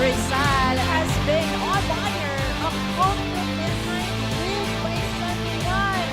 Rizal has been on fire. A compliment will place on one.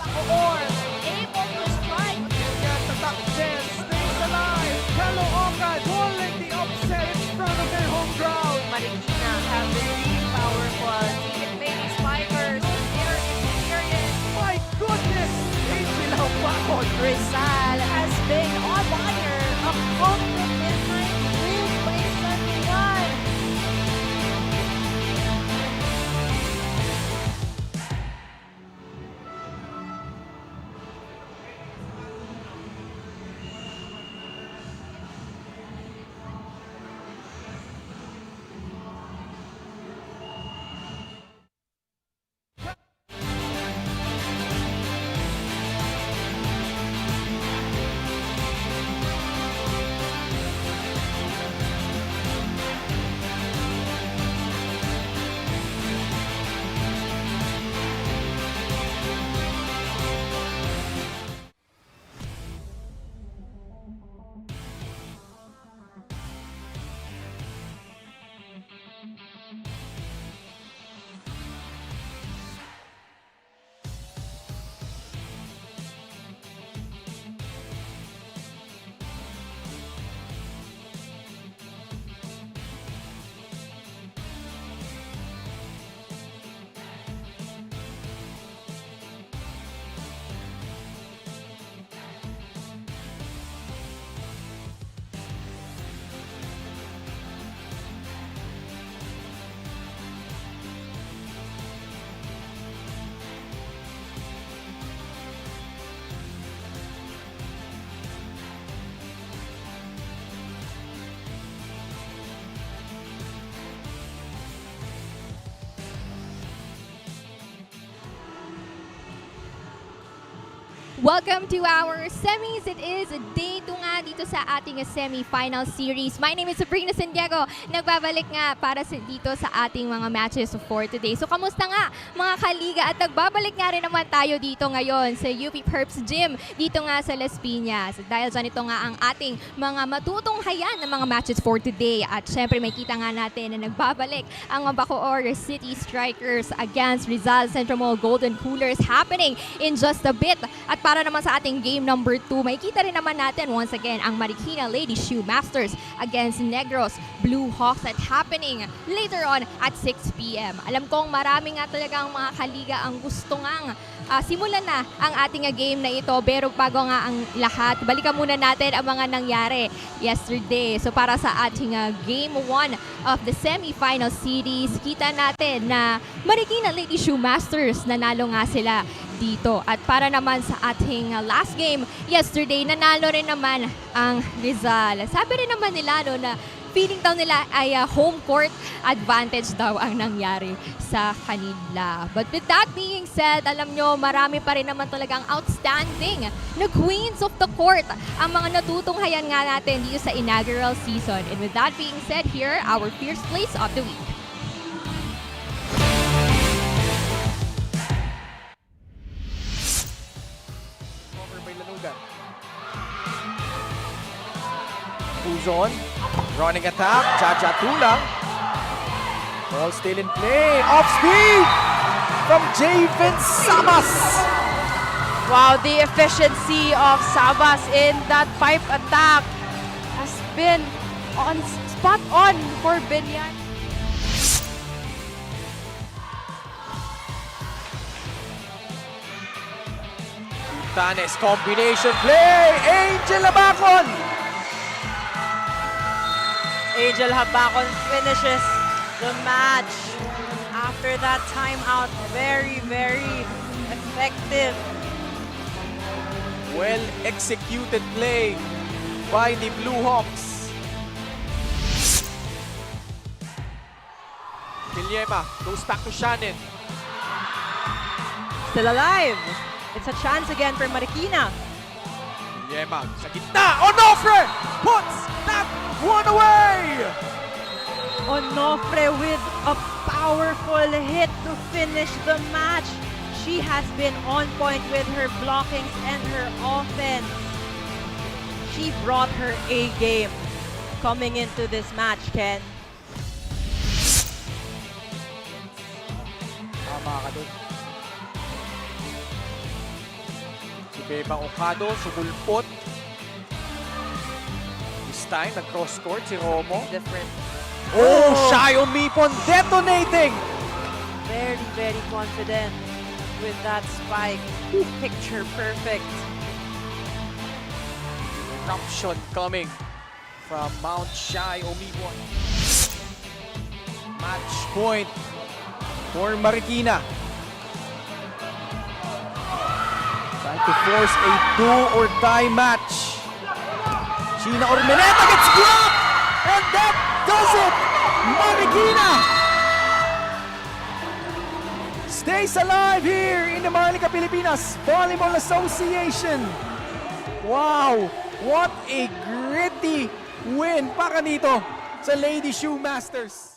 Bacoor able to strike. At the top 10 stays alive. Caloocan calling the upset in front of their home crowd. Marikina have been really powerful. Even lady spikers with their experience. My goodness! Angel Bacoor. Rizal has been on fire. A compliment will place on one. Welcome to our semis. It is day 2 nga dito sa ating semi-final series. My name is Sabrina Santiago. Nagbabalik nga para dito sa ating mga matches for today. So kamusta nga mga kaliga, at nagbabalik nga rin naman tayo dito ngayon sa UP Perps Gym dito nga sa Las Piñas. Dahil dyan ito nga ang ating mga matutunghayan ng mga matches for today. At syempre may kita nga natin na nagbabalik ang Bacoor City Strikers against Rizal Xentromall Golden Coolers happening in just a bit. At para naman sa ating game number 2, may kita rin naman natin once again ang Marikina Lady Shoe Masters against Negros Blue Hawks at happening later on at 6 p.m. Alam kong marami nga talagang mga kaliga ang gusto ngang simulan na ang ating game na ito, pero bago nga ang lahat, balikan muna natin ang mga nangyari yesterday. So para sa ating game 1 of the semi-final series, kita natin na Marikina Lady Shoe Masters nanalo nga sila dito. At para naman sa ating last game yesterday, nanalo rin naman ang Rizal. Sabi rin naman nila na feeling daw nila ay home court advantage daw ang nangyari sa kanila. But with that being said, alam nyo, marami pa rin naman talagang outstanding na queens of the court ang mga natutunghayan nga natin dito sa inaugural season. And with that being said, here, our first place of the week. Uzon, running attack, Jaja Tulang. Ball still in play. Off speed from Javen Sabas. Wow, the efficiency of Sabas in that pipe attack has been spot on for Binyan. Tanes combination play. Angel Abacon. Angel Habacon finishes the match after that timeout. Very, very effective. Well executed play by the Blue Hawks. Villema goes back to Shannon. Still alive. It's a chance again for Marikina. Villema sa gitna. Onofre puts that one away. Onofre with a powerful hit to finish the match. She has been on point with her blockings and her offense. She brought her A game coming into this match, Ken. Tama ka dun. Si Bebang Ocado sumulpot. This time, nag-cross court si Romo. Different. Oh, Shayo Mipon detonating! Very, very confident with that spike. Picture perfect. Eruption coming from Mount Shai Omibon. Match point for Marikina. Trying to force a do-or-die match. Gina Ormeneta gets blocked! And that does it! Marikina stays alive here in the Maharlika Pilipinas Volleyball Association. Wow! What a gritty win para dito sa Lady Shoe Masters.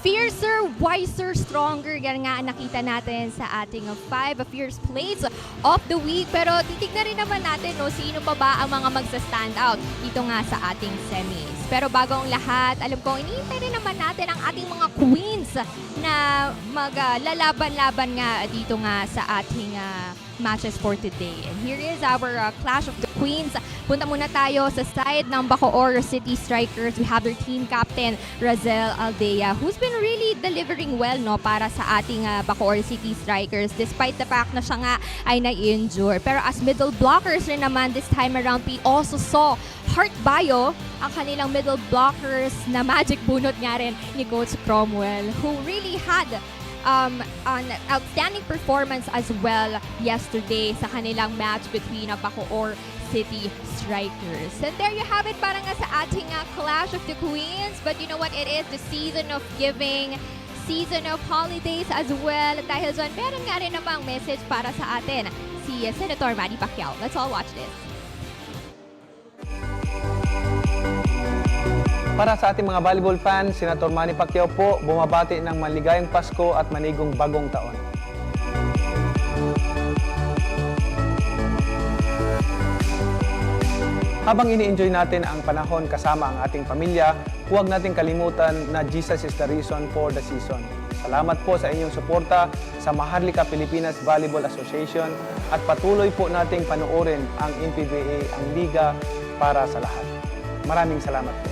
Fiercer, wiser, stronger. Yan nga ang nakita natin sa ating 5 fierce plays of the week. Pero titignan rin naman natin sino pa ba ang mga magsa-stand out dito nga sa ating semis. Pero bago ang lahat, alam ko, iniintay rin naman natin ang ating mga queens na maglalaban-laban nga dito nga sa ating matches for today. And here is our Clash of the Queens. Punta muna tayo sa side ng Bacoor City Strikers. We have their team captain, Rizal, who's been really delivering well para sa ating Bacoor City Strikers despite the fact na siya nga ay na-injure. Pero as middle blockers rin naman this time around, we also saw Heart Bio, ang kanilang middle blockers na magic bunot nga rin ni Coach Cromwell, who really had an outstanding performance as well yesterday sa kanilang match between Bacoor City Strikers. And there you have it, parang nga sa ating Clash of the Queens. But you know what? It is the season of giving, season of holidays as well. At dahil dyan, meron nga rin namang message para sa atin si Senator Manny Pacquiao. Let's all watch this. Para sa ating mga volleyball fans, Senator Manny Pacquiao po bumabati ng maligayang Pasko at manigong bagong taon. Habang ini-enjoy natin ang panahon kasama ang ating pamilya, huwag nating kalimutan na Jesus is the reason for the season. Salamat po sa inyong suporta sa Maharlika Pilipinas Volleyball Association at patuloy po nating panoorin ang MPVA, ang liga para sa lahat. Maraming salamat po.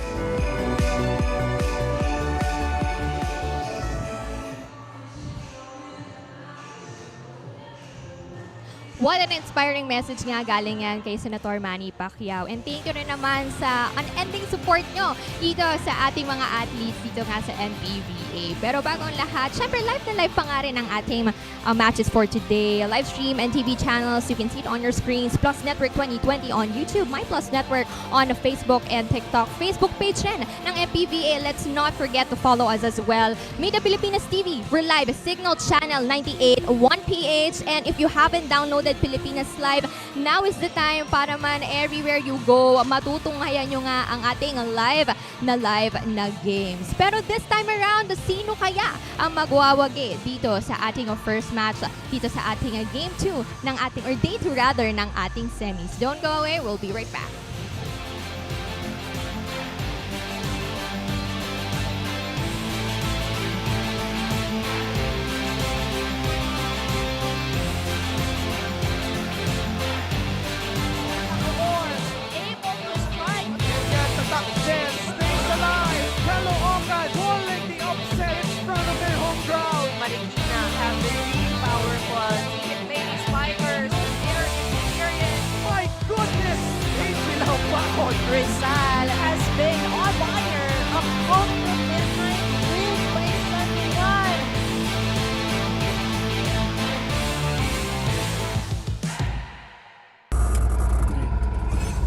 What an inspiring message nga galing yan kay Senator Manny Pacquiao. And thank you rin naman sa unending support nyo dito sa ating mga athletes dito nga sa MPVA. Pero bago ang lahat, syempre live na live pa nga rin ang ating matches for today. Live stream and TV channels, you can see it on your screens. Plus Network 2020 on YouTube, My Plus Network on Facebook and TikTok. Facebook page rin ng MPVA. Let's not forget to follow us as well. Media Pilipinas TV, we're live. Signal Channel 98, 1PH. And if you haven't downloaded Pilipinas Live, now is the time para man everywhere you go, matutunghayan nyo nga ang ating live na games. Pero this time around, sino kaya ang magwawagi dito sa ating first match, dito sa ating game 2 ng ating, or day 2 rather, ng ating semis. Don't go away, we'll be right back. Rizal has been on fire. A confident behind win by Xentromall.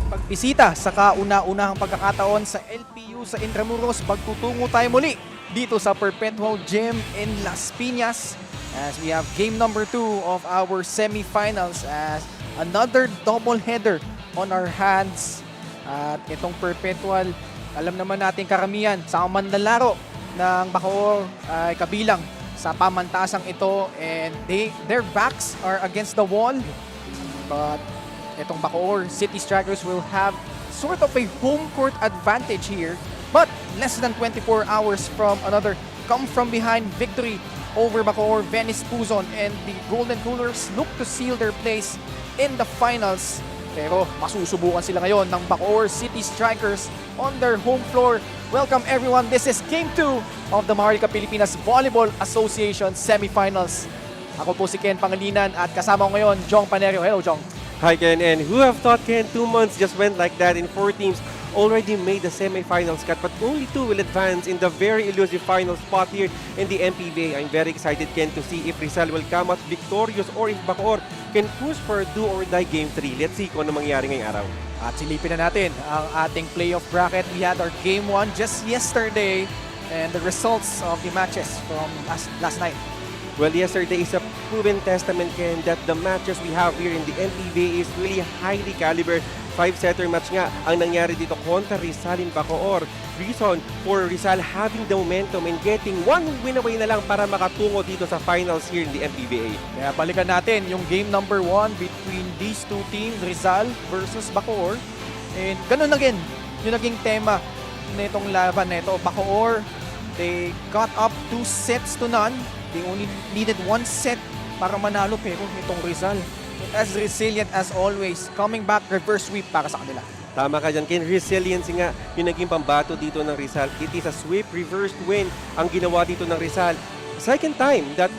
Pagbisita sa kauna-unahang pagkakataon sa LPU sa Intramuros, magtutungo tayo muli dito sa Perpetual Gym in Las Piñas as we have game number 2 of our semifinals as another doubleheader on our hands. At itong Perpetual, alam naman natin karamihan sa manlalaro ng Bacoor ay kabilang sa pamantasang ito, and their backs are against the wall. But itong Bacoor City Strikers will have sort of a home court advantage here, but less than 24 hours from another come from behind victory over Bacoor Venice Puzon, and the Golden Coolers look to seal their place in the finals. Pero masusubukan sila ngayon ng Bacoor City Strikers on their home floor. Welcome everyone, this is Game 2 of the Maharlika Pilipinas Volleyball Association Semifinals. Ako po si Ken Pangilinan at kasama ko ngayon Jong Panerio. Hello Jong. Hi Ken, and who have thought Ken 2 months just went like that, in 4 teams already made the semifinals cut, but only 2 will advance in the very elusive final spot here in the MPVA. I'm very excited Ken to see if Rizal will come out victorious or if Bacoor can push for a do or die game 3. Let's see kung ano mangyari ngayong araw. At silipin na natin ang ating playoff bracket. We had our game 1 just yesterday and the results of the matches from last night. Well, yesterday is a proven testament, Ken, that the matches we have here in the MPVA is really highly caliber. 5-setter match nga ang nangyari dito kontra Rizal in Bacoor. Reason for Rizal having the momentum and getting 1 win away na lang para makatungo dito sa finals here in the MPVA. Kaya balikan natin yung game number 1 between these two teams, Rizal versus Bacoor. And ganun na din yung naging tema nitong laban na ito. Bacoor, they got up 2-0. They only needed 1 set para manalo, pero itong Rizal, as resilient as always, coming back, reverse sweep para sa kanila. Tama ka dyan, Ken. Resiliency nga yung naging pambato dito ng Rizal. It is a sweep, reversed win ang ginawa dito ng Rizal. Second time that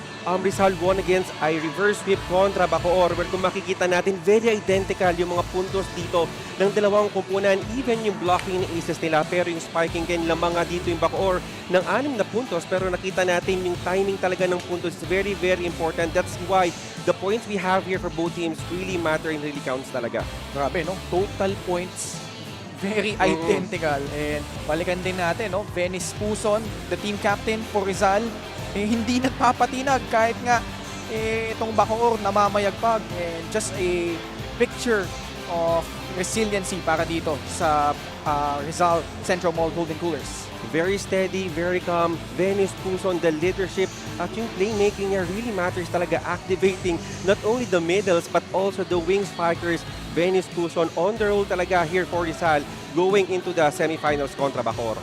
Rizal won against ay reverse sweep kontra Bacoor, where kung makikita natin, very identical yung mga puntos dito ng dalawang kumpunan, even yung blocking ni aces nila, pero yung spiking Ken, lamang nga dito yung Bacoor ng 6 na puntos, pero nakita natin yung timing talaga ng puntos is very, very important. That's why the points we have here for both teams really matter and really counts talaga. Grabe, no? Total points, very identical. And balikan din natin, no? Venice Puzon, the team captain for Rizal, hindi nagpapatinag kahit nga itong Bacoor namamayagpag, and just a picture of resiliency para dito sa Rizal Xentromall Golden Coolers. Very steady, very calm. Venice Puzon, the leadership at yung playmaking niya really matters talaga, activating not only the middles but also the wing spikers. Venice Puzon on the roll talaga here for Rizal going into the semifinals kontra Bacoor.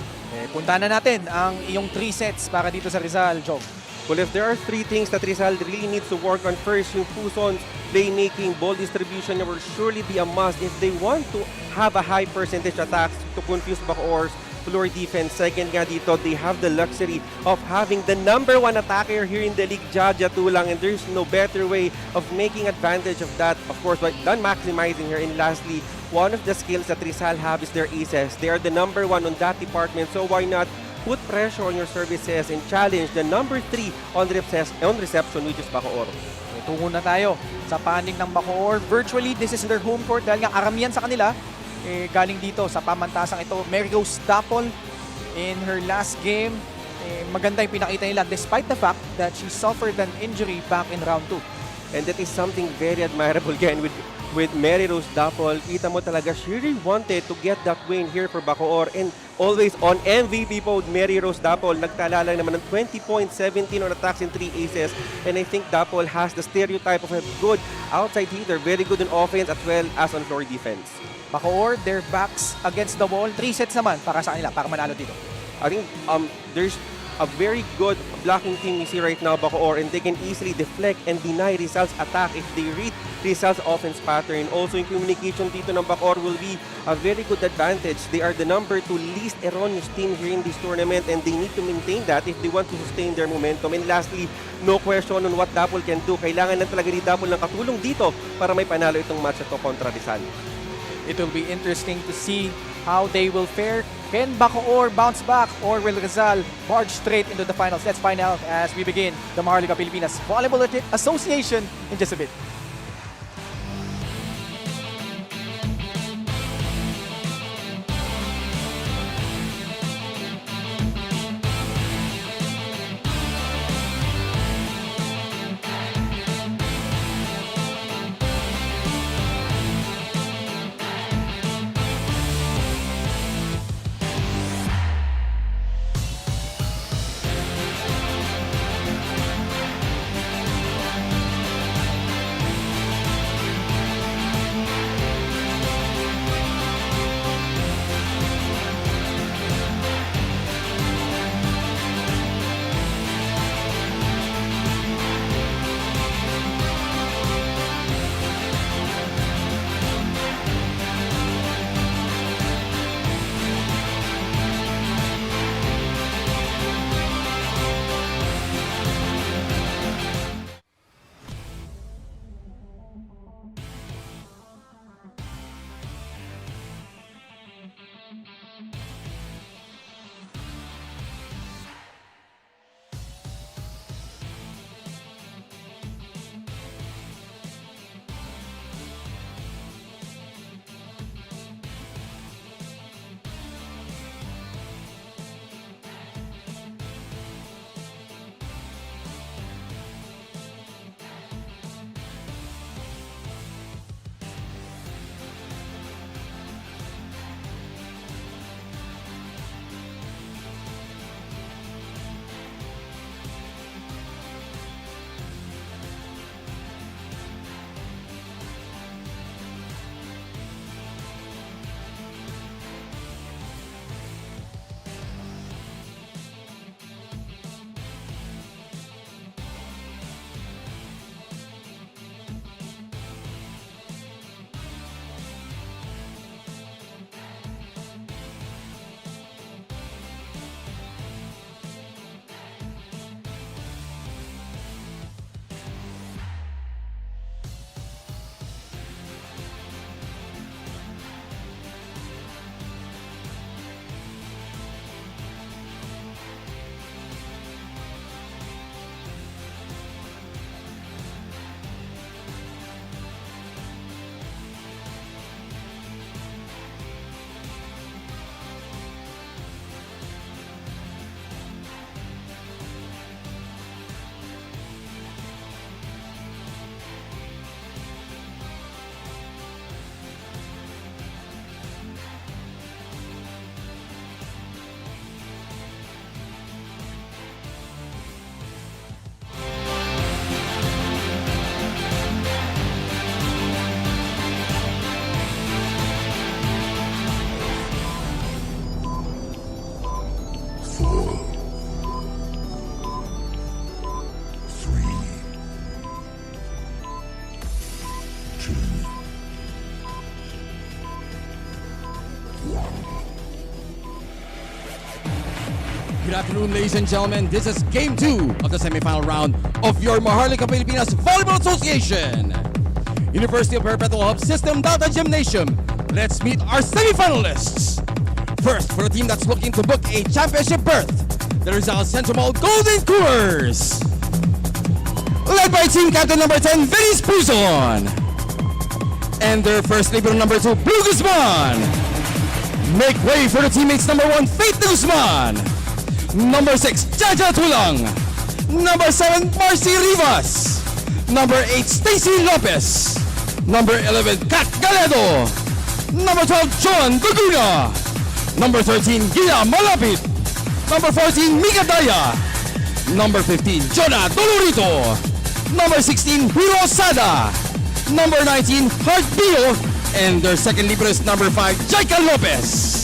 Punta na natin ang iyong 3 sets para dito sa Rizal, Jog. Well, if there are 3 things that Rizal really needs to work on, first, yung Puzon's playmaking, ball distribution will surely be a must if they want to have a high percentage attacks to confuse Bacoor's floor defense. Second nga dito, they have the luxury of having the #1 attacker here in the league, Jaja Tulang, and there's no better way of making advantage of that, of course, but done maximizing here. And lastly, one of the skills that Rizal have is their aces. They are the #1 on that department, so why not put pressure on your services and challenge the #3 on reception, which is Bacoor. Tungo na tayo sa panig ng Bacoor. Virtually, this is their home court dahil nga karamihan sa kanila galing dito sa pamantasang ito. Mary Rose Dapol in her last game, maganda yung pinakita nila despite the fact that she suffered an injury back in round 2. And that is something very admirable again with Mary Rose Dapol. Kita mo talaga, she really wanted to get that win here for Bacoor, and always on MVP mode, Mary Rose Dapol. Nagtala lang naman ng 20 points, 17 on attacks and 3 aces. And I think Dapol has the stereotype of a good outside hitter, very good on offense as well as on floor defense. Bacoor, their backs against the wall. 3 sets naman para sa kanila, para manalo dito. I think there's a very good blocking team we see right now, Bacoor, and they can easily deflect and deny Rizal's attack if they read Rizal's offense pattern. Also, yung communication dito ng Bacoor will be a very good advantage. They are the #2 least erroneous team here in this tournament, and they need to maintain that if they want to sustain their momentum. And lastly, no question on what Dapol can do. Kailangan na talaga ni Dapol ng katulong dito para may panalo itong match ito kontra Rizal. It will be interesting to see how they will fare. Can Bacoor bounce back or will Rizal march straight into the finals? Let's find out as we begin the Maharlika Pilipinas Volleyball Association in just a bit. Good afternoon, ladies and gentlemen. This is Game 2 of the semifinal round of your Maharlika Pilipinas Volleyball Association. University of Perpetual Hope System Delta Gymnasium. Let's meet our semifinalists. First, for the team that's looking to book a championship berth, the Rizal Xentromall Golden Coolers. Led by team captain number 10, Vinny Puzon. And their first libero number 2, Blue Guzman. Make way for the teammates number 1, Faith Guzman. Number 6, Jaja Tulang. Number 7, Marcy Rivas. Number 8, Stacy Lopez. Number 11, Kat Galedo. Number 12, John Duguna. Number 13, Gila Malapit. Number 14, Mika Daya. Number 15, Jonah Dolorito. Number 16, Hiro Sada. Number 19, Hart Bio. And their second libero is number 5, Jaika Lopez.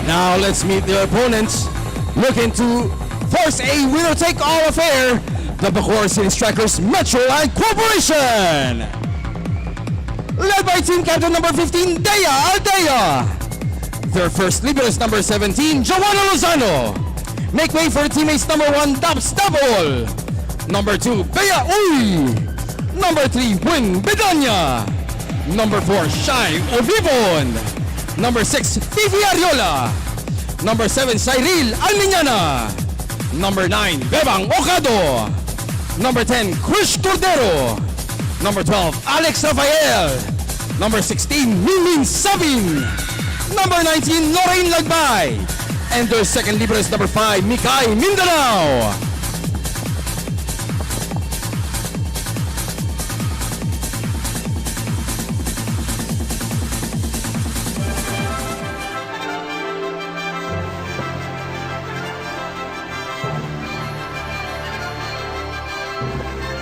Now let's meet their opponents. Looking to force a winner-take-all affair, the Bacoor City Strikers Metro Line Corporation. Led by team captain number 15, Dea Aldea. Their first libero is number 17, Joanna Lozano. Make way for teammates number 1, Dabs Dabol. Number 2, Bea Uy. Number 3, Win Bedanya. Number 4, Shai Ovibon. Number 6, Fifi Ariola. Number 7, Cyril Almiñana. Number 9, Bebang Ocado. Number 10, Krish Cordero. Number 12, Alex Rafael. Number 16, Mingmin Sabin. Number 19, Lorraine Lagbay. And their second libero is number 5, Mikay Mindanao.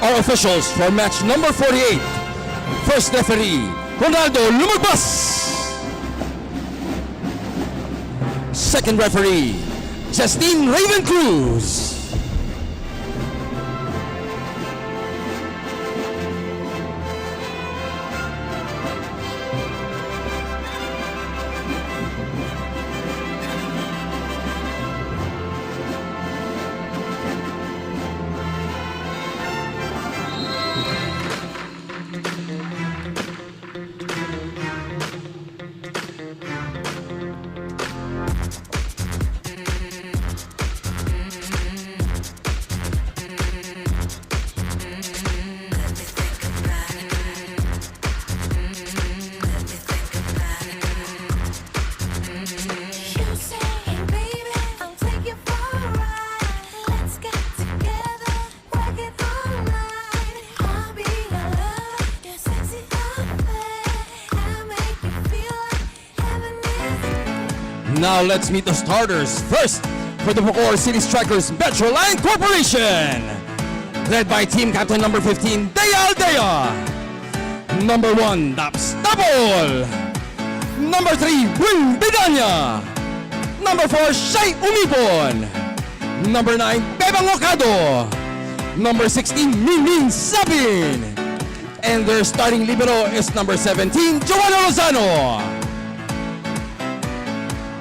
Our officials for match number 48. First referee, Ronaldo Lumagbas. Second referee, Justine Raven Cruz. Now let's meet the starters. First, for the Bacoor City Strikers Metroline Corporation. Led by team captain number 15, Dea Aldea. Number 1, Daps Tapol. Number 3, Win Bedanya. Number 4, Shai Umipon. Number 9, Bebang Ocado. Number 16, Mingmin Sabin. And their starting libero is number 17, Joanna Lozano.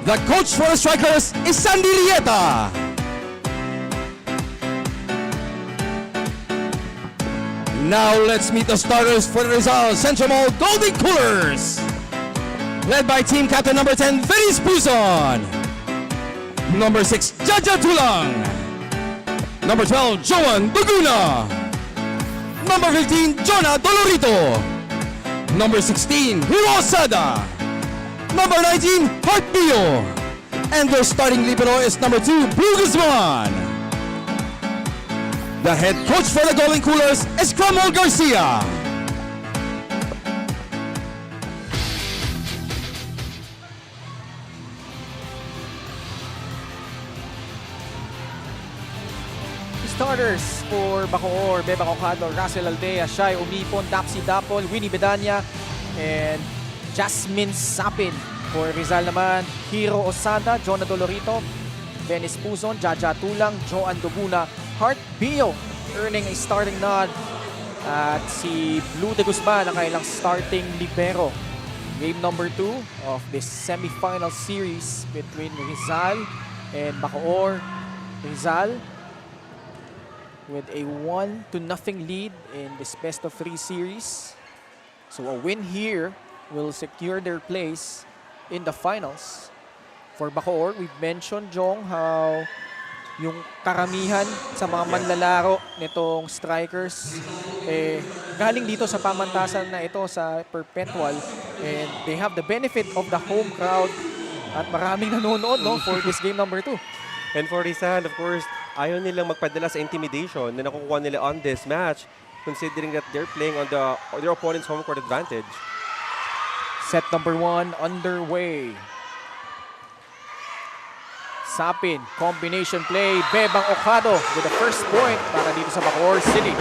The coach for the Strikers is Sandy Lieta. Now let's meet the starters for the Rizal Xentromall Golden Coolers. Led by team captain number 10, Vince Puzon. Number 6, Jaja Tulang. Number 12, Joan Duguna. Number 15, Jonah Dolorito. Number 16, Hiro Sada. Number 19, Heart Bio. And their starting libero is number 2, Blue Guzman. The head coach for the Golden Coolers is Cromwell Garcia. Starters for Bacoor, Bebang Ocado, Russell Aldea, Shai Umipon, Dapsi Dapol, Winnie Bedanya, and Jasmine Sapin. For Rizal naman, Hiro Osada, Jonah Dolorito, Venice Puzon, Jaja Tulang, Joan Duguna, Heart Bio earning a starting nod. At si Blue de Guzman ang kailang starting libero. Game number 2 of this semifinal series between Rizal and Bacoor. Rizal with a 1-0 lead in this best of 3 series. So a win here will secure their place in the finals. For Bacoor, we've mentioned, Jong, how yung karamihan sa mga manlalaro nitong Strikers galing dito sa pamantasan na ito sa Perpetual, and they have the benefit of the home crowd at maraming nanonood, no, for this game number 2. And for Rizal, of course, ayaw nilang magpadala sa intimidation na nakukuha nila on this match, considering that they're playing on their opponent's home court advantage. Set number 1 underway. Sapin, combination play. Bebang Ocado with the first point para dito sa Bacoor City.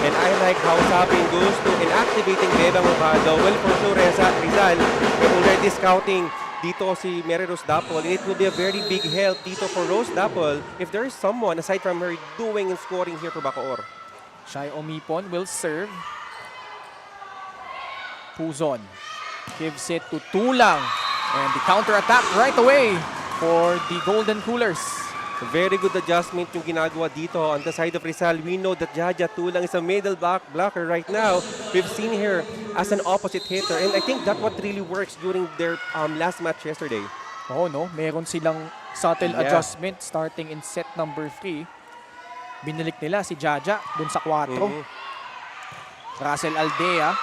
And I like how Sapin goes to inactivating Bebang Ocado. Well, for sure, Rizal, they're already scouting dito si Mary Rose Dapol. It will be a very big help dito for Rose Dapol if there is someone aside from her doing and scoring here for Bacoor. Shai Umipon will serve. Puzon gives it to Tulang. And the counter-attack right away for the Golden Coolers. Very good adjustment yung ginagawa dito on the side of Rizal. We know that Jaja Tulang is a middle blocker right now. We've seen her as an opposite hitter, and I think that's what really works during their last match yesterday. Oo, no? Meron silang subtle Yeah. adjustment starting in set number 3. Binalik nila si Jaja dun sa 4. Russell Aldea.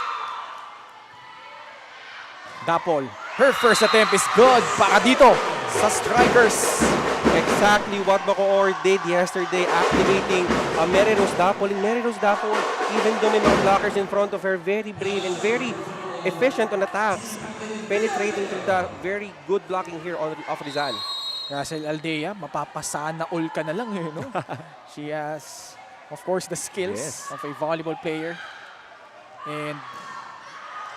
Dapol. Her first attempt is good para dito sa strikers. Exactly what Bacoor did yesterday, activating Merinos Dapol. And Merinos Dapol, even though may mga blockers in front of her, very brave and very efficient on attacks, penetrating through the very good blocking here of Rizal. Russell Aldea, mapapasana all ka na lang eh, no? She has, of course, the skills of a volleyball player. And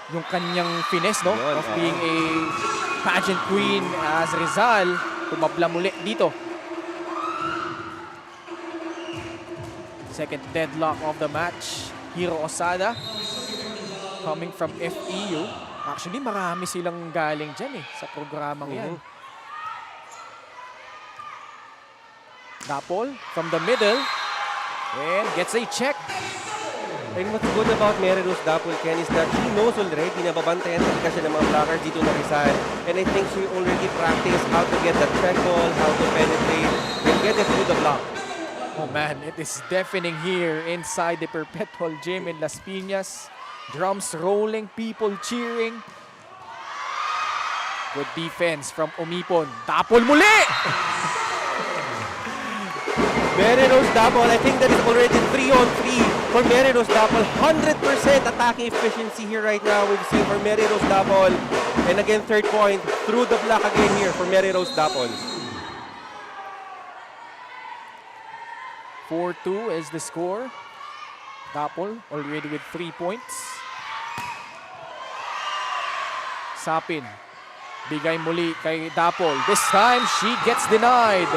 yung kanyang finesse, no? Yun, of being a pageant queen as Rizal, tumabla muli dito. Second deadlock of the match. Hiro Osada coming from FEU. Actually, marami silang galing dyan eh sa programang yan. Dapol from the middle and gets a check. And what's good about Merinos Dapol, Ken, is that she knows already na babantayan talaga siya ng mga blockers dito na Rizal. And I think she already practiced how to get the check ball, how to penetrate, and get it through the block. Oh man, it is deafening here inside the Perpetual Gym in Las Piñas. Drums rolling, people cheering. Good defense from Umipon. Dapol muli! Merinos Dapol, I think that is already 3-on-3 for Merinos Dapol. 100% attacking efficiency here right now. We've seen for Merinos Dapol. And again, third point through the block again here for Merinos Dapol. 4-2 is the score. Dapol already with 3 points. Sapin. Bigay muli kay Dapol. This time, she gets denied.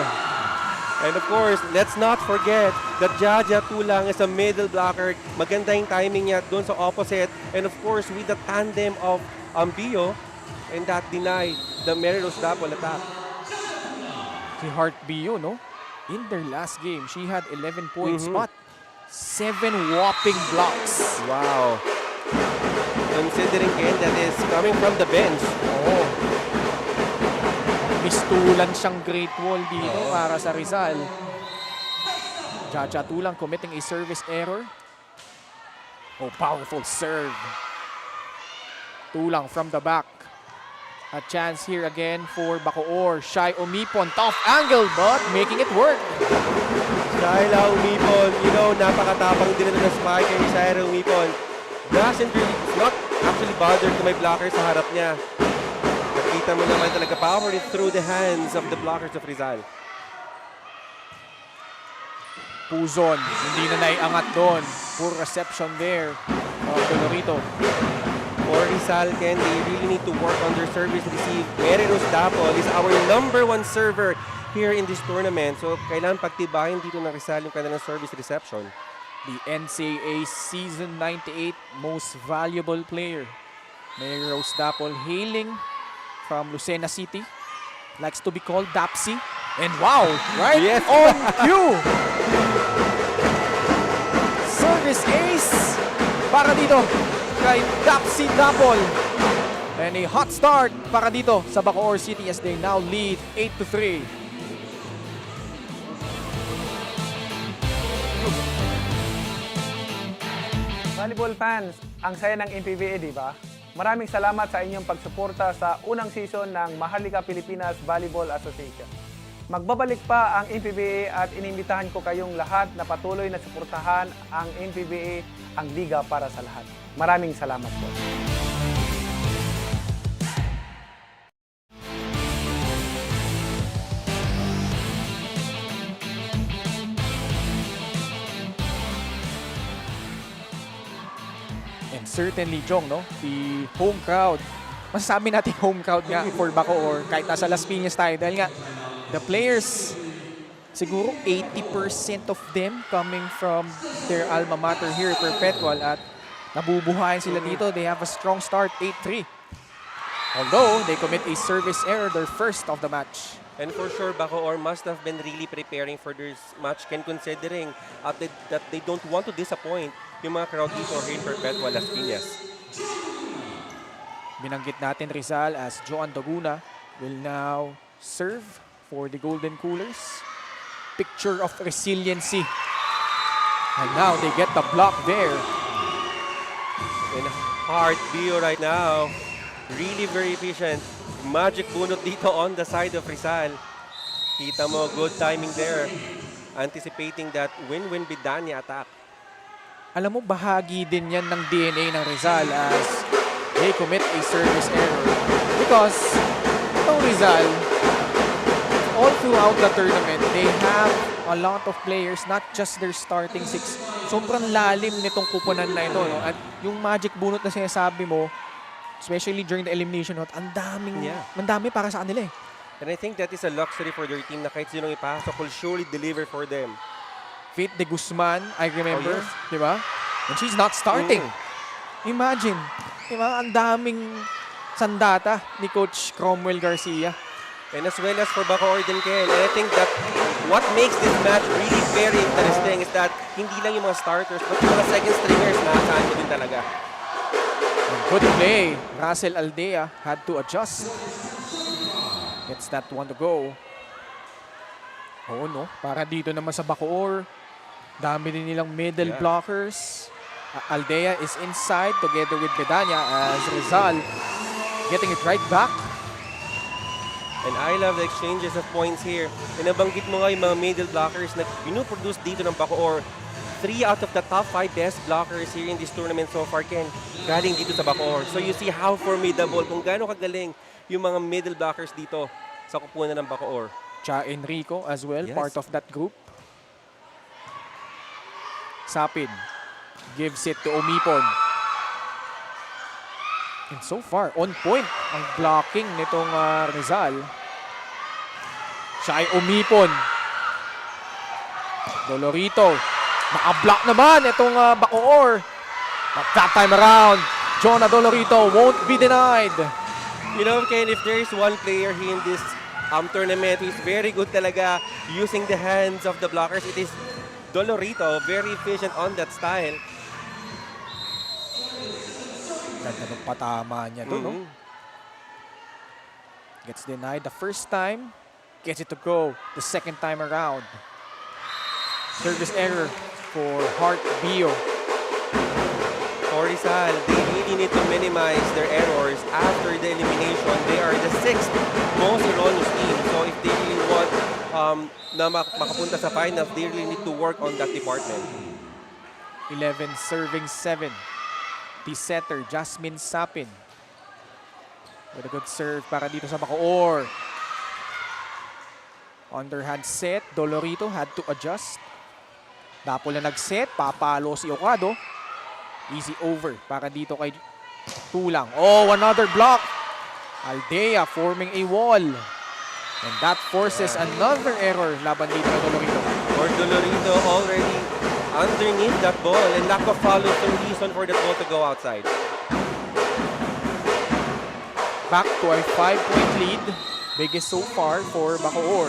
And of course, let's not forget that Jaja Tulang is a middle blocker. Maganda yung timing niya doon sa opposite. And of course, with the tandem of Bio, and that denied the Merinos Dapol attack. Si Heart Bio, no? In their last game, she had 11 points, but 7 whopping blocks. Wow. Considering again that is coming from the bench. Oh. Mistulan siyang great wall dito para sa Rizal. Jaja Tulang committing a service error. Oh, powerful serve. Tulang from the back. A chance here again for Bacoor. Shy Umipon, tough angle but making it work. Shaila Umipon, you know, napakatapang din na spike kay Shaila Umipon. Doesn't really, not actually bothered to may blocker sa harap niya. Nakita mo naman talaga, power it through the hands of the blockers of Rizal. Puzon, hindi na naiangat doon. Poor reception there of Dolorito. For Rizal, Ken, they really need to work on their service receive. Merinos Dapol is our #1 server here in this tournament. So, kailangan pagtibayin dito ng Rizal yung kanilang service reception. The NCAA Season 98 Most Valuable Player. Merinos Dapol hailing from Lucena City. Likes to be called Dapsy. And wow, right Yes. on cue. Service ace para dito kay Dapsy Dapol. And a hot start para dito sa Bacoor City as they now lead 8-3. Volleyball fans, ang saya ng MPVA, di ba? Maraming salamat sa inyong pagsuporta sa unang season ng Maharlika Pilipinas Volleyball Association. Magbabalik pa ang MPVA at inimbitahan ko kayong lahat na patuloy na suportahan ang MPVA, ang liga para sa lahat. Maraming salamat po. And certainly, Jong, no? The home crowd. Masasabi natin home crowd nga for Bacoor kahit nasa Las Piñas tayo. Dahil nga, the players, siguro 80% of them coming from their alma mater here, Perpetual. At nabubuhayan sila dito. They have a strong start, 8-3. Although, they commit a service error, their first of the match. And for sure, Bacoor must have been really preparing for this match, Ken, considering that they don't want to disappoint yung mga crowd dito here in Perpetua Las Piñas. Binanggit natin Rizal as Joan Daguna will now serve for the Golden Coolers. Picture of resiliency. And now they get the block there. And Heart Bio right now, really very efficient. Magic bunot dito on the side of Rizal. Kita mo, good timing there. Anticipating that win-win Bidanya attack. Alam mo, bahagi din yan ng DNA ng Rizal as they commit a service error. Because itong Rizal, all throughout the tournament, they have a lot of players, not just their starting six. Sobrang lalim nitong kupunan na ito. No? At yung magic bunot na sinasabi mo, especially during the elimination round, ang dami para sa kanila eh. And I think that is a luxury for their team na kahit sinong ipasok will surely deliver for them. Fit de Guzman, I remember, Oh, yes. di ba? And she's not starting. Imagine, di ba? Ang daming sandata ni Coach Cromwell Garcia. And as well as for Bacoor din, Ken. And I think that what makes this match really very interesting is that hindi lang yung mga starters, but yung mga second stringers nakasaan mo din talaga. Good play. Russell Aldea had to adjust. Gets that one to go. Oo, no? Para dito naman sa Bacoor. Dami din nilang middle blockers. Aldea is inside together with Bedanya as Rizal getting it right back. And I love the exchanges of points here. And nabanggit mo nga yung mga middle blockers na pinuproduce dito ng Bacoor. 3 out of the top 5 best blockers here in this tournament so far, Ken, galing dito sa Bacoor. So you see how formidable, kung gaano kagaling yung mga middle blockers dito sa kupunan ng Bacoor. Cha Enrico as well, Yes. part of that group. Sapin gives it to Omipon. And so far, on point ang blocking nitong Rizal. Siya ay Omipon. Dolorito. Naka-block naman itong Bacoor. But that time around, Jonah Dolorito won't be denied. You know, Ken, if there is one player here in this tournament who is very good talaga using the hands of the blockers, it is Dolorito. Very efficient on that style. Ganda ng patama niya doon, no? Gets denied the first time. Gets it to go the second time around. Service error for Heart Bio. For Rizal, they really need to minimize their errors after the elimination. They are the 6th most erroneous team. So if they really want na makapunta sa finals, they really need to work on that department. 11 serving 7. The setter, Jasmine Sapin. With a good serve para dito sa Bacoor. Underhand set. Dolorito had to adjust. Dapo na nag-set. Papalo si Ocado. Easy over para dito kay Tulang. Oh, another block. Aldea forming a wall. And that forces another error laban dito kay Dolorito. For Dolorito already underneath that ball and lack of follow-through reason for that ball to go outside. Back to a 5-point lead. Biggest so far for Bacoor.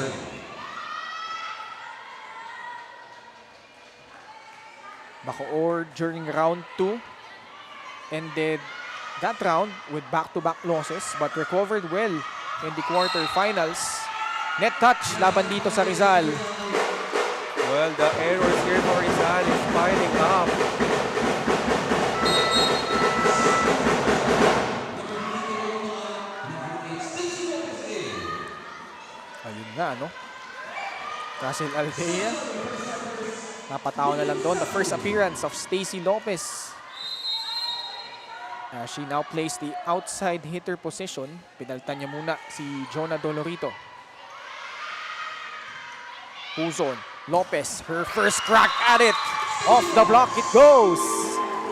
Bacoor during round 2 ended that round with back-to-back losses but recovered well in the quarterfinals. Net touch laban dito sa Rizal. Well, the errors here for Rizal is piling up. Ayun nga, no? Russell Aldea. Napataw na lang doon. The first appearance of Stacy Lopez. She now plays the outside hitter position. Pinaltan niya muna si Jonah Dolorito. Puzon. Lopez, her first crack at it. Off the block it goes.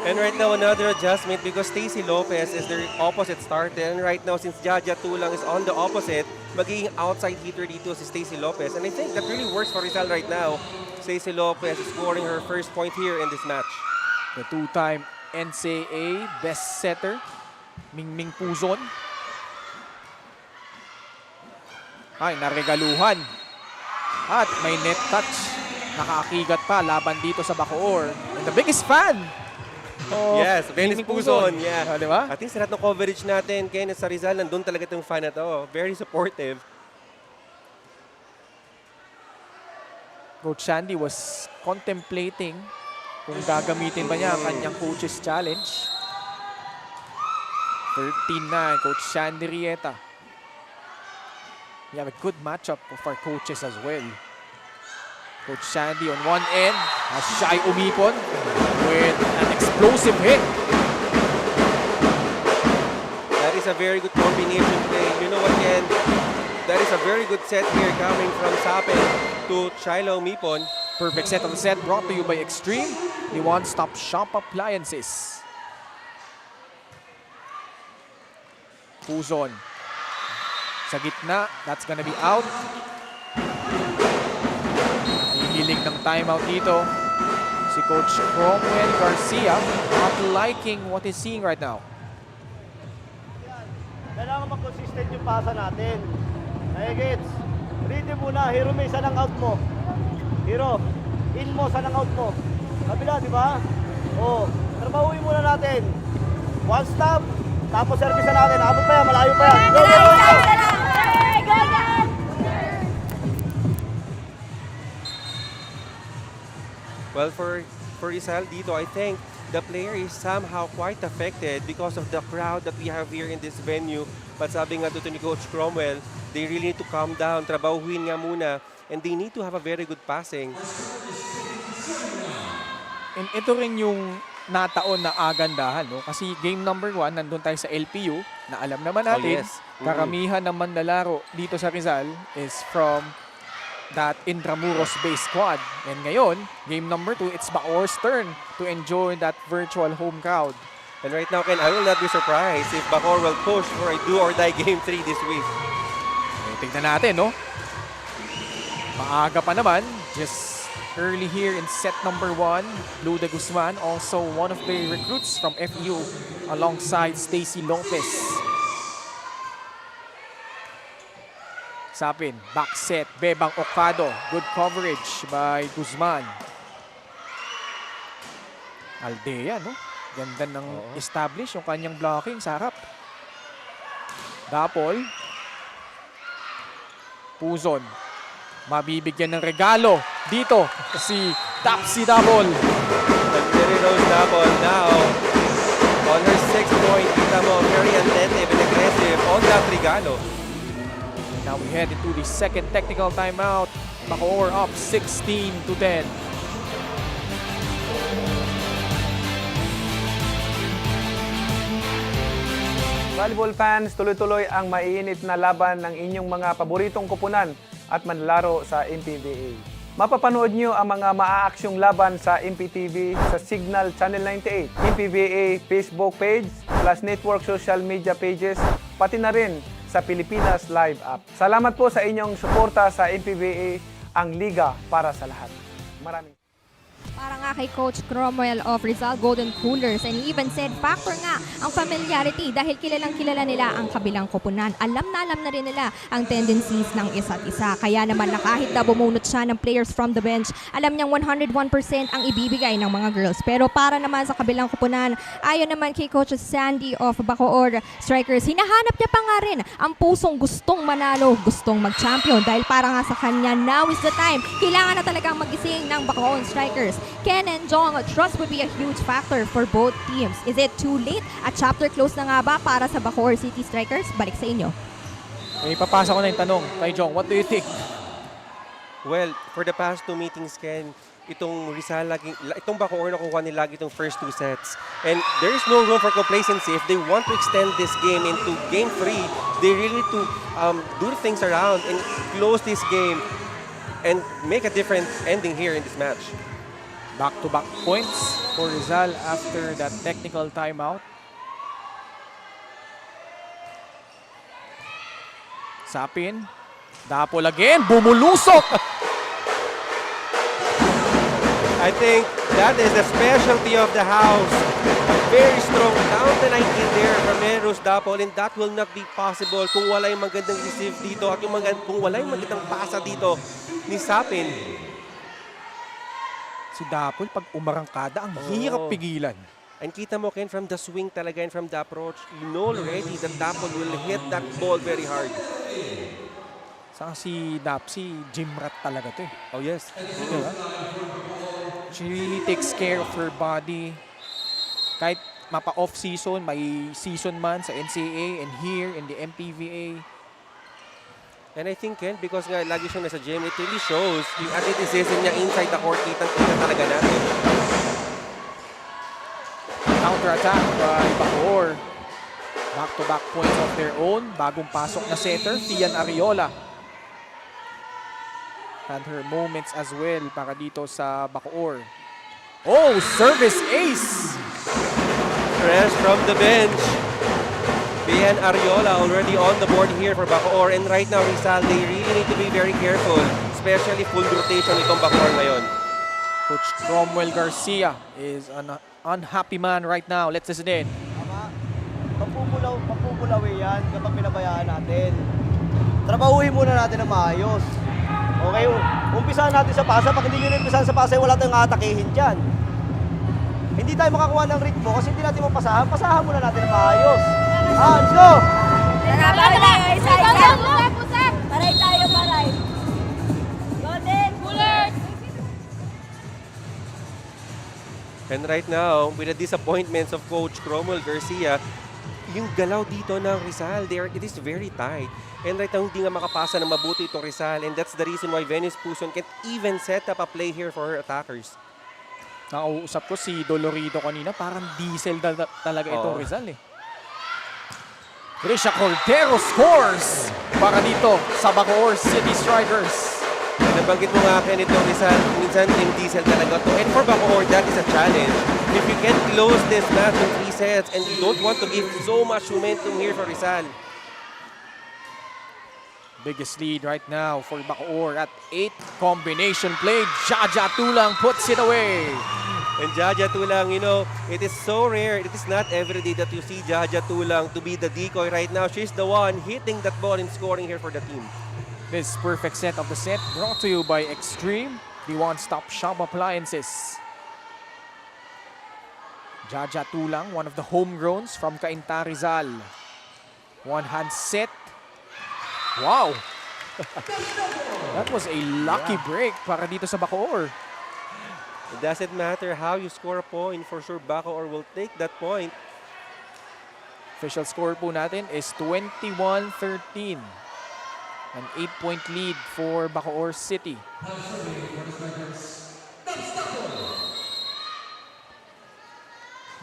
And right now, another adjustment because Stacy Lopez is their opposite starter. And right now, since Jaja Tulang is on the opposite, magiging outside hitter dito si Stacy Lopez. And I think that really works for Rizal right now. Stacy Lopez is scoring her first point here in this match. The two-time NCAA best setter, Mingming Puzon. Ay, naregaluhan. At may net touch. Nakakigat pa laban dito sa Bacoor. And the biggest fan of Yes, Venice Gaming Puzon. Yeah. Di ba? I think sa lahat ng coverage natin, kaya sa Rizal, nandun talaga itong fan na to. Very supportive. Coach Sandy was contemplating kung gagamitin ba niya ang kanyang coach's challenge. 13-9, Coach Sandy Rieta. We have a good matchup of our coaches as well. Coach Sandy on one end, as siya ay umipon with an explosive hit. That is a very good combination play. You know what, Ken? That is a very good set here coming from Sapen to Chilo Mipon. Perfect set of the set brought to you by Extreme, the one-stop shop appliances. Puzon. Sa gitna, that's gonna be out. Hihiling ng timeout dito si Coach Cromwell Garcia, not liking what he's seeing right now. Kailangan mag-consistent yung pasa natin. Gets. Ready muna. Hero, may isa ng out mo. Hero, in mo, isa ng out mo. Kabila, di ba? Oo. Trabahuin muna natin. One stop, tapos service na natin. Abot pa yan, malayo pa yan. Go, go, go, go! Well, for Rizal dito, I think the player is somehow quite affected because of the crowd that we have here in this venue. But sabi nga dito ni Coach Cromwell, they really need to calm down, trabahuin nga muna, and they need to have a very good passing. And ito rin yung nataon na agandahan, no? Kasi game number 1, nandun tayo sa LPU, na alam naman natin, yes. karamihan ng mandalaro dito sa Rizal is from that Intramuros-based squad. And ngayon, game number 2, it's Bacoor's turn to enjoy that virtual home crowd. And right now, Ken, I will not be surprised if Bacoor will push for a do-or-die game 3 this week. Eh, tignan natin, no? Maaga pa naman, just early here in set number 1. Blue de Guzman, also one of the recruits from FEU alongside Stacy Lopez. Sapin, back set, Bebang Ocado. Good coverage by Guzman. Aldea, no? Ganda ng establish yung kanyang blocking sa harap. Dapol. Puzon. Mabibigyan ng regalo dito si Dapsi Double. Very Rose Dapol now on her 6th point. Kita mo, very attentive and aggressive on that regalo. Now we head into the second technical timeout. Bacoor up 16-10. Volleyball fans, tuloy-tuloy ang maiinit na laban ng inyong mga paboritong koponan at manlalaro sa MPVA. Mapapanood nyo ang mga maaaksyong laban sa MPTV sa Signal Channel 98, MPVA Facebook page, plus network social media pages, pati na rin sa Pilipinas Live app. Salamat po sa inyong suporta sa MPVA, ang liga para sa lahat. Maraming Para nga kay Coach Cromwell of Rizal Golden Coolers, and he even said factor nga ang familiarity dahil kilalang-kilala nila ang kabilang koponan. Alam na rin nila ang tendencies ng isa't isa. Kaya naman na kahit na bumunot siya ng players from the bench, alam niyang 101% ang ibibigay ng mga girls. Pero para naman sa kabilang koponan, ayon naman kay Coach Sandy of Bacoor Strikers, hinahanap niya pa nga rin ang pusong gustong manalo, gustong mag-champion dahil para nga sa kanya, now is the time. Kailangan na talagang magising ng Bacoor Strikers. Ken and Jong, trust would be a huge factor for both teams. Is it too late? At chapter close na nga ba para sa Bacoor City Strikers? Balik sa inyo. May papasa ko na yung tanong kay Jong. What do you think? Well, for the past 2 meetings, Ken, itong Rizal, itong Bacoor nakuha nila lagi itong first 2 sets. And there is no room for complacency. If they want to extend this game into game 3, they really need to do things around and close this game and make a different ending here in this match. Back-to-back points for Rizal after that technical timeout. Sapin. Dapol again. Bumulusok! I think that is the specialty of the house. very strong down the 19 there from Meros Dapol, and that will not be possible kung wala yung magandang receive dito at kung wala yung magandang pasa dito ni Sapin. Si Dapol, pag umarangkada, ang hirap pigilan. And kita mo, Ken, from the swing talaga and from the approach, you know already that Dapol will hit that ball very hard. Saka si Dapsi, gym rat talaga to eh. Oh, yes. Diba? She really takes care of her body. Kahit mapa off-season, may season man sa NCAA and here in the MPVA. And I think, Ken, because nga lagi siyang nasa gym, it really shows yung athleticism niya inside the court. Kita talaga natin. Counter-attack by Bacoor. Back-to-back points of their own. Bagong pasok na setter, Fian Ariola. Had her moments as well para dito sa Bacoor. Oh, service ace! Fresh from the bench. Fian Ariola already on the board here for Bacoor. And right now, Rizal, they really need to be very careful. Especially full rotation itong Bacoor ngayon. Coach Cromwell Garcia is an unhappy man right now. Let's listen in. Tama. Mapupulaw yan kapag pinabayaan natin. Trabahuhin muna natin ng maayos. Okay, umpisahan natin sa pasa. Pag hindi nyo umpisahan sa pasa, wala tayong atakihin dyan. Hindi tayo makakuha ng ritmo kasi hindi natin mapasahan. Pasahan muna natin ng maayos. Let's go! Paray tayo, paray. Golden, Bullard! And right now, with the disappointments of Coach Cromwell Garcia, yung galaw dito ng Rizal, it is very tight. And right now, hindi nga makapasa na mabuti itong Rizal. And that's the reason why Venus Puson can't even set up a play here for her attackers. Nakausap ko si Dolorido kanina, parang diesel talaga itong Rizal eh. Trisha Cordero scores para dito sa Bacoor City Strikers. Nabanggit mo nga Ken itong Rizal, minsan yung diesel talaga to. And for Bacoor, that is a challenge. If you can close this match in 3 sets and you don't want to give so much momentum here for Rizal. Biggest lead right now for Bacoor at 8. Combination play. Jaja Tulang puts it away. And Jaja Tulang, you know, it is so rare. It is not every day that you see Jaja Tulang to be the decoy right now. She's the one hitting that ball and scoring here for the team. This perfect set of the set brought to you by Extreme, the one-stop shop appliances. Jaja Tulang, one of the homegrowns from Cainta Rizal. One-hand set. Wow! That was a lucky break para dito sa Bacoor. It doesn't matter how you score a point, for sure Bacoor will take that point. Official score po natin is 21-13. An 8-point lead for Bacoor City.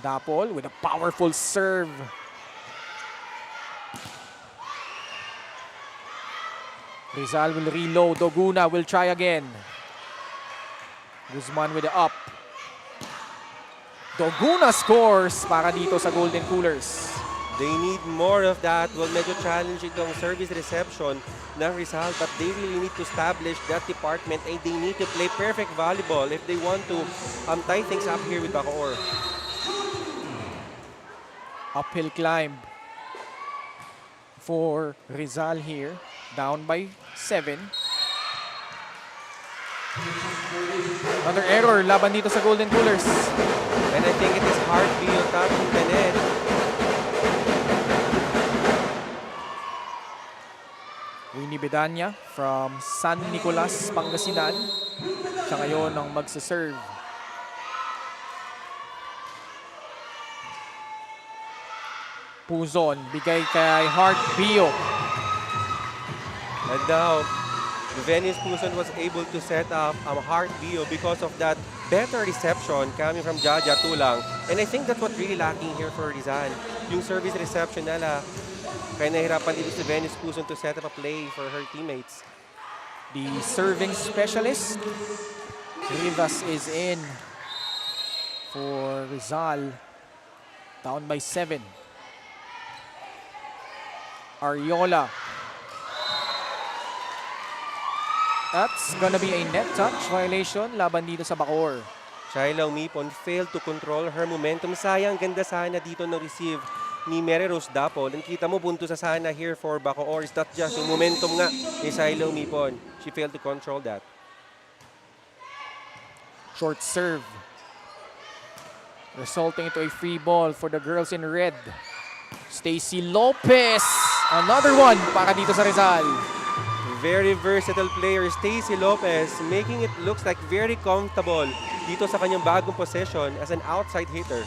Dapol with a powerful serve. Rizal will reload. Doguna will try again. Guzman with the up. Doguna scores para dito sa Golden Coolers. They need more of that. Well, medyo challenging itong service reception ng Rizal, but they really need to establish that department and they need to play perfect volleyball if they want to tie things up here with Bacoor. Uphill climb for Rizal here. Down by 7. Another error laban dito sa Golden Coolers. And I think it is hard to be touching the net. Winnie Bedanya from San Nicolas, Pangasinan. Siya ngayon ang magsaserve. Puzon, bigay kay Hart Bio. And now, Venus Puson was able to set up Hart Bio because of that better reception coming from Jaja Tulang. And I think that's what really lacking here for Rizal. Yung service reception nila, kaya nahirapan dito si Venus Puson to set up a play for her teammates. The serving specialist, Rivas is in for Rizal. Down by 7. Ariola. That's gonna be a net touch violation laban dito sa Bacoor. Shaila Umipon failed to control her momentum. Sayang, ganda sana dito na receive ni Mary Rose Dapol. And kita mo, punto sa sana here for Bacoor. It's not just yung momentum nga ni Shaila Umipon. She failed to control that. Short serve. Resulting into a free ball for the girls in red. Stacy Lopez. Another one para dito sa Rizal. Very versatile player, Stacy Lopez, making it looks like very comfortable dito sa kanyang bagong possession as an outside hitter.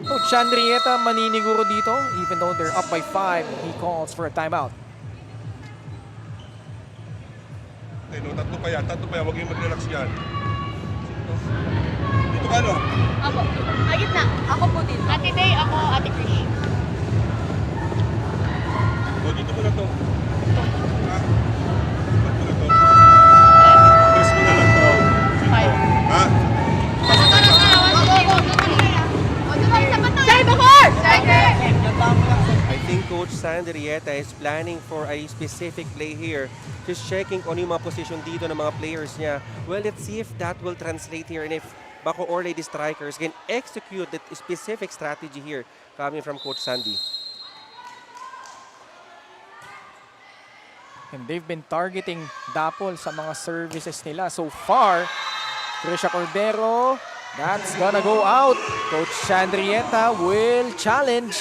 Coach Andrieta maniniguro dito. Even though they're up by 5, he calls for a timeout. Tatlo pa yan, huwag kayong mag-relax yan. Dito ka, no? Ako. Agit na. Ako po din. Ate Day, ako Ate Krish. O, dito mo na to. Ha? Dito mo na to. Press mo na lang to. Five. Ha? Say, Bacoor! I think Coach Sandrieta is planning for a specific play here. Just checking on yung mga position dito ng mga players niya. Well, let's see if that will translate here and if Bacoor Lady Strikers can execute that specific strategy here coming from Coach Sandy. And they've been targeting Dapol sa mga services nila. So far, Trisha Cordero, that's gonna go out. Coach Sandrieta will challenge.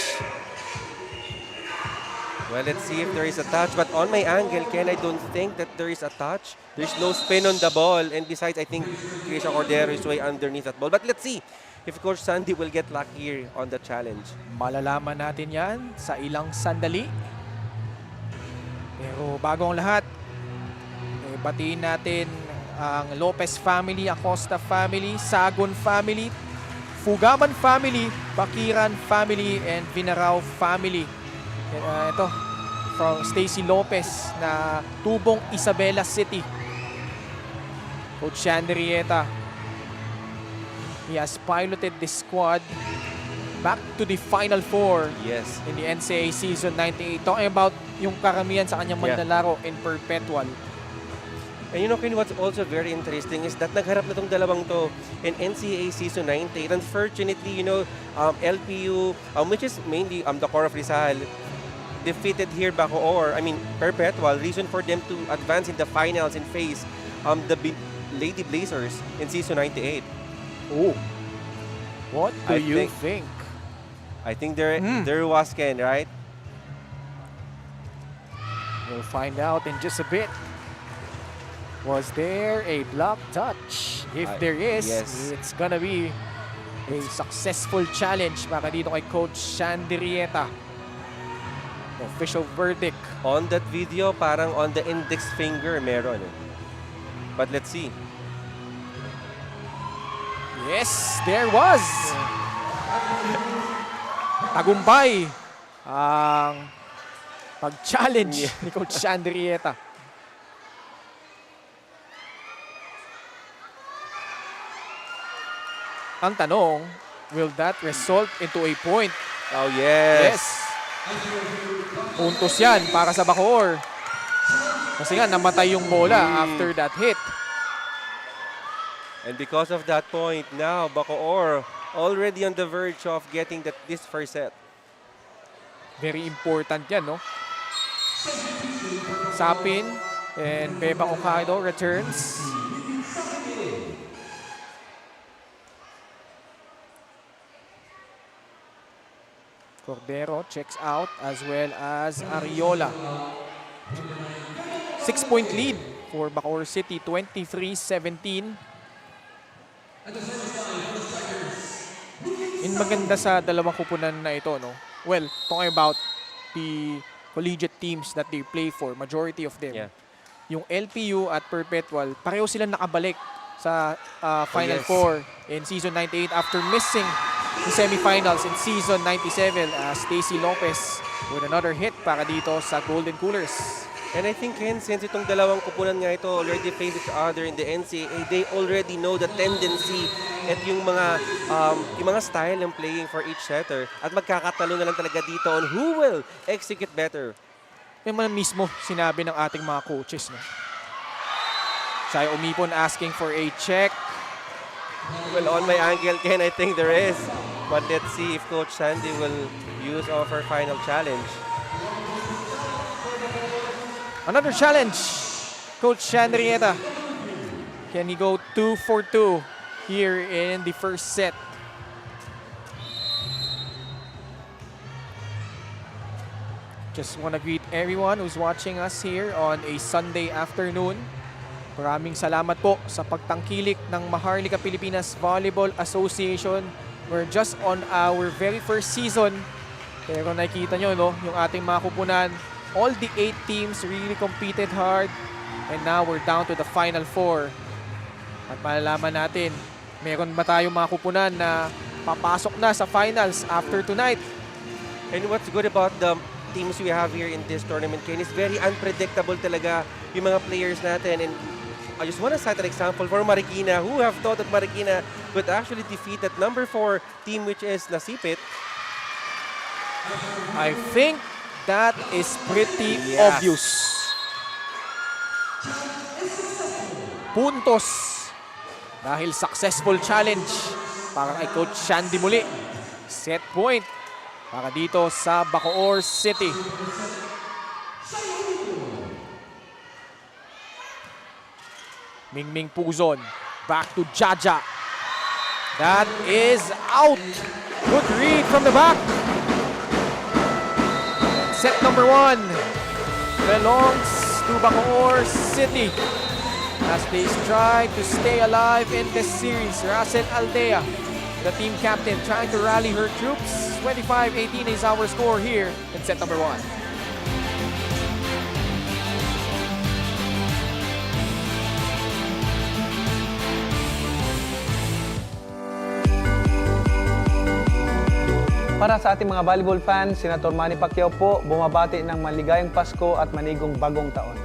Well, let's see if there is a touch. But on my angle, Ken, I don't think that there is a touch. There's no spin on the ball. And besides, I think Trisha Cordero is way underneath that ball. But let's see if Coach Sandy will get lucky here on the challenge. Malalaman natin yan sa ilang sandali. Pero bago ang lahat, batiin natin ang Lopez family, Acosta family, Sagon family, Fugaman family, Bakiran family, and Vinarao family. Ito, from Stacy Lopez na tubong Isabela City. Coach Sandrieta, he has piloted this squad back to the Final Four Yes. in the NCAA season 98. Talking about yung karamihan sa kanyang manlalaro in perpetual. And you know, Ken, what's also very interesting is that nagharap na itong dalawang to in NCAA season 98. Unfortunately, you know, LPU, which is mainly the Corp of Rizal, defeated here Bacoor, Perpetual, reason for them to advance in the finals and face the Lady Blazers in season 98. Oh, what do I you think- think? I think there was, Ken, right? We'll find out in just a bit. Was there a block touch? If there is, yes. it's gonna be a successful challenge para dito kay Coach Sandrieta. Official verdict. On that video, parang on the index finger meron. But let's see. Yes, there was. Tagumpay ang pag-challenge ni Coach Sandrieta. Ang tanong, will that result into a point? Oh, yes. Puntos yan para sa Bacoor. Kasi nga, namatay yung bola after that hit. And because of that point, now Bacoor already on the verge of getting this first set. Very important yan, no? Sapin and Beba Okado returns. Cordero checks out as well as Ariola. 6-point lead for Bacoor City, 23-17. In maganda sa dalawang kupunan na ito, no? Well, talking about the collegiate teams that they play for, majority of them. Yeah. Yung LPU at Perpetual, pareho silang nakabalik sa Final yes. Four in season 98 after missing the semifinals in season 97. Stacy Lopez with another hit para dito sa Golden Coolers. And I think, Ken, since itong dalawang kupunan nga ito already face each other in the NCAA, they already know the tendency at yung mga style ng playing for each setter. At magkakatalo na lang talaga dito on who will execute better. Yung man mismo sinabi ng ating mga coaches. No? Shai Umipon asking for a check. Well, on my angle, Ken, I think there is. But let's see if Coach Sandy will use of her final challenge. Another challenge. Coach Henrietta. Can he go 2 for 2 here in the first set? Just want to greet everyone who's watching us here on a Sunday afternoon. Maraming salamat po sa pagtangkilik ng Maharlika Pilipinas Volleyball Association. We're just on our very first season. Pero nakikita nyo, no, yung ating mga kupunan, all the 8 teams really competed hard. And now we're down to the final 4. At malalaman natin, meron ba tayong mga kupunan na papasok na sa finals after tonight? And what's good about the teams we have here in this tournament, Ken, is very unpredictable talaga yung mga players natin. And I just want to cite an example for Marikina. Who have thought that Marikina could actually defeat that number 4 team, which is Nasipit? I think that is pretty Yes. obvious. Puntos dahil successful challenge para kay Coach Shandy muli. Set point para dito sa Bacoor City. Mingming Puzon. Back to Jaja. That is out. Good read from the back. Set number 1 belongs to Bacoor City as they strive to stay alive in this series. Russell Aldea, the team captain, trying to rally her troops. 25-18 is our score here in set number 1. Para sa ating mga volleyball fans, Senator Manny Pacquiao po bumabati ng maligayang Pasko at manigong bagong taon.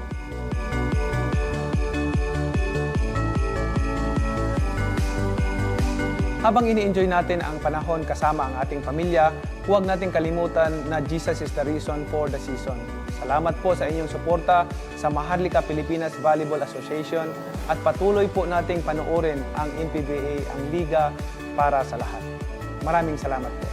Habang ini-enjoy natin ang panahon kasama ang ating pamilya, huwag nating kalimutan na Jesus is the reason for the season. Salamat po sa inyong suporta sa Maharlika Pilipinas Volleyball Association at patuloy po nating panoorin ang MPVA, ang liga para sa lahat. Maraming salamat po.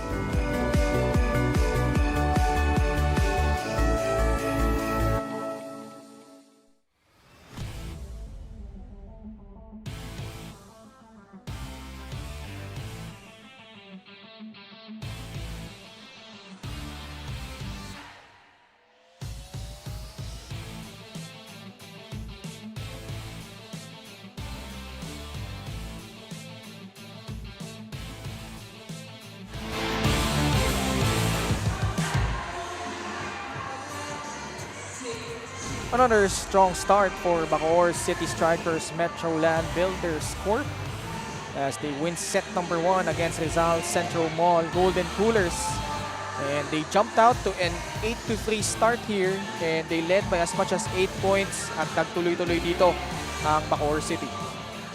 Another strong start for Bacoor City Strikers Metroland Builders Corp as they win set number 1 against Rizal Xentromall Golden Coolers. And they jumped out to an 8-3 start here and they led by as much as 8 points at nagtuloy-tuloy dito ang Bacoor City.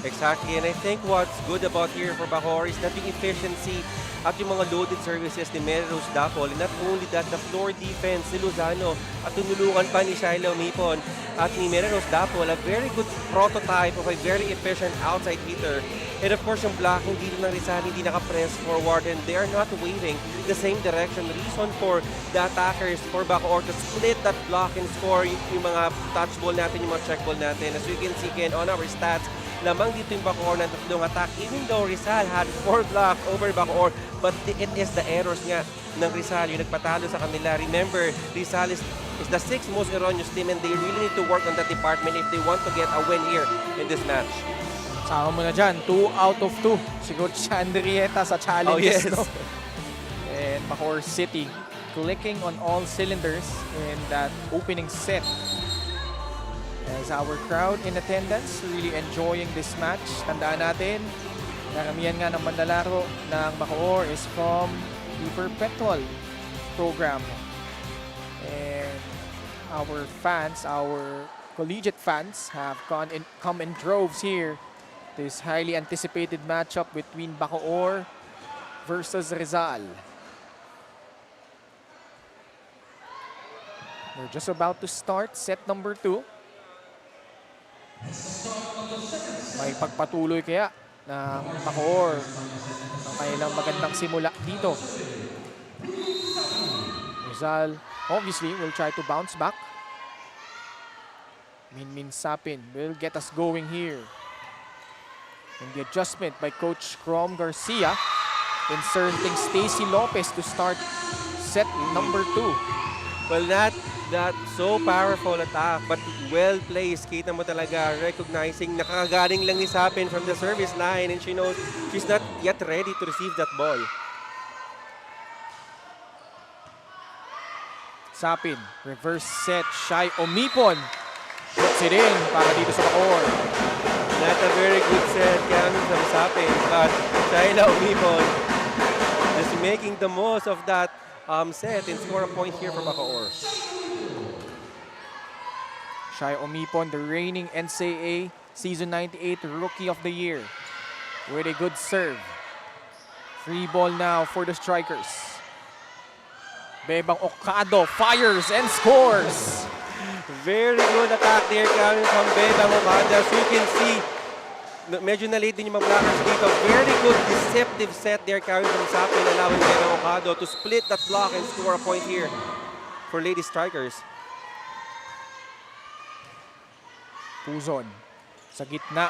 Exactly, and I think what's good about here for Bacoor is that yung efficiency at yung mga loaded services ni Mary Rose Dapol. And not only that, the floor defense ni Lozano at tunulungan pa ni Shaila Umipon at ni Mary Rose Dapol, a very good prototype of a very efficient outside hitter. And of course, yung blocking dito ng Rizal hindi naka-press forward and they are not waving the same direction. Reason for the attackers for Bacoor to split that block and score yung mga touch ball natin, yung mga check ball natin. As we can see again on our stats, lamang dito yung Bacoor ng tatlong attack. Even though Rizal had 4 blocks over Bacoor, but it is the errors nga ng Rizal yung nagpatalo sa kanila. Remember, Rizal is the 6th most erroneous team and they really need to work on that department if they want to get a win here in this match. Sama mo na dyan, 2 out of 2. Siguro Chandrieta sa challenges. Oh, yes. No? And Bacoor City clicking on all cylinders in that opening set. As our crowd in attendance, really enjoying this match. Tandaan natin, karamihan nga ng manlalaro ng Bacoor is from the Perpetual program. And our fans, our collegiate fans have come in droves here. This highly anticipated matchup between Bacoor versus Rizal. We're just about to start set number 2. May pagpatuloy kaya ng Bacoor. Ang kanilang magandang simula dito. Rizal obviously will try to bounce back. Min Sapin will get us going here. And the adjustment by Coach Crom Garcia, inserting Stacy Lopez to start set number 2. Well, not that so powerful attack, but well placed. Kita mo talaga, recognizing nakakagaling lang ni Sapin from the service line, and she knows she's not yet ready to receive that ball. Sapin, reverse set, Shy Omipon. Puts it in para dito sa Bacoor. Not a very good set coming from Sapin, but Shaila Umipon is making the most of that set and score a point here for Bacoor. Shy Omipon, the reigning NCAA Season 98 Rookie of the Year, with a good serve. Free ball now for the strikers. Bebang Okado fires and scores. Very good attack there coming from Bebang Okado. As you can see, medyo na-late din yung mga blockers dito. Very good deceptive set there coming from Sapin, allowing Bebang Okado to split that block and score a point here for Lady Strikers. Puzon sa gitna.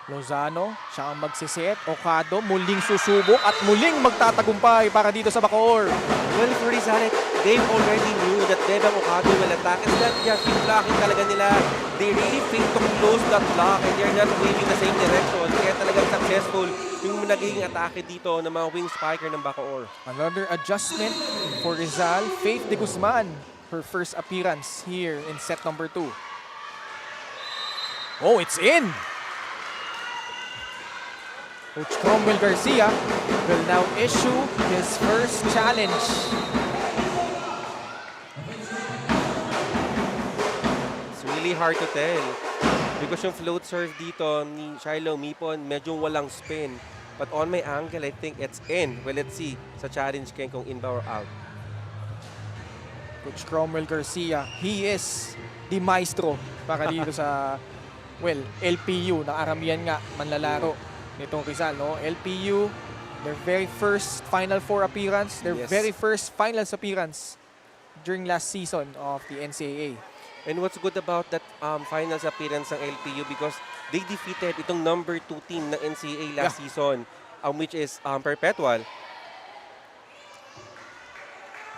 Lozano, siya ang magsiset. Okado muling susubok at muling magtatagumpay para dito sa Bacoor. Well, for Rizal, they already knew that Bebang Okado will attack. It's not just yung blocking talaga nila. They really fail to close that block and they're not waving the same direction. Kaya talagang successful yung naging atake dito ng mga wing spiker ng Bacoor. Another adjustment for Rizal. Faith de Guzman, her first appearance here in set number 2. Oh, it's in! Coach Cromwell Garcia will now issue his first challenge. It's really hard to tell because yung float serve dito ni Shiloh Mipon medyo walang spin. But on my angle, I think it's in. Well, let's see sa challenge Ken kung in ba or out. Coach Cromwell Garcia, he is the maestro para dito sa, well, LPU. Nakaramihan nga manlalaro nitong Rizal, no? LPU, their very first Final Four appearance, their very first finals appearance during last season of the NCAA. And what's good about that finals appearance ng LPU because they defeated itong number 2 team ng NCAA last season, which is Perpetual.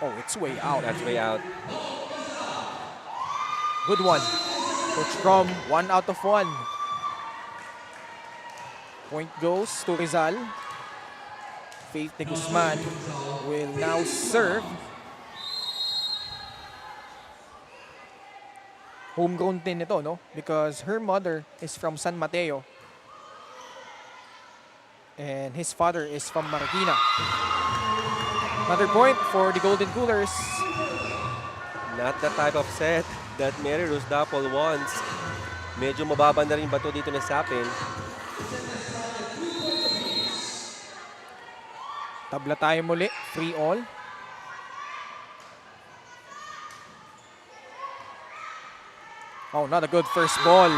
Oh, it's way out. That's way out. Good one. Coach Crom, 1 out of 1. Point goes to Rizal. Faith de Guzman will now serve. Homegrown din ito, no? Because her mother is from San Mateo. And his father is from Marikina. Another point for the Golden Coolers. Not the type of set that Mary Rose Dapol wants. Medyo mababa na rin bato dito na Sapin. Tabla tayo muli. Free all. Oh, not a good first ball.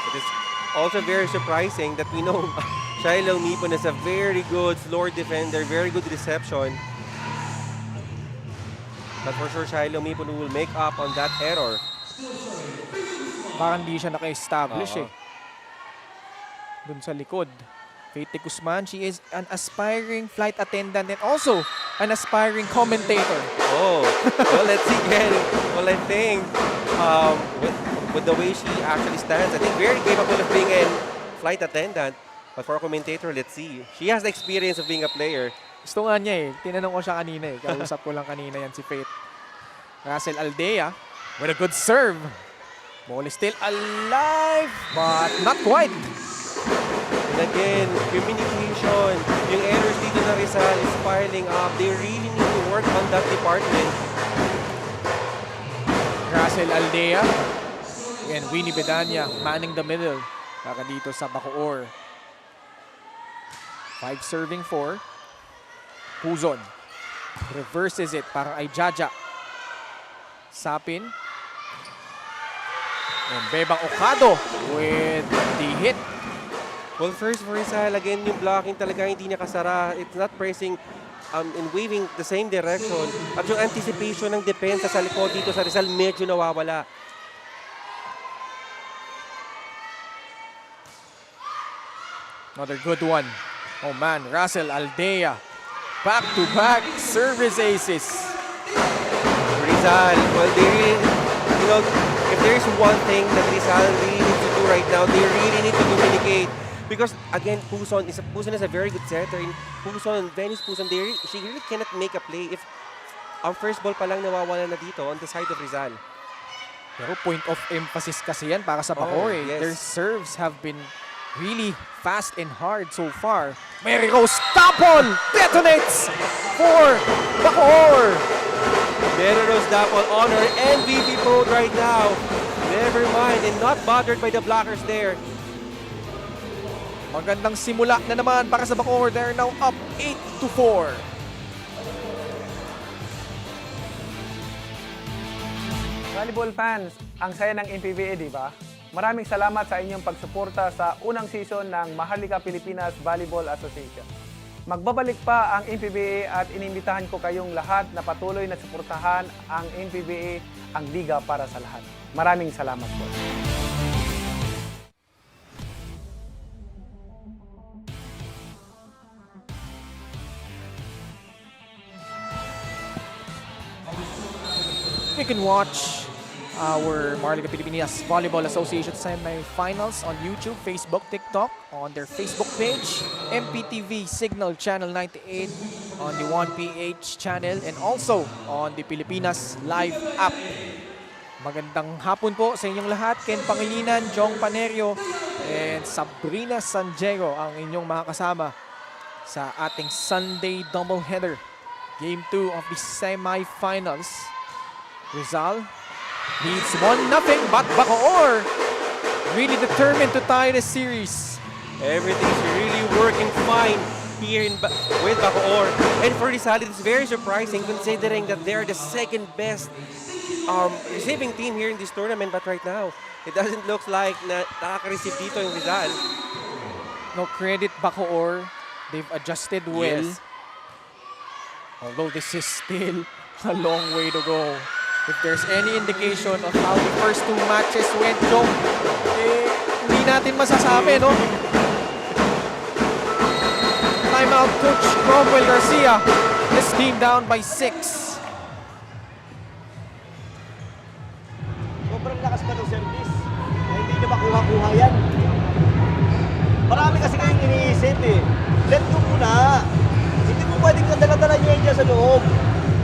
It is also very surprising that we know Shiloh Mipon is a very good floor defender, very good reception. But for sure, Shiloh Mipon will make up on that error. Parang di siya naka-establish eh. Dun sa likod. Faith de Guzman, she is an aspiring flight attendant and also an aspiring commentator. Oh, well, let's see again. Well, I think with the way she actually stands, I think very capable of being a flight attendant. But for a commentator, let's see. She has the experience of being a player. Gusto nga niya eh. Tinanong ko siya kanina eh. Kausap ko lang kanina yan si Faith. Russell Aldea with a good serve. Ball is still alive, but not quite. And again, communication. Yung errors dito na Rizal is piling up. They really need to work on that department. Russell Aldea and Winnie Bedanya manning the middle. Para dito sa Bacoor. 5 serving 4. Puzon. Reverses it para ay Jaja. Sapin. And Bebang Ocado with the hit. Well, first for Rizal, again, yung blocking talaga hindi niya kasara. It's not pressing and waving the same direction. At yung anticipation ng depensa sa likod dito sa Rizal, medyo nawawala. Another good one. Oh man, Russell Aldea. Back-to-back service aces. Rizal, well, they really, you know, if there's one thing that Rizal really needs to do right now, they really need to communicate. Because again, Puson is a very good setter. In Puson, Venice Puson, she really cannot make a play if ang first ball pa lang nawawala na dito on the side of Rizal. Pero point of emphasis kasi yan para sa Bacoor. Yes. Their serves have been really fast and hard so far. Mary Rose Tapon detonates for Bacoor. Mary Rose Dapol on her MVP mode right now. Never mind, and not bothered by the blockers there. Magandang simula na naman para sa Bacoor. They're now up 8-4. Volleyball fans, ang saya ng MPVA, di ba? Maraming salamat sa inyong pagsuporta sa unang season ng Maharlika Pilipinas Volleyball Association. Magbabalik pa ang MPVA at inimbitahan ko kayong lahat na patuloy na suportahan ang MPVA, ang liga para sa lahat. Maraming salamat po. You can watch our Maharlika Pilipinas Volleyball Association Semifinals on YouTube, Facebook, TikTok, on their Facebook page, MPTV Signal Channel 98, on the 1PH channel, and also on the Pilipinas Live app. Magandang hapon po sa inyong lahat. Ken Pangilinan, Jong Panerio, and Sabrina San Diego ang inyong mga kasama sa ating Sunday doubleheader. Game 2 of the semifinals. Rizal needs 1-0, but Bacoor really determined to tie the series. Everything's really working fine here with Bacoor. And for Rizal, it's very surprising considering that they're the second best receiving team here in this tournament. But right now, it doesn't look like na nakaka-receive dito yung Rizal. No credit Bacoor. They've adjusted well. Yes. Although this is still a long way to go. If there's any indication of how the first two matches went, Jong, hindi natin masasabi, no? Timeout, Coach Cromwell Garcia. This team down by 6. Sobrang lakas ba ng service? Na hindi nyo makuha-kuha yan. Marami kasi kayong iniisip eh. Let go muna. Hindi mo pwedeng kadala-dala nyo yan dyan sa loob.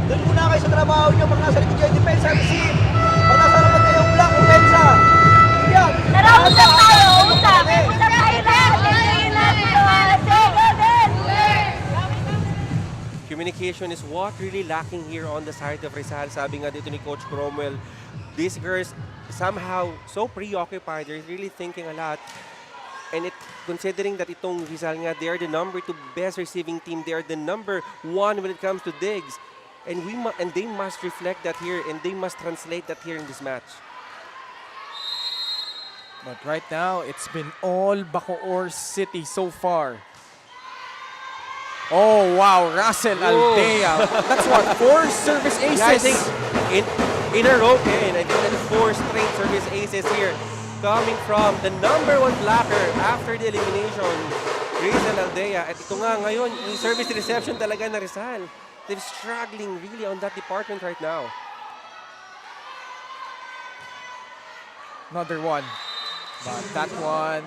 Doon muna kayo sa trabaho nyo pag nasa likod kayo depensa, receive. Pag nasa laman kayo block, depensa. Yan. Tara, usap tayo, usap. Usap tayo na. Communication is what really lacking here on the side of Rizal. Sabi nga dito ni Coach Cromwell, these girls somehow so preoccupied. They're really thinking a lot. And considering that itong Rizal nga, they are the number 2 best receiving team. They are the number 1 when it comes to digs. And they must reflect that here, and they must translate that here in this match. But right now, it's been all Bacoor City so far. Oh, wow. Russell Aldea. That's what, 4 service aces? Yeah, I think in a row, Ken. I think that's 4 straight service aces here. Coming from the number 1 blocker after the elimination, Rizal Aldea. At ito nga ngayon, yung service reception talaga na Rizal. They're struggling really on that department right now. Another one. But that one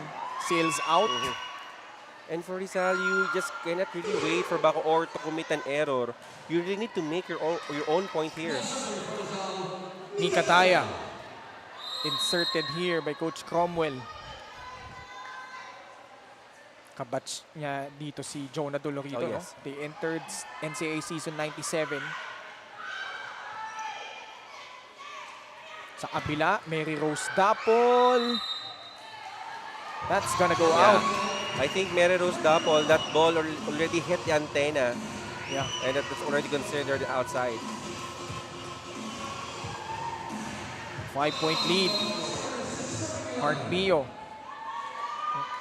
sails out. And for Rizal, you just cannot really wait for Bacoor to commit an error. You really need to make your own point here. Nikataya. Inserted here by Coach Cromwell. Kabatch niya dito si Jonah Dolorito. Oh, yes. No? They entered NCAA season 97. Sa kabila, Mary Rose Dapol. That's gonna go out. I think Mary Rose Dapol, that ball already hit the antenna. Yeah. And that was already considered outside. 5-point lead. Mark Bio.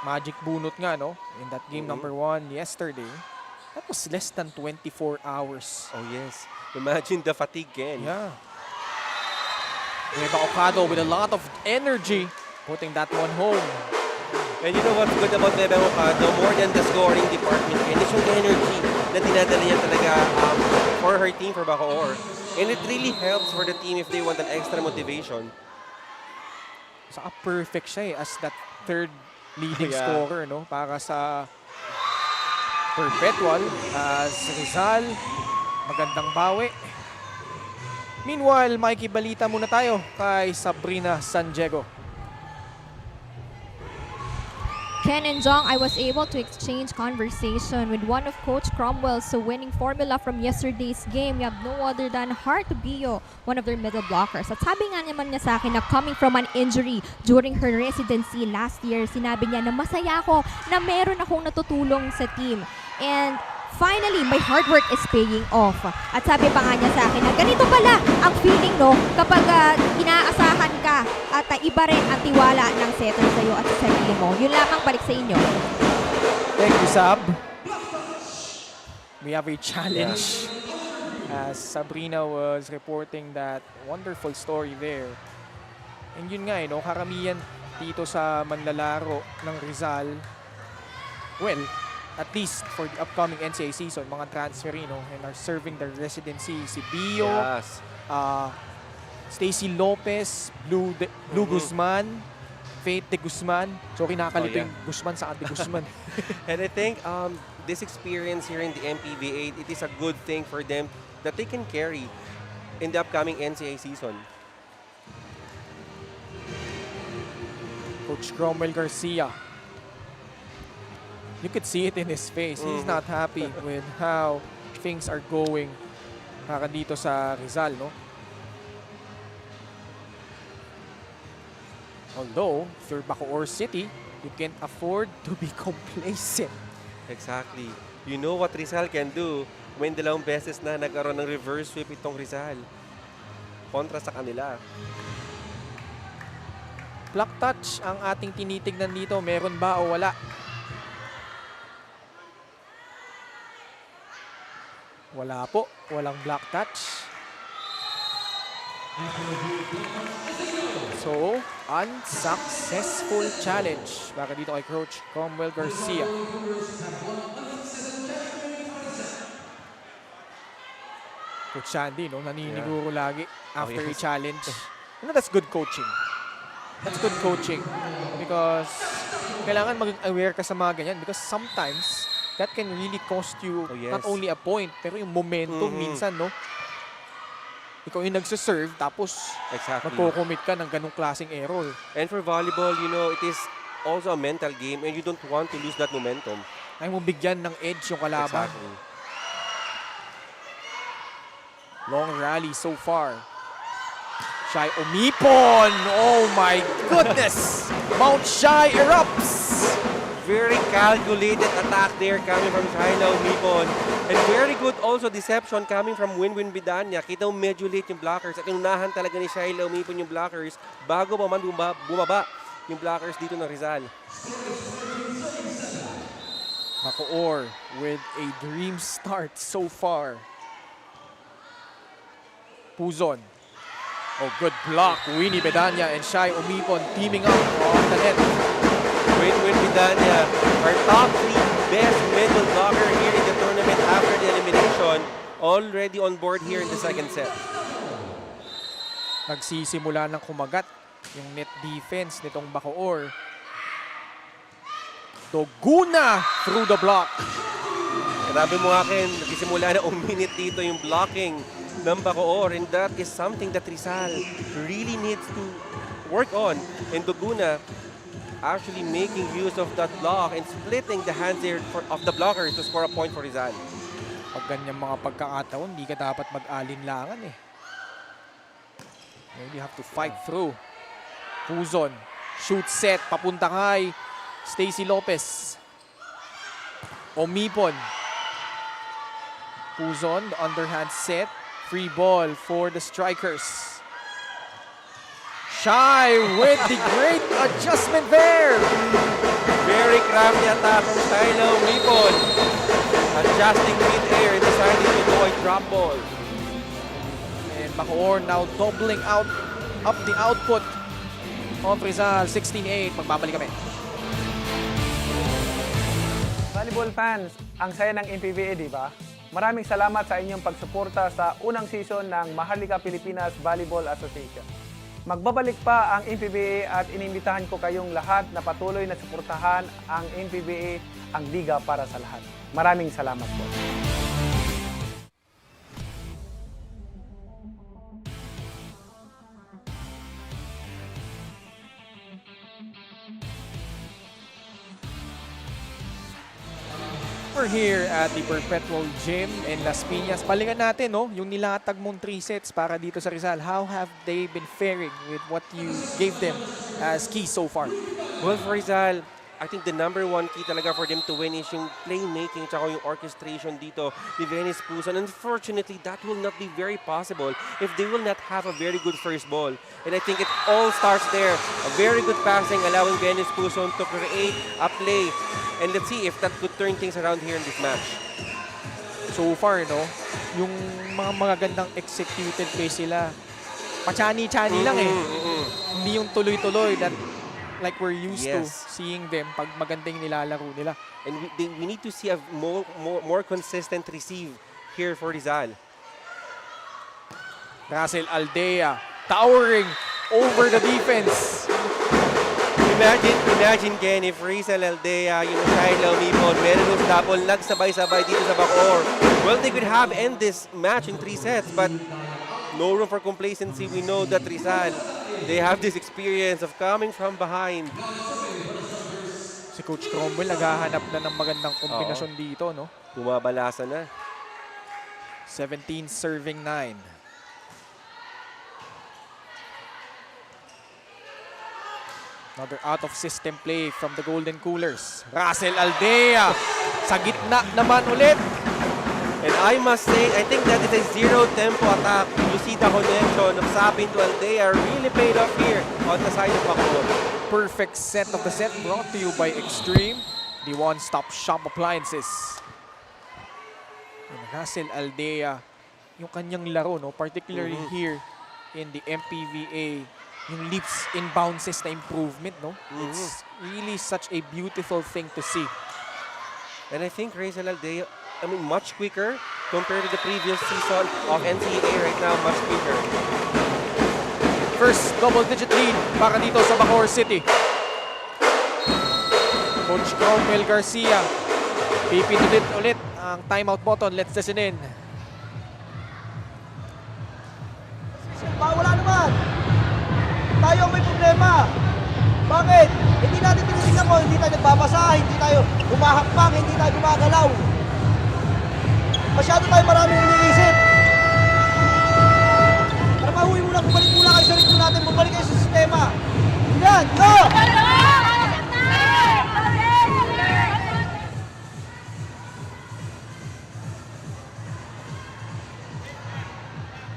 Magic bunot nga, no? In that game number 1 yesterday. That was less than 24 hours. Oh yes. Imagine the fatigue, Ken. Yeah. Nueva Ocado with a lot of energy putting that one home. And you know what's good about Nueva Ocado? More than the scoring department, Ken, it's yung energy na dinadala niya talaga for her team, for Bacoor. And it really helps for the team if they want an extra motivation. Saka perfect siya as that third leading Yeah. scorer, no? Para sa Perpetual as Rizal. Magandang bawi. Meanwhile, makikibalita muna tayo kay Sabrina San Diego. Ken and Jong, I was able to exchange conversation with one of Coach Cromwell's winning formula from yesterday's game. You have no other than Heart Bio, one of their middle blockers. At sabi nga naman niya sa akin na coming from an injury during her residency last year, sinabi niya na masaya ako na meron akong natutulong sa team. And finally, my hard work is paying off. At sabi pa nga niya sa akin na ganito pala ang feeling, no, kapag inaasahan ka at iba rin ang tiwala ng setter sa'yo at sa sarili mo. Yun lamang, balik sa inyo. Thank you, Sab. We have a challenge as Sabrina was reporting that wonderful story there. And yun nga, no, karamihan dito sa manlalaro ng Rizal, well, at least for the upcoming NCAA season, mga transferino and are serving their residency. Si Bio, Yes. Stacy Lopez, Blue Guzman, Faith de Guzman. So kinakalito yung Guzman sa Ate Guzman. And I think this experience here in the MPVA, it is a good thing for them that they can carry in the upcoming NCAA season. Coach Cromwell Garcia. You could see it in his face. He's not happy with how things are going para dito sa Rizal, no? Although, if you're Bacoor City, you can't afford to be complacent. Exactly. You know what Rizal can do when dalawang beses na nagkaroon ng reverse sweep itong Rizal. Kontra sa kanila. Block touch ang ating tinitignan dito. Meron ba o wala? Wala po. Walang block touch. So, unsuccessful challenge para dito kay Coach Cromwell Garcia. Coach Sandy, no? Naniniguro lagi after a challenge. You know, that's good coaching. That's good coaching. Because kailangan maging aware ka sa mga ganyan. Because sometimes, that can really cost you not only a point, pero yung momentum minsan, no? Ikaw yung nagsiserve, tapos magko-commit ka ng ganong klaseng error. And for volleyball, you know, it is also a mental game and you don't want to lose that momentum. Ay mo bigyan ng edge yung kalaban. Exactly. Long rally so far. Shy Omipon! Oh my goodness! Mount Shy erupts! Very calculated attack there coming from Shaila Umipon. And very good also deception coming from Winwin Bidanya. Kita mo medyo late yung blockers at inunahan talaga ni Shaila Umipon yung blockers bago pa man bumaba yung blockers dito ng Rizal. Bacoor with a dream start so far. Puzon. Oh, good block. Winnie Bedanya and Shy Omipon teaming up on the net. Winwin Bidanya, our top 3 best middle blocker here in the tournament after the elimination, already on board here in the second set. Nagsisimula ng kumagat yung net defense nitong Bacoor. Doguna through the block. Grabe mo akin, nagsisimula na uminit dito yung blocking ng Bacoor, and that is something that Rizal really needs to work on. And Doguna actually making use of that block and splitting the hands there of the blockers to score a point for Rizal. Pag ganyan mga pagkakataon, di ka dapat mag-alinlangan eh. You have to fight through. Puzon, shoot set, papunta kay Stacy Lopez. Omipon. Puzon, the underhand set. Free ball for the strikers. Shy with the great adjustment there. Very crafty attack from Shiloh Weapon. Adjusting mid-air and deciding to go a drop ball. And Bacoor now doubling up the output of Rizal. 16-8. Magbabalik kami. Volleyball fans, ang saya ng MPVA, di ba? Maraming salamat sa inyong pagsuporta sa unang season ng Maharlika Pilipinas Volleyball Association. Magbabalik pa ang MPVA at inimbitahan ko kayong lahat na patuloy na suportahan ang MPVA, ang liga para sa lahat. Maraming salamat po. We're here at the Perpetual Gym in Las Piñas. Balikan natin, no, yung nilatag mong 3 sets para dito sa Rizal. How have they been faring with what you gave them as key so far? Well, for Rizal, I think the number one key talaga for them to win is yung playmaking tsaka yung orchestration dito ni Venice Puson. Unfortunately, that will not be very possible if they will not have a very good first ball. And I think it all starts there. A very good passing, allowing Venice Puson to create a play. And let's see if that could turn things around here in this match. So far, no, yung mga magagandang executed play sila, pachani-chani lang eh. Hindi yung tuloy-tuloy that like we're used to seeing them pag magandang nilalaro nila. And we need to see a more consistent receive here for Rizal. Russell Aldea towering over the defense. Imagine Ken, if Rizal Aldea, yung Shiloh Weapon, meron yung double nagsabay-sabay dito sa Bacoor. Well, they could have end this match in 3 sets, but no room for complacency. We know that Rizal, they have this experience of coming from behind. Si Coach Cromwell naghahanap na ng magandang kombinasyon dito, no? Bumabalasa na. 17 serving 9. Another out-of-system play from the Golden Coolers. Russell Aldea sa gitna naman ulit. And I must say, I think that is a zero-tempo attack. You see the connection of Sapin to Aldea really paid off here on the side of Bacoor. Perfect set of the set brought to you by Extreme, the one-stop shop appliances. And Russell Aldea, yung kanyang laro, no, particularly here in the MPVA, yung leaps and bounces na improvement, no? It's really such a beautiful thing to see. And I think Rizal Aldea, I mean, much quicker compared to the previous season of NCAA right now, much quicker. First double-digit lead para dito sa Bacoor City. Coach Cromwell Garcia, pipindutin ulit ang timeout button. Let's listen in. Wala naman. Tayo ang may problema. Bakit? Hindi natin tinitignan ko, hindi tayo nagbabasa, hindi tayo humahakbang, hindi tayo gumagalaw. Masyado tayo maraming iniisip. Tara mahuwi muna, bumalik muna kayo sa ritmo natin, bumalik kayo sa sistema. Yan, go!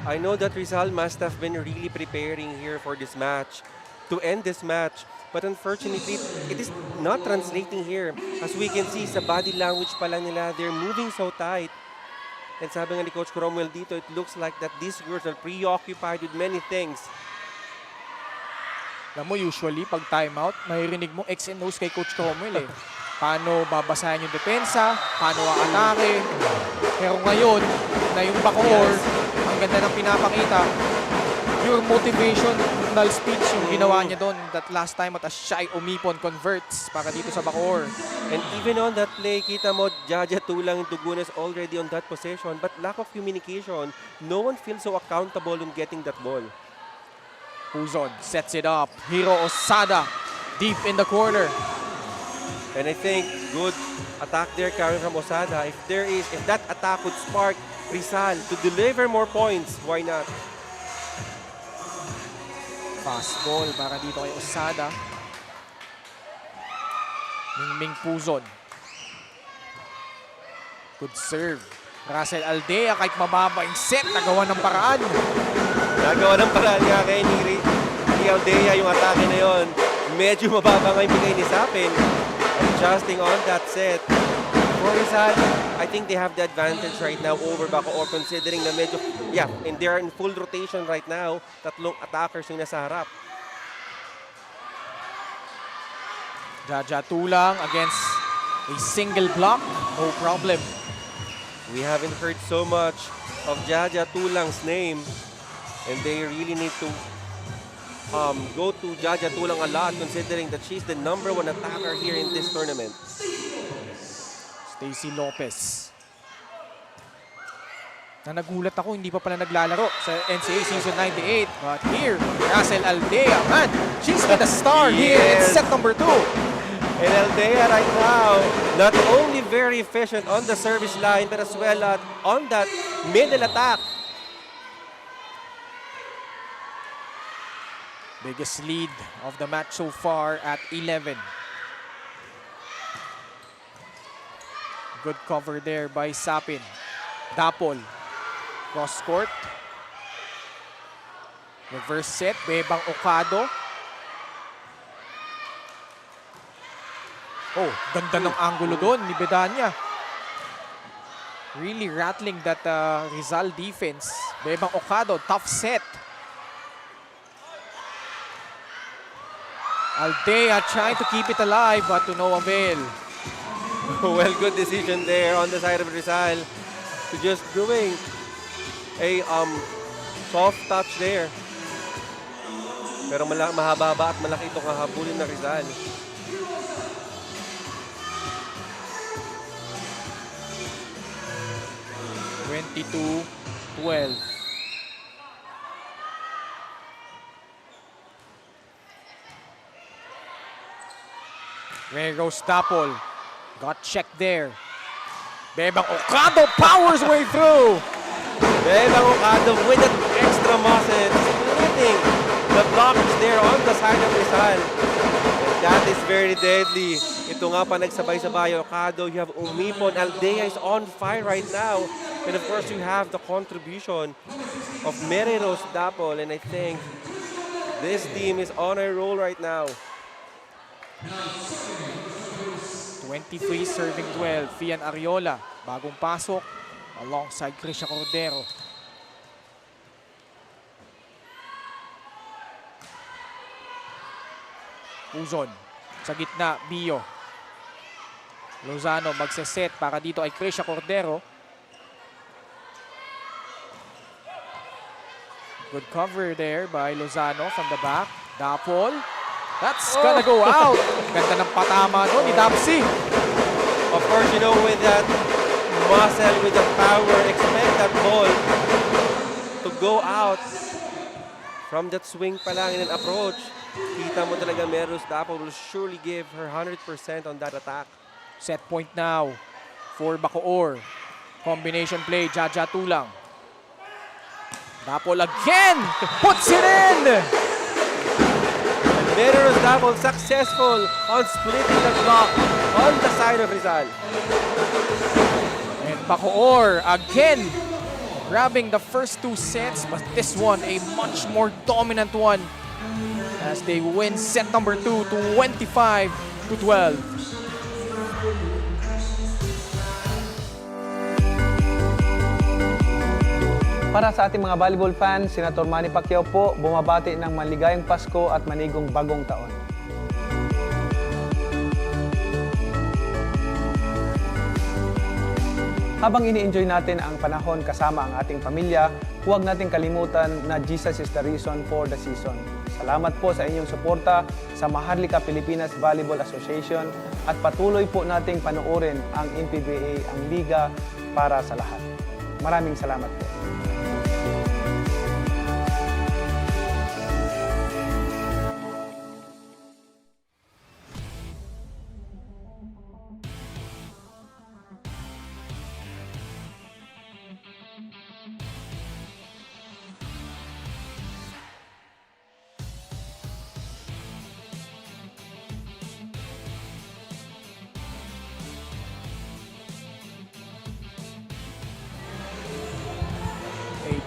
I know that Rizal must have been really preparing here for this match, to end this match. But unfortunately, it is not translating here. As we can see, sa body language pala nila, they're moving so tight. And sabi nga ni Coach Cromwell dito, it looks like that these girls are preoccupied with many things. Alam mo, usually, pag timeout, maririnig mo X and O's kay Coach Cromwell eh. Paano babasahin yung depensa, paano aatake. Pero ngayon, na yung Bacoor, ang ganda ng pinapakita, pure motivational speech yung ginawa niya doon that last time at Shy Umipon converts para dito sa Bacoor. And even on that play, kita mo, Jaja Tulang Dugunes already on that possession, but lack of communication, no one feels so accountable in getting that ball. Puzon sets it up. Hiro Osada deep in the corner. And I think good attack there coming from Osada. If that attack would spark Rizal to deliver more points, why not? Fast ball para dito kay Osada. Mingming Puzon. Good serve. Russell Aldea kahit mababa yung set, nagawa ng paraan. Nagawa ng paraan nga kay ni Aldea yung atake na yon. Medyo mababa nga yung bigay ni Sapin. Adjusting on that set. For Rizal, I think they have the advantage right now over Bacoor considering na medyo, and they're in full rotation right now. Tatlong attackers yung nasa harap. Jaja Tulang against a single block. No problem. We haven't heard so much of Jaja Tulang's name, and they really need to go to Jaja Tulang a lot considering that she's the #1 attacker here in this tournament. Stacy Lopez. Nagulat ako, hindi pa pala naglalaro sa NCAA Season 98. But here, Russell Aldea, man, she's been the star here in set number 2. And Aldea right now, not only very efficient on the service line, but as well on that middle attack. Biggest lead of the match so far at 11. Good cover there by Sapin. Dapol. Cross court. Reverse set. Bebang Okado. Oh, ganda ng angulo doon ni Bedanya. Really rattling that Rizal defense. Bebang Okado, tough set. Aldea trying to keep it alive but to no avail. Well, good decision there on the side of Rizal to just doing a soft touch there. Pero mahaba at malaki itong hahabulin na Rizal. (22-12). Rose Dapol got checked there. Bebang Okado powers way through. Bebang Okado with that extra muscle, splitting the blocks there on the side of Rizal. And that is very deadly. Ito nga pa nagsabay-sabay. Okado, you have Umipon. Aldea is on fire right now. And of course, you have the contribution of Rose Dapol. And I think this team is on a roll right now. 23 serving 12. Fian Ariola. Bagong pasok alongside Krisha Cordero. Uzon. Sa gitna, Bio. Lozano magseset para dito ay Krisha Cordero. Good cover there by Lozano from the back. Dapol. That's gonna go out. Ganda ng patama doon ni Dapsi. Of course, you know, with that muscle, with that power, expect that ball to go out from that swing pa lang in an approach. Kita mo talaga Rose Dapol will surely give her 100% on that attack. Set point now for Bacoor. Combination play, Jaja Tulang. Dapol again! Puts it in! Rose Dapol successful on splitting the block on the side of Rizal. And Bacoor again grabbing the first 2 sets, but this one a much more dominant one as they win set number 2 25-12. Para sa ating mga volleyball fans, Senator Manny Pacquiao po bumabati ng maligayang Pasko at manigong bagong taon. Habang ini-enjoy natin ang panahon kasama ang ating pamilya, huwag nating kalimutan na Jesus is the reason for the season. Salamat po sa inyong suporta sa Maharlika Pilipinas Volleyball Association at patuloy po nating panoorin ang MPVA, ang liga para sa lahat. Maraming salamat po.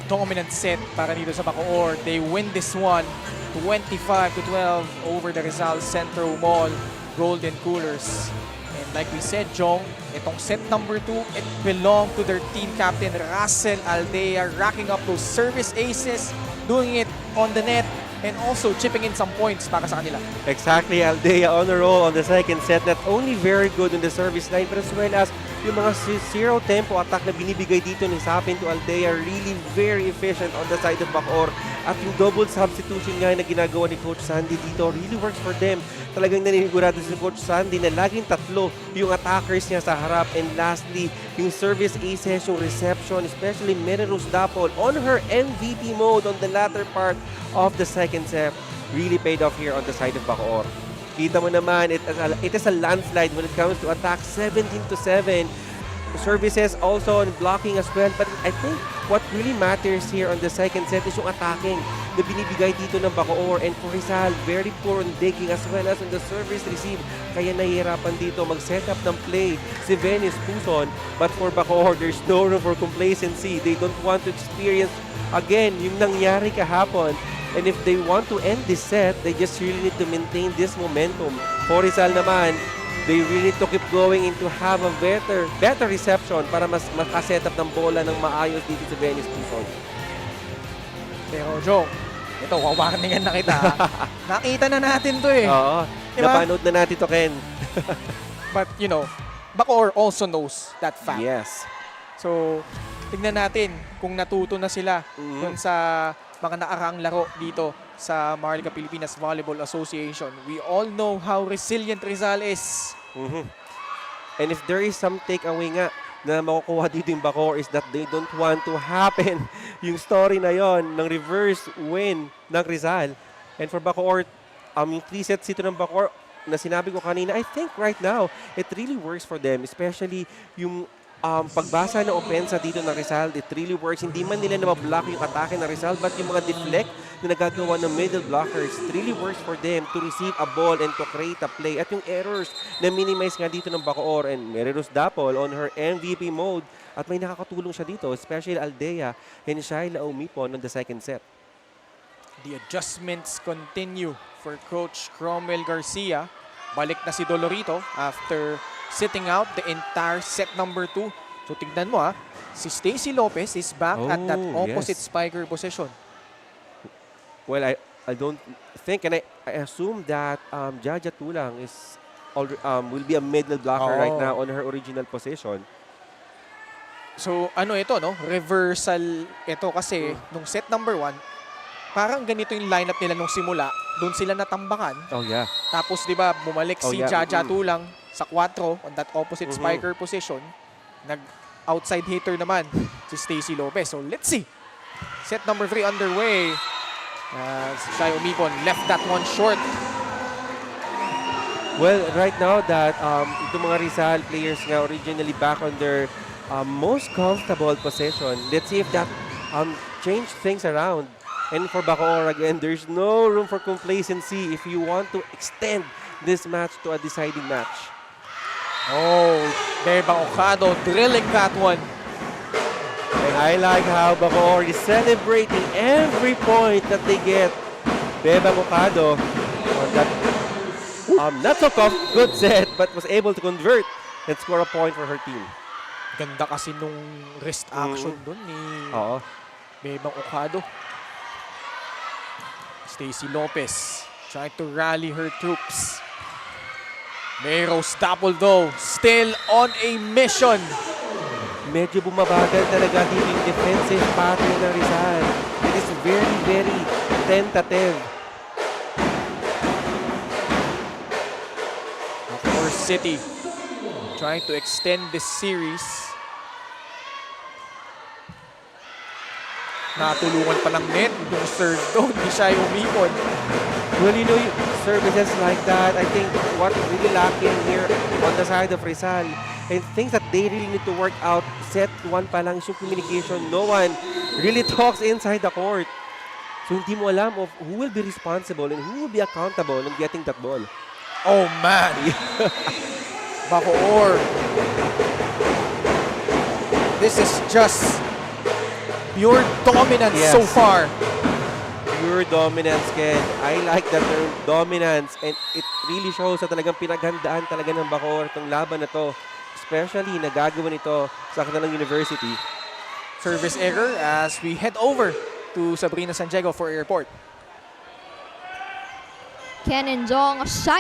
Dominant set para dito sa Bacoor. They win this one 25-12 over the Rizal Xentromall Golden Coolers. And like we said, Jong, itong set number 2, it belonged to their team captain, Russell Aldea, racking up those service aces, doing it on the net, and also chipping in some points para sa kanila. Exactly, Aldea on a roll on the second set. Not only very good on the service line, but as well as yung mga zero tempo attack na binibigay dito ni Sapin to Aldea, really very efficient on the side of Bacoor. At yung double substitution nga na ginagawa ni Coach Sandy dito really works for them. Talagang naninigurado si Coach Sandy na laging tatlo yung attackers niya sa harap. And lastly, yung service aces, yung reception, especially Meneros Dapol on her MVP mode on the latter part of the second set, really paid off here on the side of Bacoor. Kita mo naman, it is a landslide when it comes to attack, 17-7. Services also on blocking as well. But I think what really matters here on the second set is yung attacking na binibigay dito ng Bacoor. And for Rizal, very poor on digging as well as on the service receive. Kaya nahihirapan dito mag-set up ng play si Venice Puson. But for Bacoor, there's no room for complacency. They don't want to experience again yung nangyari kahapon. And if they want to end this set, they just really need to maintain this momentum. For Rizal naman, they really need to keep going and to have a better reception para mas makaset up ng bola ng maayos dito sa Venice Puson. Pero Jong, ito, wawarningan na kita. Nakita na natin to eh. Oo, Diba? napanood na natin to, Ken. But you know, Bacoor also knows that fact. Yes. So, tignan natin kung natuto na sila dun sa mga nakaraang laro dito sa Maharlika Pilipinas Volleyball Association. We all know how resilient Rizal is. And if there is some takeaway nga na makukuha dito yung Bacoor is that they don't want to happen yung story na yon ng reverse win ng Rizal. And for Bacoor, yung 3 sets dito ng Bacoor na sinabi ko kanina, I think right now, it really works for them. Especially yung pagbasa ng opensa dito ng Rizal, it really works. Hindi man nila na ma-block yung atake ng Rizal, but yung mga deflect na nagagawa ng middle blockers, it really works for them to receive a ball and to create a play. At yung errors na minimize nga dito ng Bacoor and Meneros Dapol on her MVP mode. At may nakakatulong siya dito, especially Aldea and Shaila Umipon on the second set. The adjustments continue for Coach Cromwell Garcia. Balik na si Dolorito after sitting out the entire set number 2. So tignan mo si Stacy Lopez is back at that opposite spiker position. Well, I don't think, and I assume that Jaja Tulang is will be a middle blocker right now on her original position. So ano ito, no? Reversal ito kasi nung set number 1, parang ganito yung lineup nila nung simula. Doon sila natambakan. Oh yeah. Tapos 'di ba bumalik si Jaja Tulang sa 4 on that opposite spiker position. Nag-outside hitter naman si Stacy Lopez. So let's see. Set number 3 underway. Shai Umipon left that one short. Well, right now that itong mga Rizal players nga originally back on their most comfortable position, let's see if that change things around. And for Bacoor, again, there's no room for complacency if you want to extend this match to a deciding match. Oh, Beba Ocado drilling that one. And I like how Bacoor is celebrating every point that they get. Beba Ocado on that not so good set, but was able to convert and score a point for her team. Ganda kasi nung wrist action dun ni Beba Ocado. Stacy Lopez trying to rally her troops. Meneros Dapol though, still on a mission. Medyo bumabagal talaga din yung defensive pattern ng Rizal. It is very, very tentative. Bacoor City trying to extend this series. Natulungan pa ng net yung serve doon ni Shai Umipon. Well, you know, services like that, I think what really lacking here on the side of Rizal, and things that they really need to work out, set 1 pa lang yung communication. No one really talks inside the court. So hindi mo alam of who will be responsible and who will be accountable in getting that ball. Oh man! Bacoor. This is just pure dominance so far. pure dominance, Ken. I like the term dominance, and it really shows na talagang pinaghandaan talaga ng Bacoor itong laban na to. Especially nagagawa nito sa kanilang university. Service error as we head over to Sabrina San Diego for airport. Ken and Jong, siya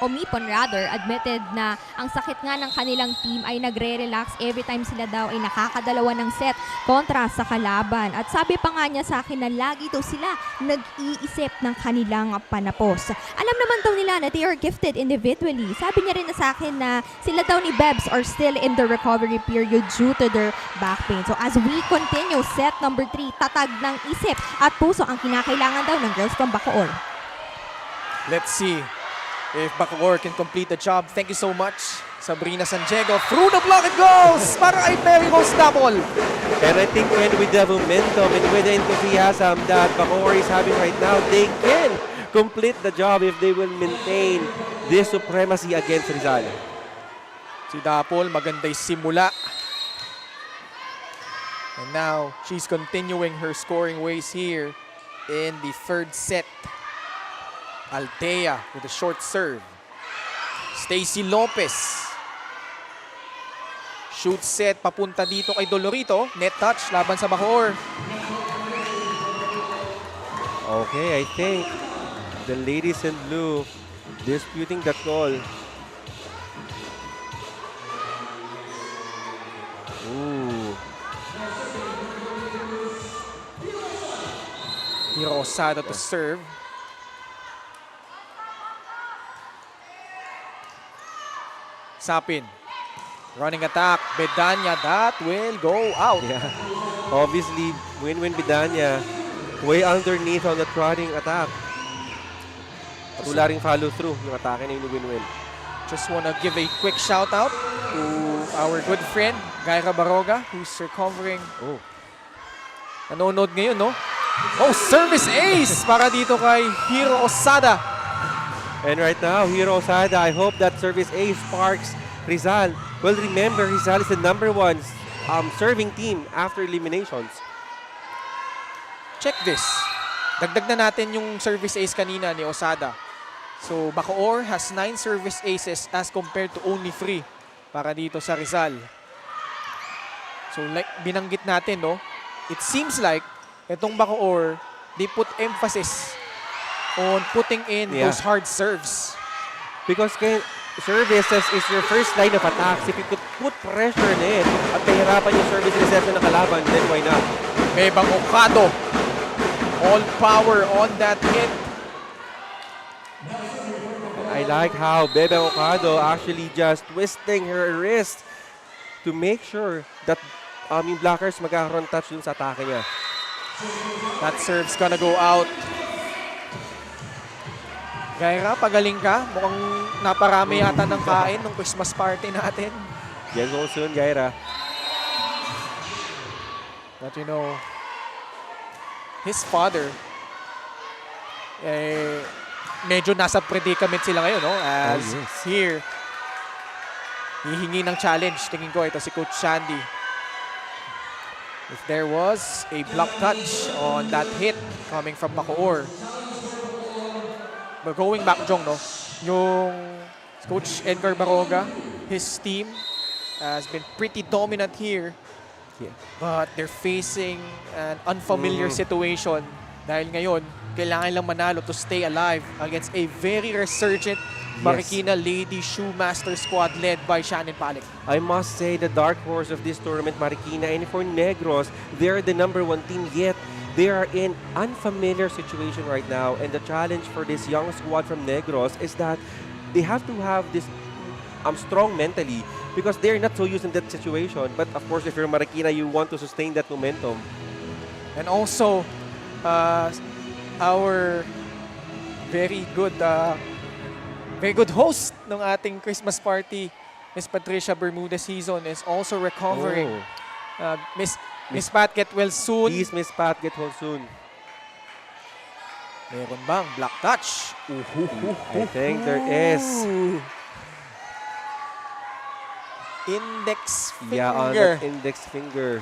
umipon rather, admitted na ang sakit nga ng kanilang team ay nagre-relax every time sila daw ay nakakadalawa ng set kontra sa kalaban. At sabi pa nga niya sa akin na lagi daw sila nag-iisip ng kanilang panapos. Alam naman daw nila na they are gifted individually. Sabi niya rin na sa akin na sila daw ni Bebs are still in the recovery period due to their back pain. So as we continue, set number 3, tatag ng isip at puso ang kinakailangan daw ng girls from Bacoor. Let's see if Bacoor can complete the job. Thank you so much, Sabrina San Diego. Through the block it goes! Para ay Perry Rose double. And I think with the momentum and with the enthusiasm that Bacoor is having right now, they can complete the job if they will maintain this supremacy against Rizal. Si Dapol, maganda'y simula. And now, she's continuing her scoring ways here in the third set. Altea with a short serve. Stacy Lopez. Shoot set papunta dito kay Dolorito. Net touch laban sa Bacoor. Okay, I think the ladies in blue disputing that call. Ooh. Hiro Osada to serve. Sapin. Running attack. Bedanya. That will go out. Yeah. Obviously, win-win Bidanya. Way underneath on the trotting attack. Wala ring follow through yung atake na yung win-win. Just want to give a quick shout out to our good friend, Gaira Baroga, who's recovering. Oh. Nanonood ngayon, no? Oh, service ace para dito kay Hiro Osada. And right now, Hiro Osada, I hope that service ace sparks Rizal. Well, remember, Rizal is the #1 serving team after eliminations. Check this. Dagdag na natin yung service ace kanina ni Osada. So, Bacoor has 9 service aces as compared to only 3 para dito sa Rizal. So, like binanggit natin, no? It seems like itong Bacoor, they put emphasis on putting in those hard serves. Because services is your first line of attacks. If you could put pressure on it at kahirapan yung service reception ng kalaban, then why not? Bebang Ocado. All power on that hit. I like how Bebang Ocado actually just twisting her wrist to make sure that yung blockers magkakaroon touch dun sa atake niya. That serve's gonna go out. Gaira, pagaling ka. Mukhang naparami yata ng kain ng Christmas party natin. Get well soon, Gaira. But you know, his father, medyo nasa predicament sila ngayon, no? As here, hihingi ng challenge. Tingin ko ito si Coach Shandy. If there was a block touch on that hit coming from Bacoor. But going back, Jong, no? Yung Coach Edgar Baroga, his team has been pretty dominant here. Yeah. But they're facing an unfamiliar situation dahil ngayon, kailangan lang manalo to stay alive against a very resurgent Marikina Lady Shoemaster squad led by Shannon Palik. I must say the dark horse of this tournament, Marikina, and for Negros, they're the #1 team, yet they are in unfamiliar situation right now. And the challenge for this young squad from Negros is that they have to have this strong mentally because they're not so used in that situation. But of course, if you're Marikina, you want to sustain that momentum. And also, our very good host ng ating Christmas party, Miss Patricia Bermudez season, is also recovering. Miss Pat, get well soon. Please, Miss Pat, get well soon. Meron bang block touch? I think there is. Index finger. Yeah, on that index finger.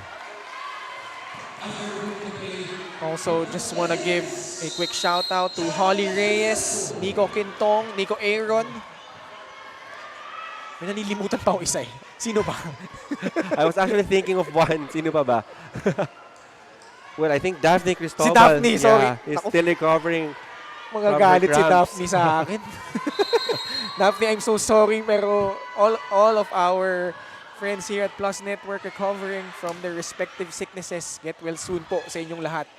Also, just want to give a quick shout out to Holly Reyes, Nico Quintong, Nico Aaron. May nalilimutan pa ako isa eh. Sino ba? I was actually thinking of one. Sino pa ba? Well, I think Daphne Cristobal. Si Daphne, sorry. Is still recovering. Magagalit si cramps. Daphne sa akin. Daphne, I'm so sorry, pero all of our friends here at Plus Network recovering from their respective sicknesses. Get well soon po sa inyong lahat.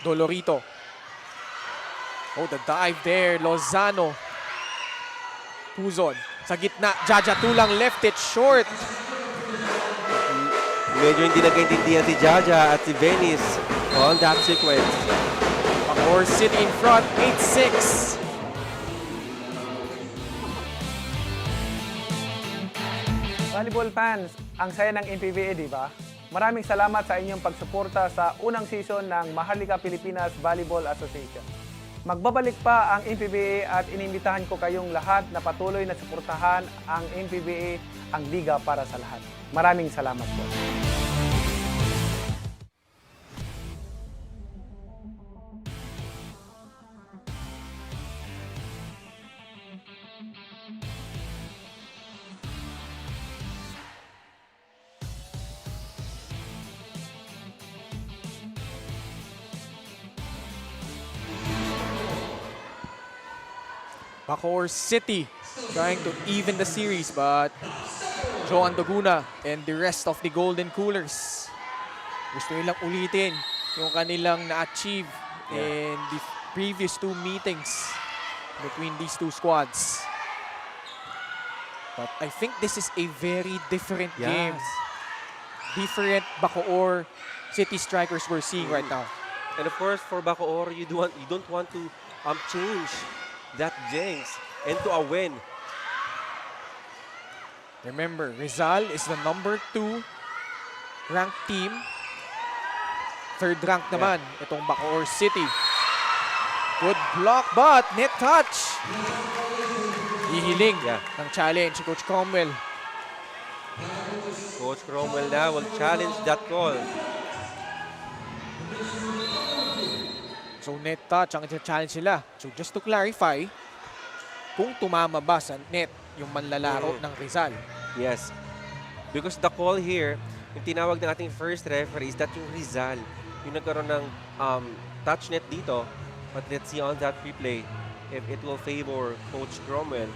Dolorito. Oh, the dive there. Lozano. Puzon. Sa gitna. Jaja Tulang left it short. Medyo hindi nagkaintindihan si Jaja at si Venice on that sequence. Bacoor City in front. 8-6. Volleyball fans, ang saya ng MPVA, di ba? Maraming salamat sa inyong pagsuporta sa unang season ng Maharlika Pilipinas Volleyball Association. Magbabalik pa ang MPVA at inimbitahan ko kayong lahat na patuloy na suportahan ang MPVA, ang liga para sa lahat. Maraming salamat po. Bacoor City trying to even the series, but Joan Doguna and the rest of the Golden Coolers gusto nilang ulitin yung kanilang na-achieve in the previous two meetings between these two squads. But I think this is a very different game. Different Bacoor City strikers we're seeing right now. And of course, for Bacoor, you don't want to change that jinx into a win. Remember, Rizal is the number 2 ranked team. Third ranked naman, itong Bacoor City. Good block, but net touch. Hihiling ng challenge si Coach Cromwell. Coach Cromwell now will challenge that call. So net touch ang challenge nila. So just to clarify, kung tumama ba sa net yung manlalaro ng Rizal? Yes. Because the call here, yung tinawag ng ating first referee is that yung Rizal, yung nagkaroon ng touch net dito. But let's see on that replay if it will favor Coach Cromwell.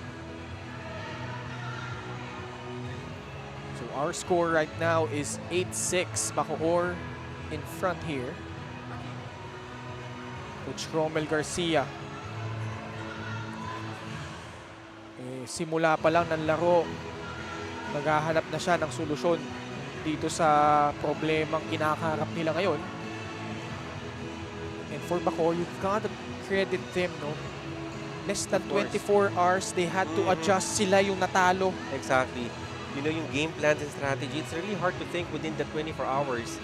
So our score right now is 8-6. Bacoor in front here. Coach Cromwell Garcia. Simula pa lang ng laro, naghahanap na siya ng solusyon dito sa problemang kinakaharap nila ngayon. And for Bacoor, you've got to credit them, no? Less than 24 hours, they had to adjust. Sila yung natalo. Exactly. You know, yung game plans and strategy, it's really hard to think within the 24 hours.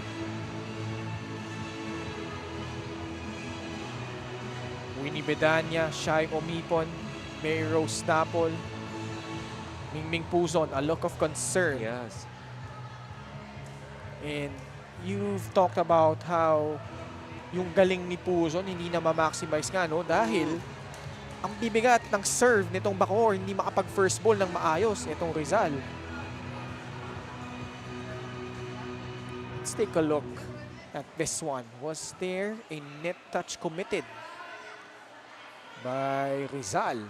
Winnie Bedanya, Shai Omipon, Mary Rose Tapol, Mingming Puzon, a look of concern. Yes. And you've talked about how yung galing ni Puzon hindi na ma-maximize nga, no? Dahil ang bibigat ng serve nitong Bacoor, hindi makapag-first ball ng maayos itong Rizal. Let's take a look at this one. Was there a net touch committed by Rizal?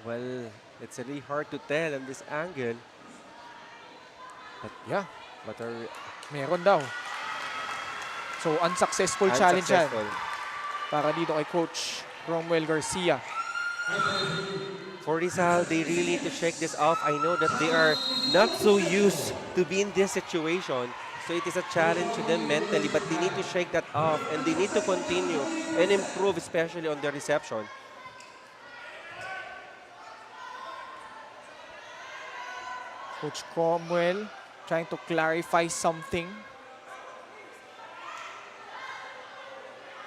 Well, it's really hard to tell on this angle. But yeah, But meron daw. So unsuccessful challenge yan unsuccessful. para dito kay Coach Cromwell Garcia. For Rizal, they really need to shake this off. I know that they are not so used to be in this situation. So it is a challenge to them mentally, but they need to shake that off and they need to continue and improve, especially on their reception. Coach Cromwell trying to clarify something.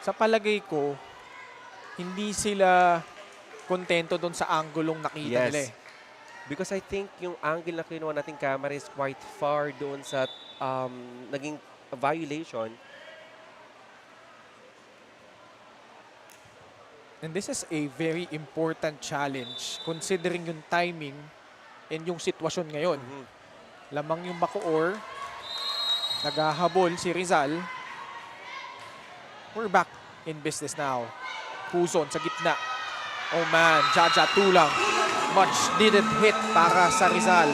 Sa palagay ko, hindi sila kontento doon sa anggulong nakita nila eh. Because I think yung angle na kinuha nating camera is quite far doon sa naging violation. And this is a very important challenge considering yung timing and yung sitwasyon ngayon. Lamang yung Bacoor. Naghahabol si Rizal. We're back in business now. Puson sa gitna. Oh man, Jaja tulang. Much didn't hit para sa Rizal.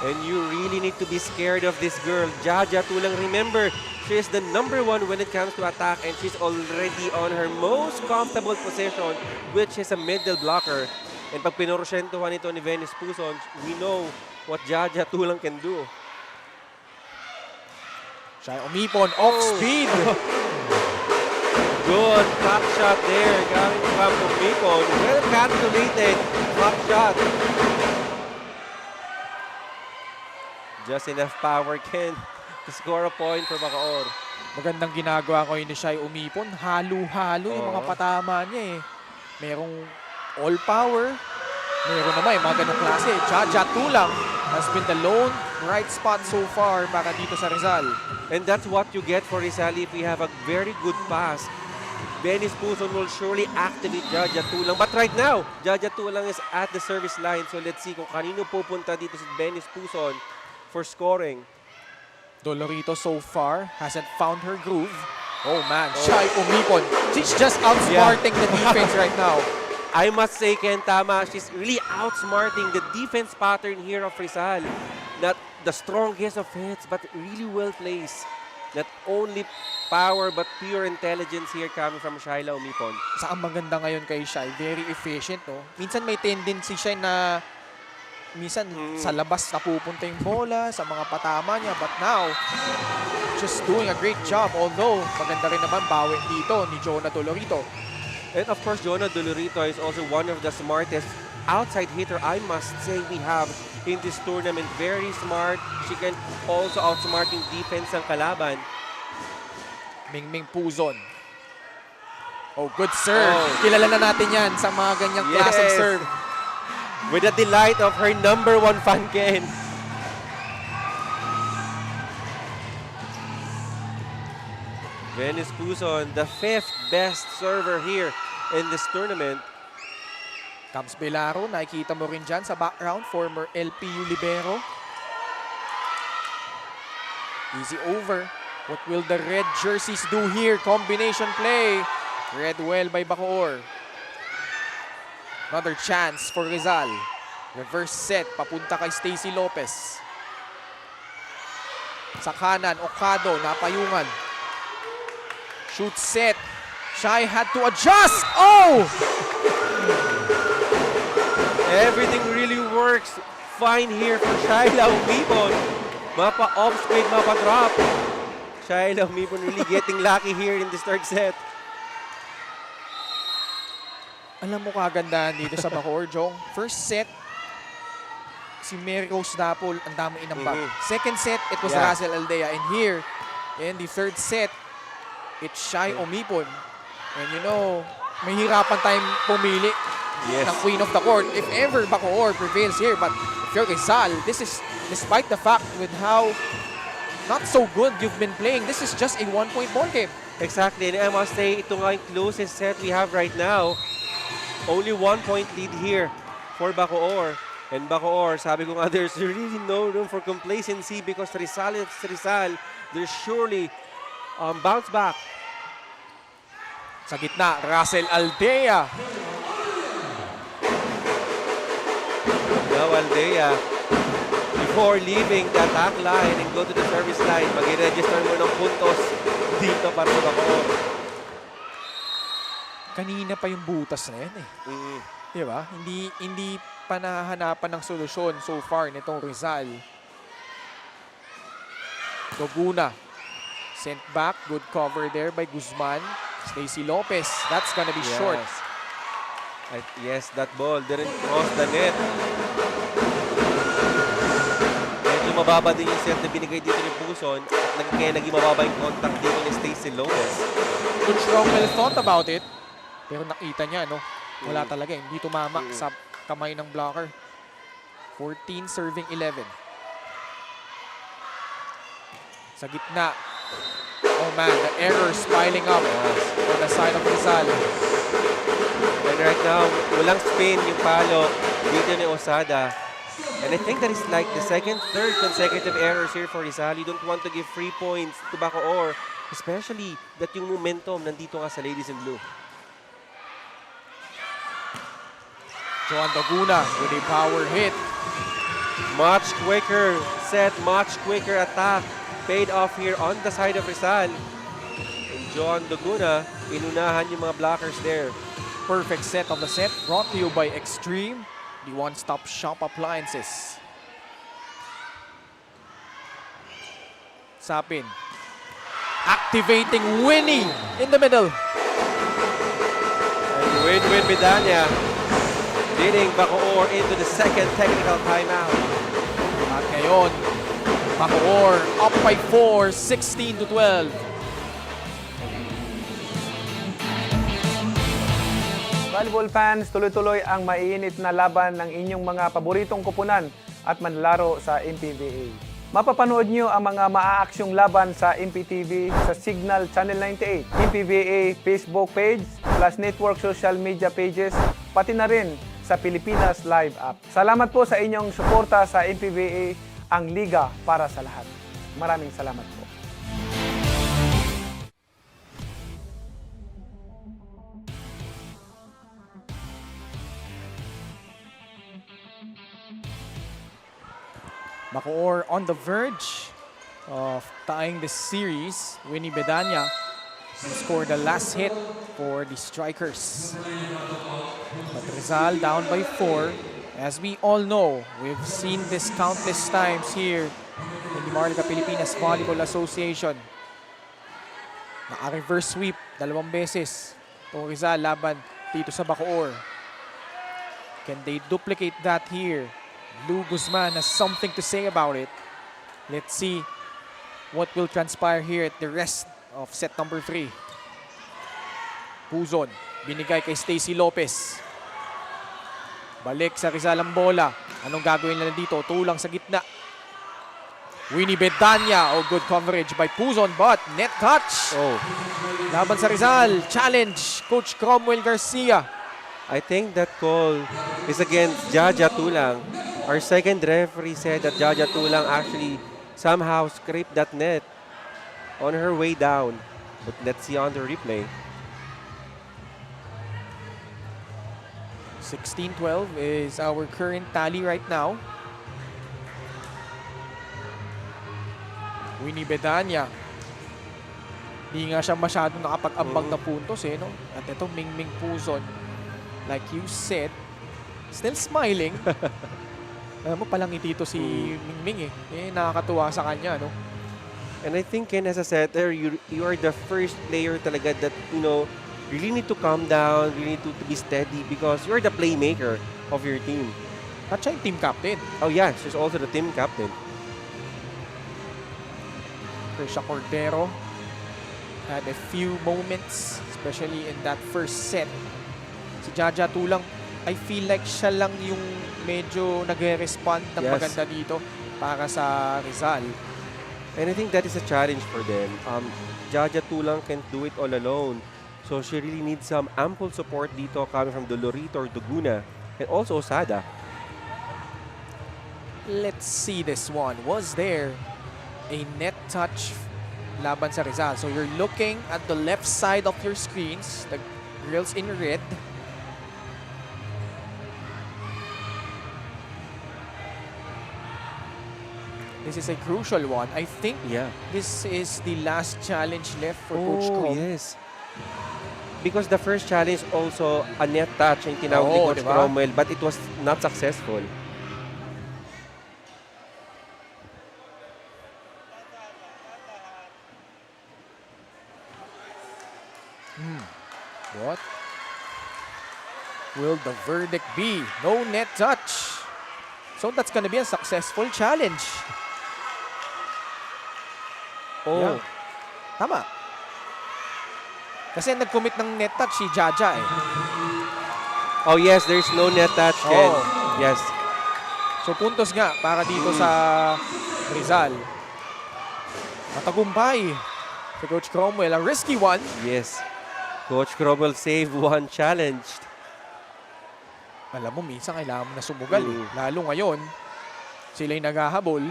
And you really need to be scared of this girl. Jaja tulang, remember, she is the #1 when it comes to attack and she's already on her most comfortable position, which is a middle blocker. And pag pinorosyentuhan ito ni Venus Puson, we know what Jaja tulang can do. Siya umipon, off speed. Good top shot there, coming from Umipon. Well calculated top shot. Just enough power, Ken, to score a point for Bacoor. Magandang ginagawa ko yun ni Shai umipon. Halo-halo yung mga patama niya eh. Merong all power. Meron naman yung mga ganong klase. Jaja tulang has been the lone right spot so far para dito sa Rizal. And that's what you get for Rizal if we have a very good pass. Venus Puson will surely activate Jaja tulang. But right now, Jaja tulang is at the service line. So let's see kung kanino pupunta dito si Venus Puson for scoring. Dolorito so far hasn't found her groove. Oh man, Shai umipon. She's just outsmarting the defense right now. I must say, Ken, tama, she's really outsmarting the defense pattern here of Rizal. Not the strongest of hits, but really well placed. Not only power, but pure intelligence here coming from Shaila Umipon. Sa ang maganda ngayon kay Shai, very efficient, no? Minsan may tendency siya na minsan sa labas napupunta yung bola, sa mga patama niya. But now, just doing a great job. Although, maganda rin naman bawi dito ni Jonah Dolorito. And of course, Jonah Dolorito is also one of the smartest outside hitter, I must say, we have in this tournament. Very smart. She can also outsmart yung defense ng kalaban. Mingming Puzon. Oh, good serve. Kilala na natin yan sa mga ganyang klaseng serve. With the delight of her #1 fan, Ken. Venus Puzon, the 5th best server here in this tournament. Cams Belaro, nakikita mo rin dyan sa background, former LPU libero. Easy over. What will the red jerseys do here? Combination play. Read well by Bacoor. Another chance for Rizal. Reverse set, papunta kay Stacy Lopez. Sa kanan, Okado, napayungan. Shoot set. Shai had to adjust. Oh! Everything really works fine here for Shaila Umipon. Mapa off speed, mapa drop. Shaila Umipon really getting lucky here in this third set. Alam mo kagandahan dito sa Bacoor, Jong. First set, si Mary Rose Dapol, ang dami inambag. Second set, it was Russell Aldea. And here, in the third set, it's Shai Umipon. And you know, may hirapan tayong pumili ng Queen of the Court if ever Bacoor prevails here. But if you're Rizal, this is, despite the fact with how not so good you've been playing, this is just a one-point ball game. Exactly, and I must say, ito nga yung closest set we have right now. Only 1-point lead here for Bacoor. And Bacoor, sabi ko nga, there's really no room for complacency because Rizal is Rizal. There's surely bounce back. Sa gitna, Russell Aldea. Now Aldea, before leaving the attack line and go to the service line, mag-register mo ng puntos dito para sa Bacoor. Kanina pa yung butas na yan eh. Di ba? Hindi pa nahahanapan ng solusyon so far nitong Rizal. Doguna. Sent back. Good cover there by Guzman. Stacy Lopez. That's gonna be short. Yes, that ball didn't cross the net. Medyo mababa din yung set na binigay dito ni Puson at kaya naging mababa yung contact dito ni Stacy Lopez. Good strong well thought about it. Pero nakita niya, no? Wala talaga. Hindi tumama sa kamay ng blocker. 14 serving 11. Sa gitna. Oh man, the errors piling up on the side of Rizal. And right now, walang spin yung palo dito ni Osada. And I think that is like the second, third consecutive errors here for Rizal. You don't want to give free points to Bacoor, especially that yung momentum nandito nga sa Ladies in Blue. Joan Laguna with a power hit. Much quicker set, much quicker attack. Paid off here on the side of Rizal. And Joan Laguna, inunahan yung mga blockers there. Perfect set of the set brought to you by Extreme, the one-stop shop appliances. Sapin. Activating Winnie in the middle. And win-win Medalla leading Bacoor into the second technical timeout. At ngayon, Bacoor up by 4, 16-12. Volleyball fans, tuloy-tuloy ang maiinit na laban ng inyong mga paboritong kupunan at manlalaro sa MPVA. Mapapanood nyo ang mga maaaksyong laban sa MPTV sa Signal Channel 98, MPVA Facebook page, plus network social media pages, pati na rin sa Pilipinas Live app. Salamat po sa inyong suporta sa MPVA, ang liga para sa lahat. Maraming salamat po. Bacoor on the verge of tying the series. Winnie Bedanya scored the last hit for the Strikers. But Rizal down by 4. As we all know, we've seen this countless times here in the Maharlika Pilipinas Volleyball Association. Naka-reverse sweep 2 beses itong Rizal laban dito sa Bacoor. Can they duplicate that here? Lou Guzman has something to say about it. Let's see what will transpire here at the rest of set number 3. Puzon, binigay kay Stacy Lopez. Balik sa Rizal ang bola. Anong gagawin nila dito? Tulang sa gitna. Winnie Bedanya. Oh, good coverage by Puzon, but net touch. Oh, Laban sa Rizal. Challenge, Coach Cromwell Garcia. I think that call is against Jaja Tulang. Our second referee said that Jaja Tulang actually somehow scraped that net on her way down. But let's see on the replay. 16-12 is our current tally right now. Winnie Bedanya. Hindi nga siya masyadong nakapag-ambag na puntos no? At ito, Mingming Puzon. Like you said, still smiling. Alam mo, palang itito si Mingming nakakatuwa sa kanya, no? And I think, Ken, as a setter, you are the first player talaga that, you really need to calm down, you need to be steady because you're the playmaker of your team. At siya yung team captain. Oh, yeah, she's also the team captain. Trisha Cordero had a few moments, especially in that first set. Si Jaja Tulang, I feel like siya lang yung medyo nagre-respond ng Yes. maganda dito para sa Rizal. And I think that is a challenge for them. Jaja Tulang can't do it all alone. So she really needs some ample support dito coming from Dolorito or Duguna and also Osada. Let's see this one. Was there a net touch laban sa Rizal? So you're looking at the left side of your screens, the girls in red. This is a crucial one. I think this is the last challenge left for Coach Crom. Yes. Because the first challenge also a net touch yung tinawag ni Coach diba? Cromwell, but it was not successful. What will the verdict be? No net touch. So that's gonna be a successful challenge. Oh, Yeah. Tama. Kasi nag-commit ng net touch si Jaja oh yes, there's no net touch, Ken. Oh. Yes. So puntos nga para dito sa Rizal. Matagumpay si Coach Cromwell. A risky one. Yes. Coach Cromwell saved one challenge. Alam mo, minsan kailangan mo na sumugal eh. Lalo ngayon, sila'y naghahabol.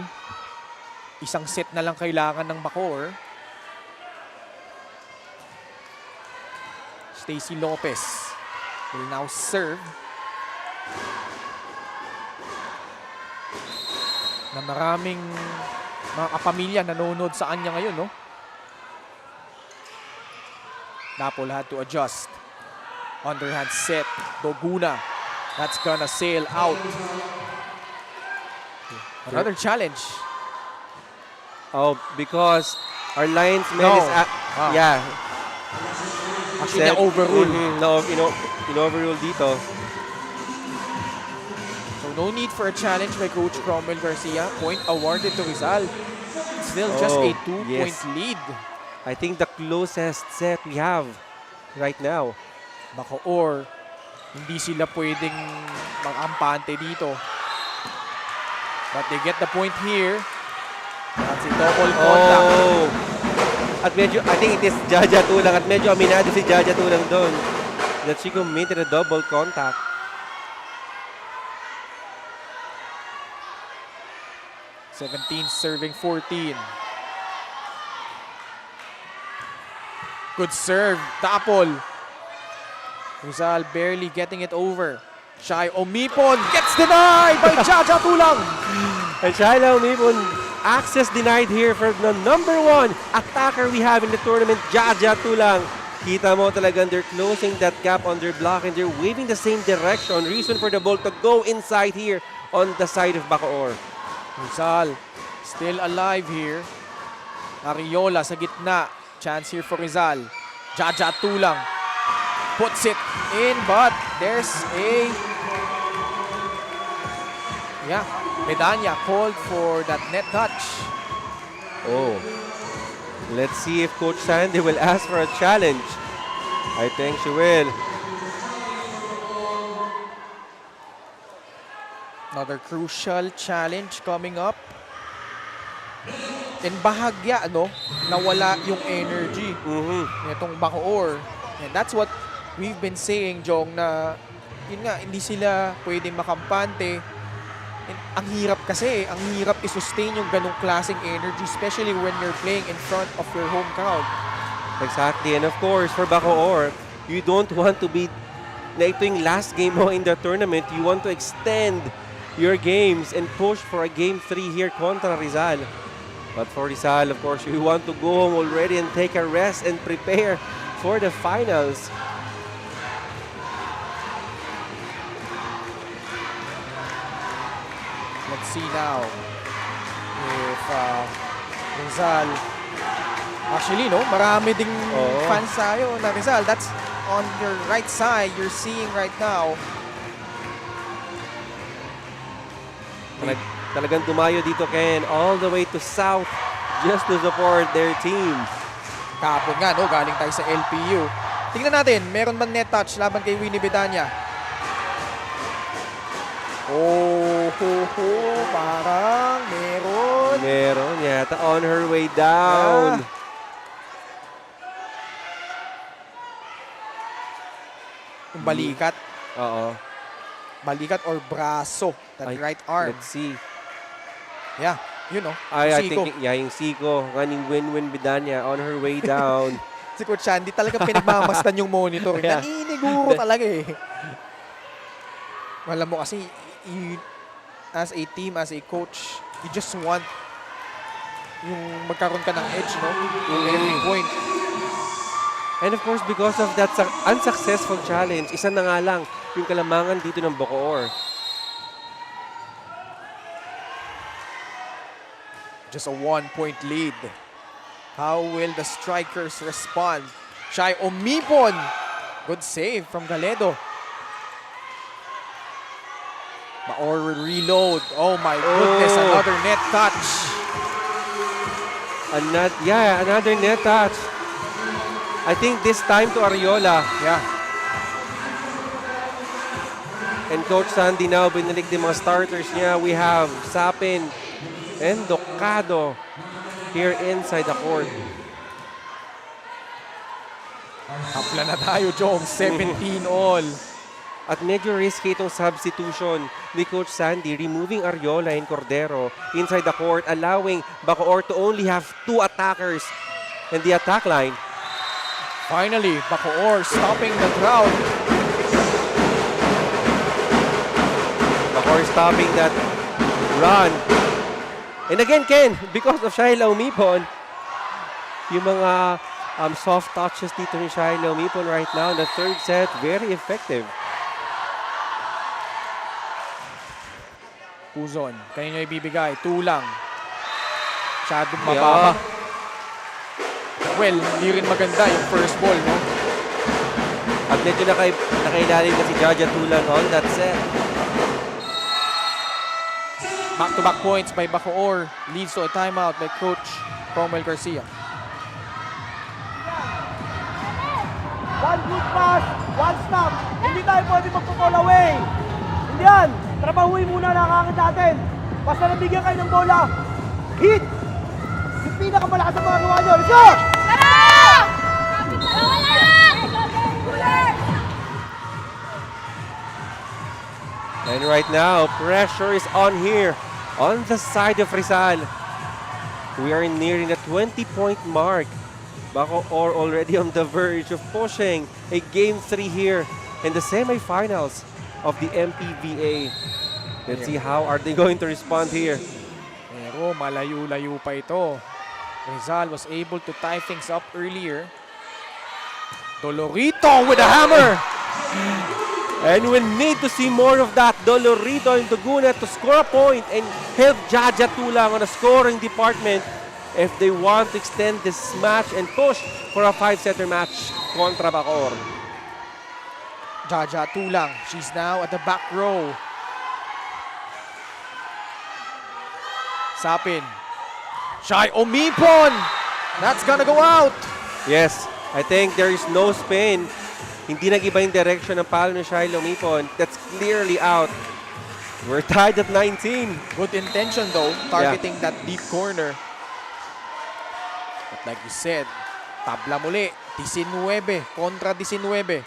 Isang set na lang kailangan ng Bacoor. Stacy Lopez will now serve. Na maraming mga kapamilya nanonood sa kanya ngayon, no? Napol had to adjust. Underhand set. Doguna. That's gonna sail out. Another challenge. Oh, because our linesman No. is... Yeah. Actually, na-overrule. In-overrule dito. So no need for a challenge by Coach Cromwell Garcia. Point awarded to Rizal. Still just a 2-point lead. I think the closest set we have right now. Bacoor, hindi sila pwedeng mag-ampante dito. But they get the point here. That's a double contact. Oh! At medyo, I think it is Jaja Tulang at medyo aminado si Jaja Tulang doon that she committed a double contact. '17 serving 14. Good serve. Tapol. Rizal barely getting it over. Shai Omipon gets denied by Jaja Tulang. And Shaila Umipon, access denied here for the number 1 attacker we have in the tournament, Jaja Tulang. Kita mo talagang they're closing that gap on their block and they're waving the same direction. Reason for the ball to go inside here on the side of Bacoor. Rizal still alive here. Ariola sa gitna. Chance here for Rizal. Jaja Tulang puts it in, but there's a Medanya called for that net touch. Oh. Let's see if Coach Sandy will ask for a challenge. I think she will. Another crucial challenge coming up. And bahagya, nawala yung energy nitong Bacoor. And that's what we've been saying, Jong, na yun nga, hindi sila pwedeng makampante. And ang hirap kasi, ang hirap i-sustain yung ganong klaseng energy, especially when you're playing in front of your home crowd. Exactly. And of course, for Bacoor, you don't want to be na ito yung last game mo in the tournament. You want to extend your games and push for a game 3 here contra Rizal. But for Rizal, of course, you want to go home already and take a rest and prepare for the finals. Let's see now if Rizal, actually, marami ding fans tayo na Rizal. That's on your right side, you're seeing right now. Talagang dumayo dito, Ken, all the way to south just to support their team. Kapon nga, galing tayo sa LPU. Tingnan natin, meron bang net touch laban kay Winnie Bedanya? Parang meron. Meron yata on her way down. Yung balikat. Oo. Balikat or braso. That right arm. Let's see. Yeah, I think, yung Siko, running win-win Bedanya on her way down. Si Coach Sandy talaga pinagmamastan yung monitor. Yeah. Naniniguro talaga eh. Alam mo kasi, as a team, as a coach, you just want yung magkaroon ka ng edge, yung every point. And of course, because of that unsuccessful challenge, isa na nga lang yung kalamangan dito ng Bacoor. Just a 1-point lead. How will the strikers respond? Shai Omipon. Good save from Galedo. Bacoor will reload. Oh my goodness, another net touch. Another net touch. I think this time to Ariola. Yeah. And Coach Sandy now, binalik din mga starters niya. We have Sapin and Docado here inside the court. Tapla na tayo, Jong. 17 all. At medyo risky itong substitution ni Coach Sandy, removing Ariola and Cordero inside the court, allowing Bacoor to only have 2 attackers in the attack line. Finally, Bacoor stopping the crowd. Bacoor stopping that run. And again, Ken, because of Shaila Umipon, yung mga soft touches dito ni Shaila Umipon right now in the third set, very effective. Puzon, kanino ibibigay? Tulang. Masyadong mababa. Well, hindi rin maganda yung first ball, no? At medyo nakailalim na si Jaja Tulang on that set. Back-to-back points by Bacoor leads to a timeout by Coach Cromwell Garcia. One good pass, one stop. Hindi tayo pwede magpo-fall away. Hindi yan. Trabahuin muna nakakit natin. Basta nabigyan kayo ng bola, hit! Yung pinakamalakas na mga gawa nyo. Let's go! And right now, pressure is on here on the side of Rizal. We are nearing the 20-point mark. Bacoor already on the verge of pushing a Game 3 here in the semifinals of the MPVA. Let's see how are they going to respond here. Pero malayo-layo pa ito. Rizal was able to tie things up earlier. Dolorito with a hammer! And we need to see more of that. Dolorito and Tuguna to score a point and help Jaja Tulang on the scoring department if they want to extend this match and push for a 5-setter match kontra Bacoor. Jaja Tulang, she's now at the back row. Sapin. Shai Omipon! That's gonna go out! Yes, I think there is no spin. Hindi nag-iba yung direction ng palo ni Shai Omipon. That's clearly out. We're tied at 19. Good intention though, targeting that deep corner. But like you said, tabla muli. 19 kontra 19.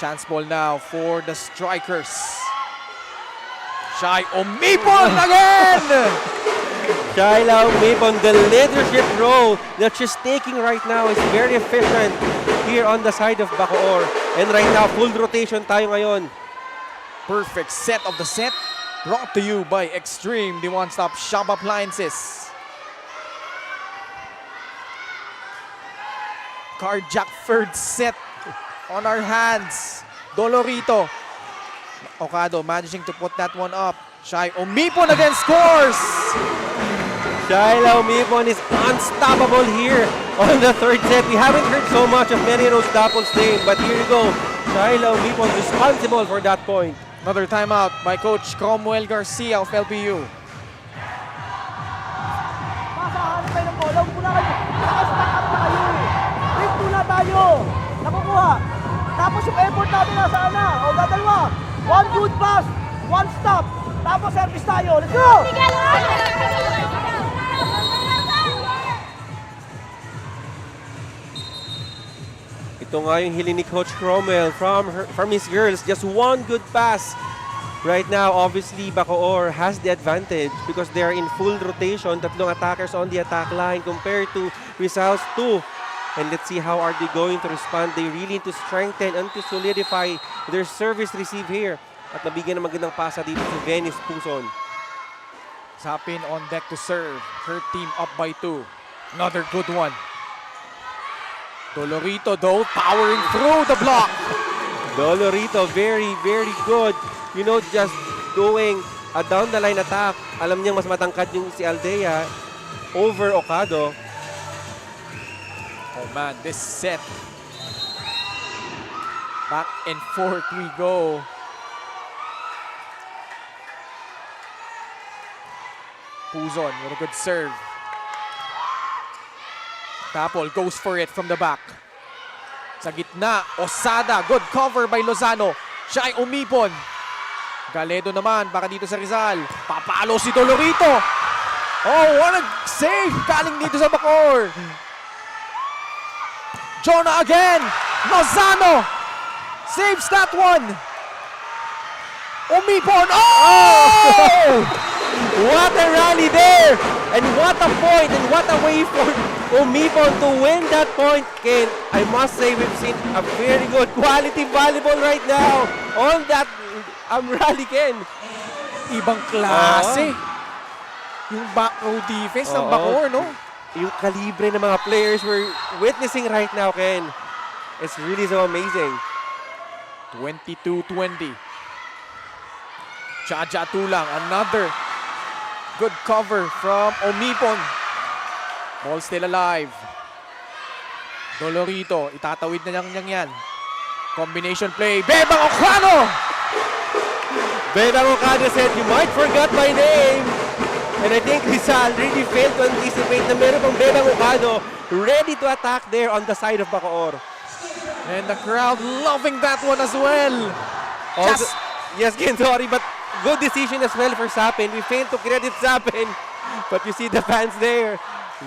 Chance ball now for the strikers. Shai Omipon again! Shaila Umipon, the leadership role that she's taking right now is very efficient here on the side of Bacoor. And right now, full rotation tayo ngayon. Perfect set of the set brought to you by Extreme, the one-stop shop appliances. Carjack third set on our hands. Dolorito. Ocado managing to put that one up. Shai Omipon again scores! Shaila Umipon is unstoppable here on the third set. We haven't heard so much of Merinos Dapol's name, but here you go. Shaila Umipon responsible for that point. Another timeout by Coach Cromwell Garcia of LPU. Masahan kayo ng bola. Huwag muna kayo. Nakastack up na kayo eh. Wait muna tayo. Nakukuha. Tapos yung effort natin nasaan na. O dadalwa. One good pass. One stop. Tapos service tayo. Let's go! Ito nga yung hiling ni Coach Cromwell from his girls. Just one good pass. Right now, obviously, Bacoor has the advantage because they are in full rotation. Tatlong attackers on the attack line compared to Rizal's 2. And let's see how are they going to respond. They really need to strengthen and to solidify their service receive here. At nabigyan ng magandang pasa dito si Venice Puzon. Sapin on deck to serve. Her team up by 2. Another good one. Dolorito though, powering through the block. Dolorito, very, very good. You know, just doing a down the line attack. Alam niyang mas matangkad yung si Aldea over Ocado. Oh man, this set. Back and forth we go. Puzon with a good serve. Tapol goes for it from the back. Sa gitna, Osada. Good cover by Lozano. Siya ay umipon. Galedo naman para dito sa Rizal. Papalo si Dolorito. Oh, what a save galing dito sa Bacoor. Jonah again. Lozano saves that one. Umipon. Oh! What a rally there! And what a point and what a way for Umipon to win that point. Ken, I must say we've seen a very good quality volleyball right now on that rally, Ken. Ibang klase. Yung back row defense ng Bacoor, no? Yung kalibre ng mga players we're witnessing right now, Ken. It's really so amazing. 22-20. Chacha Tulang, another good cover from Omipon. Ball still alive. Dolorito, itatawid na niyang yan. Combination play, Bebang Ocano! Bebang Ocano said, you might forgot my name. And I think Rizal really failed to anticipate na meron pang Bebang Ocano ready to attack there on the side of Bacoor. And the crowd loving that one as well. Also, yes, Ken, sorry, but good decision as well for Sapin. We failed to credit Sapin, but you see the fans there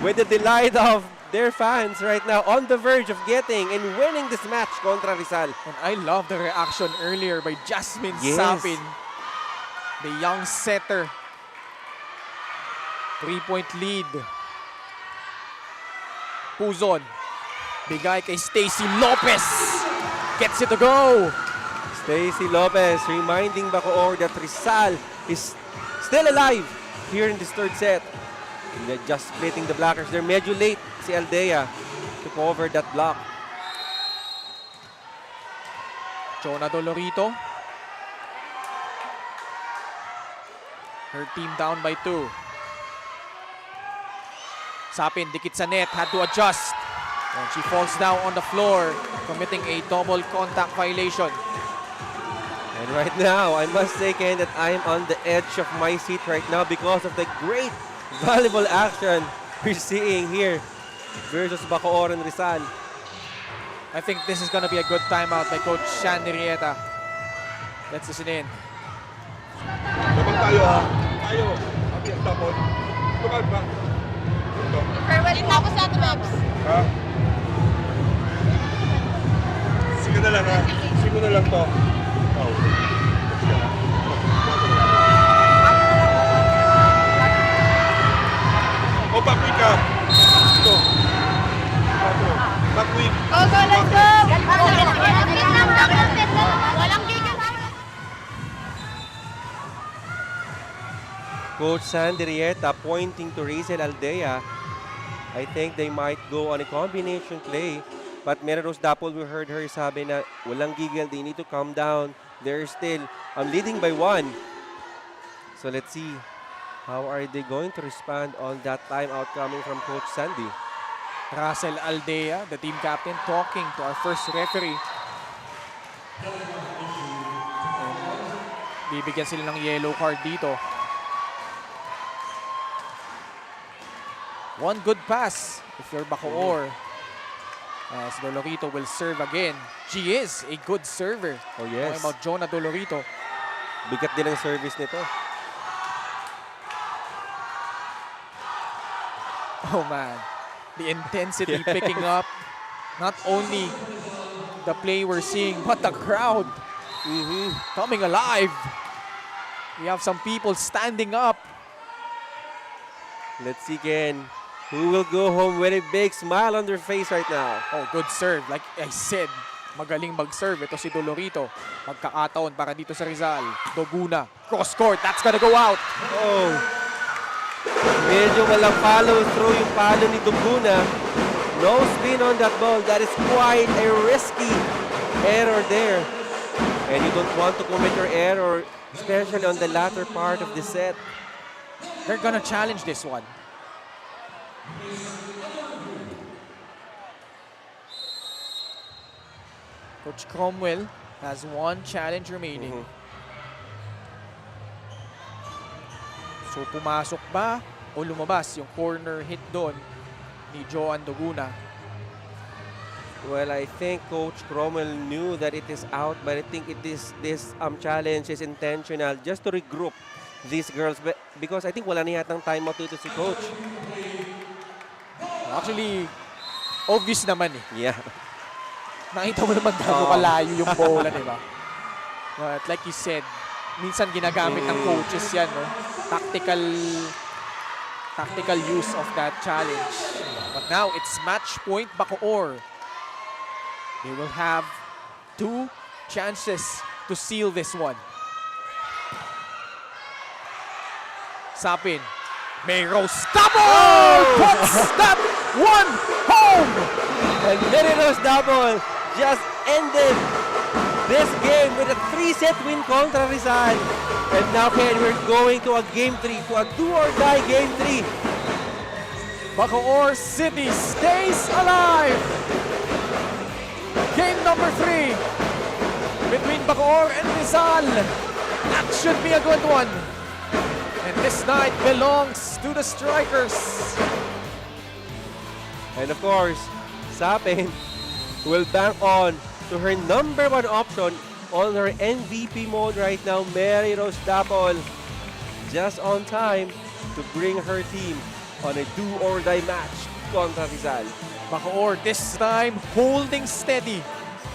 with the delight of their fans right now on the verge of getting and winning this match contra Rizal. And I love the reaction earlier by Jasmine Yes. Sapin, the young setter. 3-point lead. Puzon. Bigay kay Stacy Lopez. Gets it to go. Stacy Lopez reminding Bacoor that Rizal is still alive here in this third set. And they're just splitting the blockers. They're medyo late si Aldea to cover that block. Jonah Dolorito. Her team down by 2. Sapin, dikit sa net, had to adjust. And she falls down on the floor, committing a double contact violation. And right now, I must say, Ken, that I'm on the edge of my seat right now because of the great volleyball action we're seeing here versus Bacoor and Rizal. I think this is gonna be a good timeout by Coach Shandy Rieta. Let's listen in. Labang tayo ha. Tayo. Abi ang tapon. Tukal ba? Ito. Farewell na ako sa ato, Babs. Ha? Sige na lang ha. Sige na lang to. Oh. Sige na. O, back-week ka. Ito. Back-week. Go, go, let's go! Walang gigil. Coach Sandy Rieta pointing to Rizal Aldea. I think they might go on a combination play. But Meron Rose Dapol, we heard her sabi na walang gigil, they need to calm down. They're still leading by 1. So let's see how are they going to respond on that timeout coming from Coach Sandy. Russell Aldea, the team captain, talking to our first referee. And bibigyan sila ng yellow card dito. One good pass if you're Bacoor. As Dolorito will serve again. She is a good server. Oh yes. Talking about Jonah Dolorito. Bigat din ang service nito. Oh man, the intensity picking up. Not only the play we're seeing, but the crowd coming alive. We have some people standing up. Let's see, Ken, who will go home with a big smile on their face right now. Oh, good serve. Like I said, magaling mag-serve. Ito si Dolorito. Magkakataon para dito sa Rizal. Doguna, cross court. That's gonna go out. Oh, medyo walang follow through yung palo ni Duguna. No spin on that ball. That is quite a risky error there. And you don't want to commit your error, especially on the latter part of the set. They're gonna challenge this one. Coach Cromwell has one challenge remaining. So pumasok ba o lumabas yung corner hit doon ni Joan Doguna. Well, I think Coach Cromwell knew that it is out, but I think this challenge is intentional just to regroup these girls because I think wala na yatang timeout dito si Coach. Actually, obvious naman eh. Yeah. Nakita mo naman gaano kalayo yung bola, di ba? But like you said, minsan ginagamit ng coaches yan, no? Tactical use of that challenge. But now, it's match point Bacoor. They will have 2 chances to seal this one. Sapin. Mayros double! Puts that one home! And Merinos double just ended this game with a 3-set win contra Rizal. And now, Ken, we're going to a game 3, to a do-or-die game 3. Bacoor City stays alive! Game number 3 between Bacoor and Rizal. That should be a good one. And this night belongs to the strikers. And of course, Sapin will bank on to her number 1 option on her MVP mode right now, Mary Rose Dapol. Just on time to bring her team on a do-or-die match contra Rizal. Bacoor this time holding steady.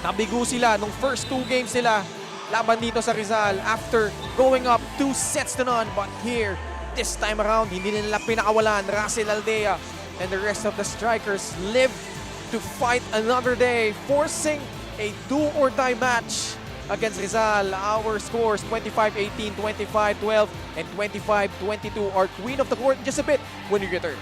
Nabigo sila nung first 2 games nila laban dito sa Rizal after going up 2 sets to none. But here, this time around, hindi nila pinakawalan. Russell Aldea and the rest of the strikers live to fight another day, forcing a do-or-die match against Rizal. Our scores 25-18, 25-12, and 25-22. Our queen of the court in just a bit when we return.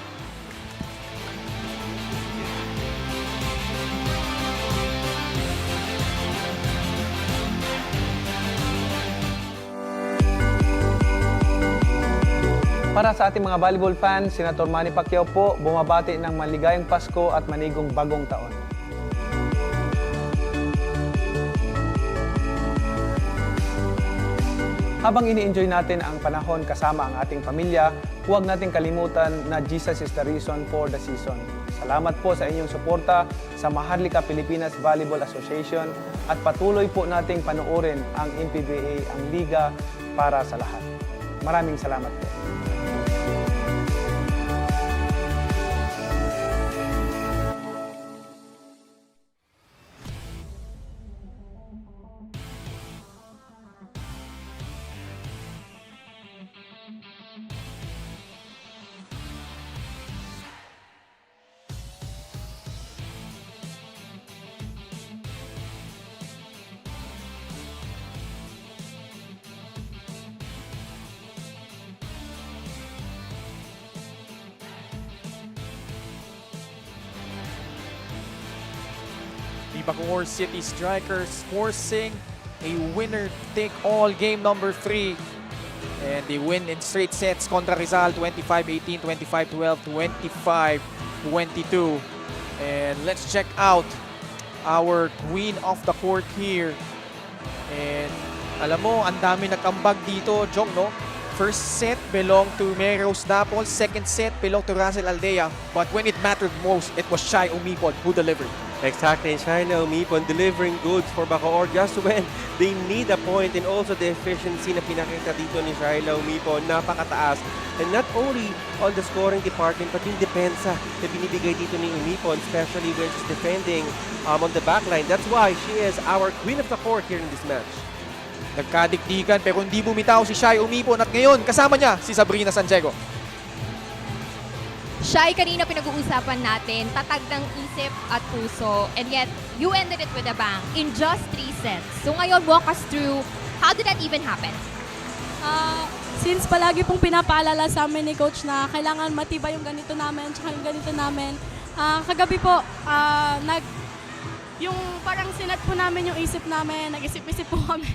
Para sa ating mga volleyball fans, Senator Manny Pacquiao po bumabati ng maligayang Pasko at manigong bagong taon. Habang ini-enjoy natin ang panahon kasama ang ating pamilya, huwag nating kalimutan na Jesus is the reason for the season. Salamat po sa inyong suporta sa Maharlika Pilipinas Volleyball Association at patuloy po nating panoorin ang MPVA, ang liga para sa lahat. Maraming salamat po. The Bacoor City Strikers forcing a winner-take-all game number 3. And they win in straight sets contra Rizal, 25-18, 25-12, 25-22. And let's check out our queen of the court here. And alam mo, ang dami nagkambag dito, Jong, no? First set belonged to Mary Rose Dapol. Second set belonged to Russell Aldea. But when it mattered most, it was Shai Umipon who delivered. Exactly, and Shaina Umipon delivering goods for Bacoor just when they need a point, and also the efficiency na pinakita dito ni Shaina Umipon, napakataas. And not only on the scoring department, but yung depensa na binibigay dito ni Umipon, especially when she's defending on the backline. That's why she is our queen of the court here in this match. Nagkadikdikan pero hindi bumitaw si Shai Umipon at ngayon kasama niya si Sabrina Santiago. Shai, kanina pinag-uusapan natin, tatag ng isip at puso, and yet you ended it with a bang in just 3 sets. So ngayon, walk us through, how did that even happen? Since palagi pong pinapaalala sa amin ni Coach na kailangan matibay yung ganito namin, tsaka yung ganito namin, kagabi po, yung parang sinet po namin yung isip namin, nag-isip-isip po kami.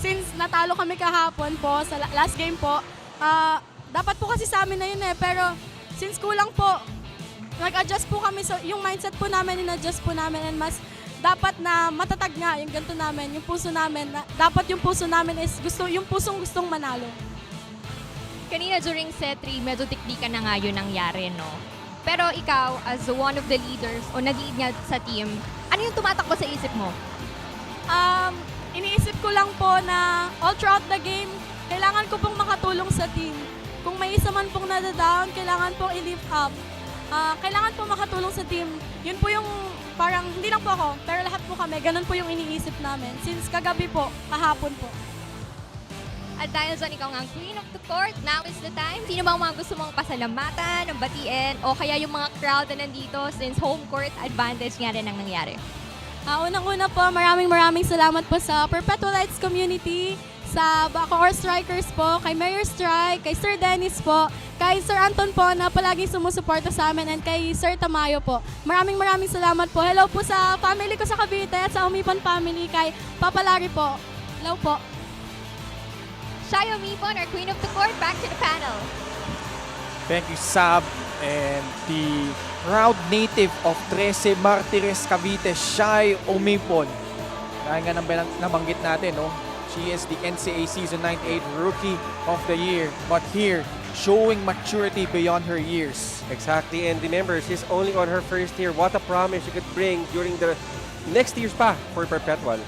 Since natalo kami kahapon po, sa last game po, dapat po kasi sa amin na yun pero since kulang po, nag-adjust po kami. So, yung mindset po namin, in-adjust po namin. And mas dapat na matatag nga yung ganito namin, yung puso namin. Dapat yung puso namin is yung pusong gustong manalo. Kanina during set 3, medyo tikdikan na nga yun nangyari, no? Pero ikaw, as one of the leaders o nag-lead niya sa team, ano yung tumatakbo sa isip mo? Iniisip ko lang po na all throughout the game, kailangan ko pong makatulong sa team. Kung may isa man pong nadadown, kailangan pong i-lift up. Kailangan po makatulong sa team. Yun po yung parang, hindi lang po ako, pero lahat po kami, ganun po yung iniisip namin. Since kagabi po, kahapon po. At dahil dyan, ikaw nga ang queen of the court, now is the time. Sino bang mga gusto mong pasalamatan, ng batiin, o kaya yung mga crowd na nandito since home court advantage nga rin ang nangyari? Unang-una po, maraming salamat po sa Perpetual Lights community, sa Bacoor Strikers po, kay Mayor Strike, kay Sir Dennis po, kay Sir Anton po na palaging sumusuporta sa amin, and kay Sir Tamayo po. Maraming salamat po. Hello po sa family ko sa Cavite at sa Umipan family, kay Papa Larry po. Hello po. Shayo Mipon, our queen of the court, back to the panel. Thank you, Sab, and the proud native of 13 Martires, Cavite, Shai Omipon. Dahil nga nabanggit natin, no? She is the NCAA Season 9-8 Rookie of the Year. But here, showing maturity beyond her years. Exactly, and remember, she's only on her first year. What a promise she could bring during the next years pa for Perpetual.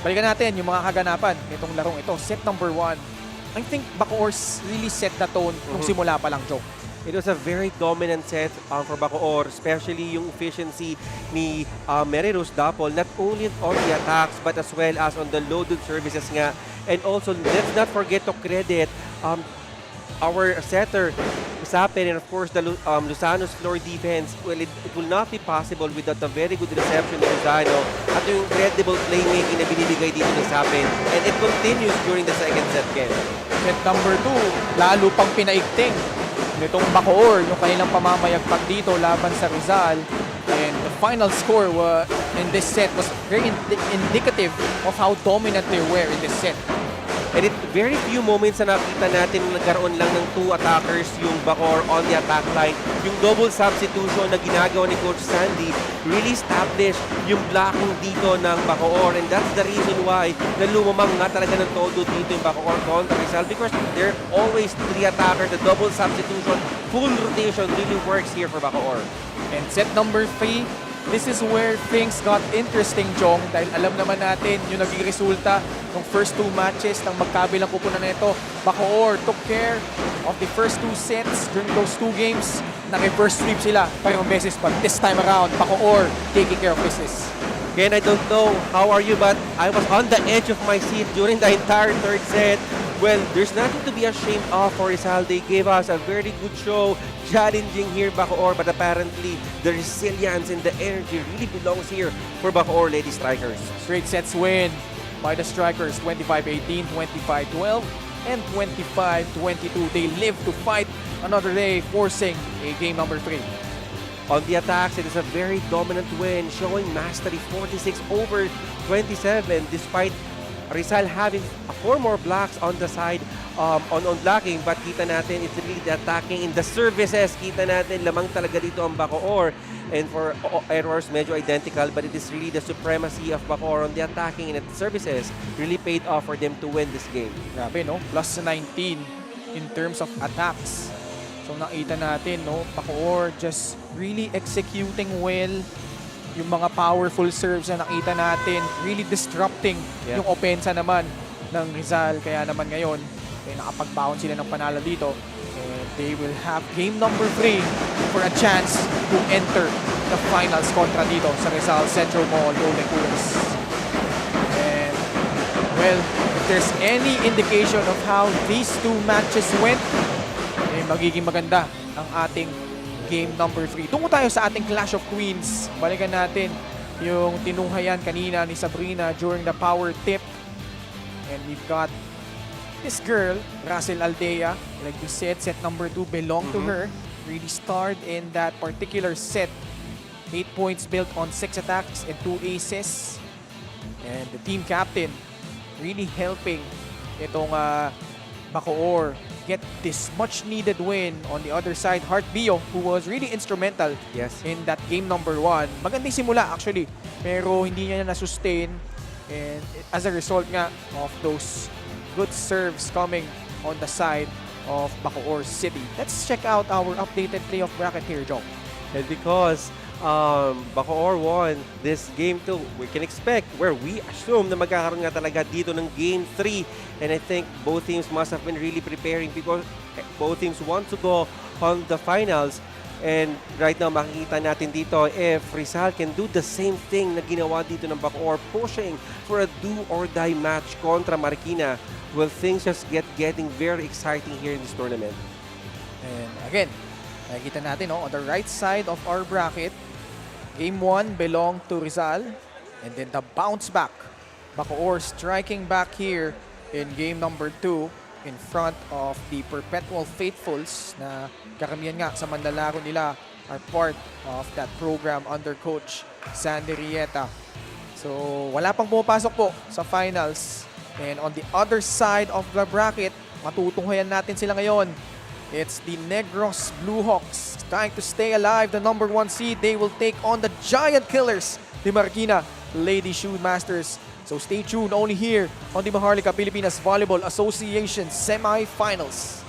Balikan natin yung mga kaganapan nitong larong ito. Set number 1. I think Bacoor really set the tone nung simula pa lang, Joe. It was a very dominant set for Bacoor, especially yung efficiency ni Mary Rose Dapol, not only on the attacks but as well as on the loaded services nga. And also, let's not forget to credit our setter, Sapin, and of course the Lozano's floor defense. Well, it will not be possible without a very good reception ni Lozano at yung incredible playmaking na binibigay dito ni Sapin. And it continues during the second set, Ken. Set number 2, lalo pang pinaigting nitong Bacoor, yung kanilang pamamayagpag dito laban sa Rizal. And the final score in this set was very indicative of how dominant they were in this set. And very few moments na nakita natin na nagkaroon lang ng 2 attackers yung Bacoor on the attack line. Yung double substitution na ginagawa ni Coach Sandy really established yung blocking dito ng Bacoor. And that's the reason why na lumamang nga talaga ng todo dito yung Bacoor contra Rizal, because there are always 3 attackers. The double substitution, full rotation really works here for Bacoor. And set number 3, this is where things got interesting, Jong, dahil alam naman natin yung naging resulta ng first 2 matches ng magkabilang kupunan na ito. Bacoor took care of the first 2 sets during those 2 games. Naki-first sweep sila parang beses, but this time around, Bacoor taking care of business. Ken, I don't know how are you, but I was on the edge of my seat during the entire third set. Well, there's nothing to be ashamed of for Rizal. They gave us a very good show, challenging here Bacoor, but apparently the resilience and the energy really belongs here for Bacoor Lady Strikers. Straight sets win by the Strikers, 25-18, 25-12, and 25-22. They live to fight another day, forcing a game number 3. On the attacks, it is a very dominant win, showing mastery 46 over 27, despite Rizal having 4 more blocks on the side on blocking, but kita natin it's really the attacking in the services. Kita natin lamang talaga dito ang Bacoor, and for errors medyo identical, but it is really the supremacy of Bacoor on the attacking and the services really paid off for them to win this game. Grabe, no? Plus 19 in terms of attacks. So nakita natin, no, Bacoor just really executing well yung mga powerful serves na nakita natin, really disrupting yung opensa naman ng Rizal. Kaya naman ngayon, nakapag-bound sila ng panalo dito. And they will have game number 3 for a chance to enter the finals kontra dito sa Rizal Xentromall Golden Coolers. And, well, if there's any indication of how these 2 matches went, magiging maganda ang ating game number 3. Tungo tayo sa ating Clash of Queens. Balikan natin yung tinunghayan kanina ni Sabrina during the power tip. And we've got this girl, Russell Aldea. Like we said, set number 2 belonged to her. Really starred in that particular set. 8 points built on 6 attacks and 2 aces. And the team captain really helping itong Bacoor get this much needed win. On the other side, Heart Bio, who was really instrumental in that game number 1. Magandang simula actually, pero hindi niya na-sustain, and as a result nga of those good serves coming on the side of Bacoor City. Let's check out our updated playoff bracket here, Joe. And because Bacoor won this game 2, we can expect where we assume na magkakaroon nga talaga dito ng game 3. And I think both teams must have been really preparing because both teams want to go on the finals. And right now, makikita natin dito if Rizal can do the same thing na ginawa dito ng Bacoor, pushing for a do-or-die match kontra Marikina, will things just getting very exciting here in this tournament. And again, nakikita natin on the right side of our bracket, Game 1 belonged to Rizal. And then the bounce back. Bacoor striking back here in game number 2 in front of the Perpetual Faithfuls na karamihan nga sa manlalaro nila are part of that program under Coach Sandy Rieta. So wala pang pumapasok po sa finals. And on the other side of the bracket, matutunghayan natin sila ngayon. It's the Negros Blue Hawks trying to stay alive, the number 1 seed. They will take on the Giant Killers, the Marikina Lady Shoe Masters. So stay tuned only here on the Maharlika Pilipinas Volleyball Association Semifinals.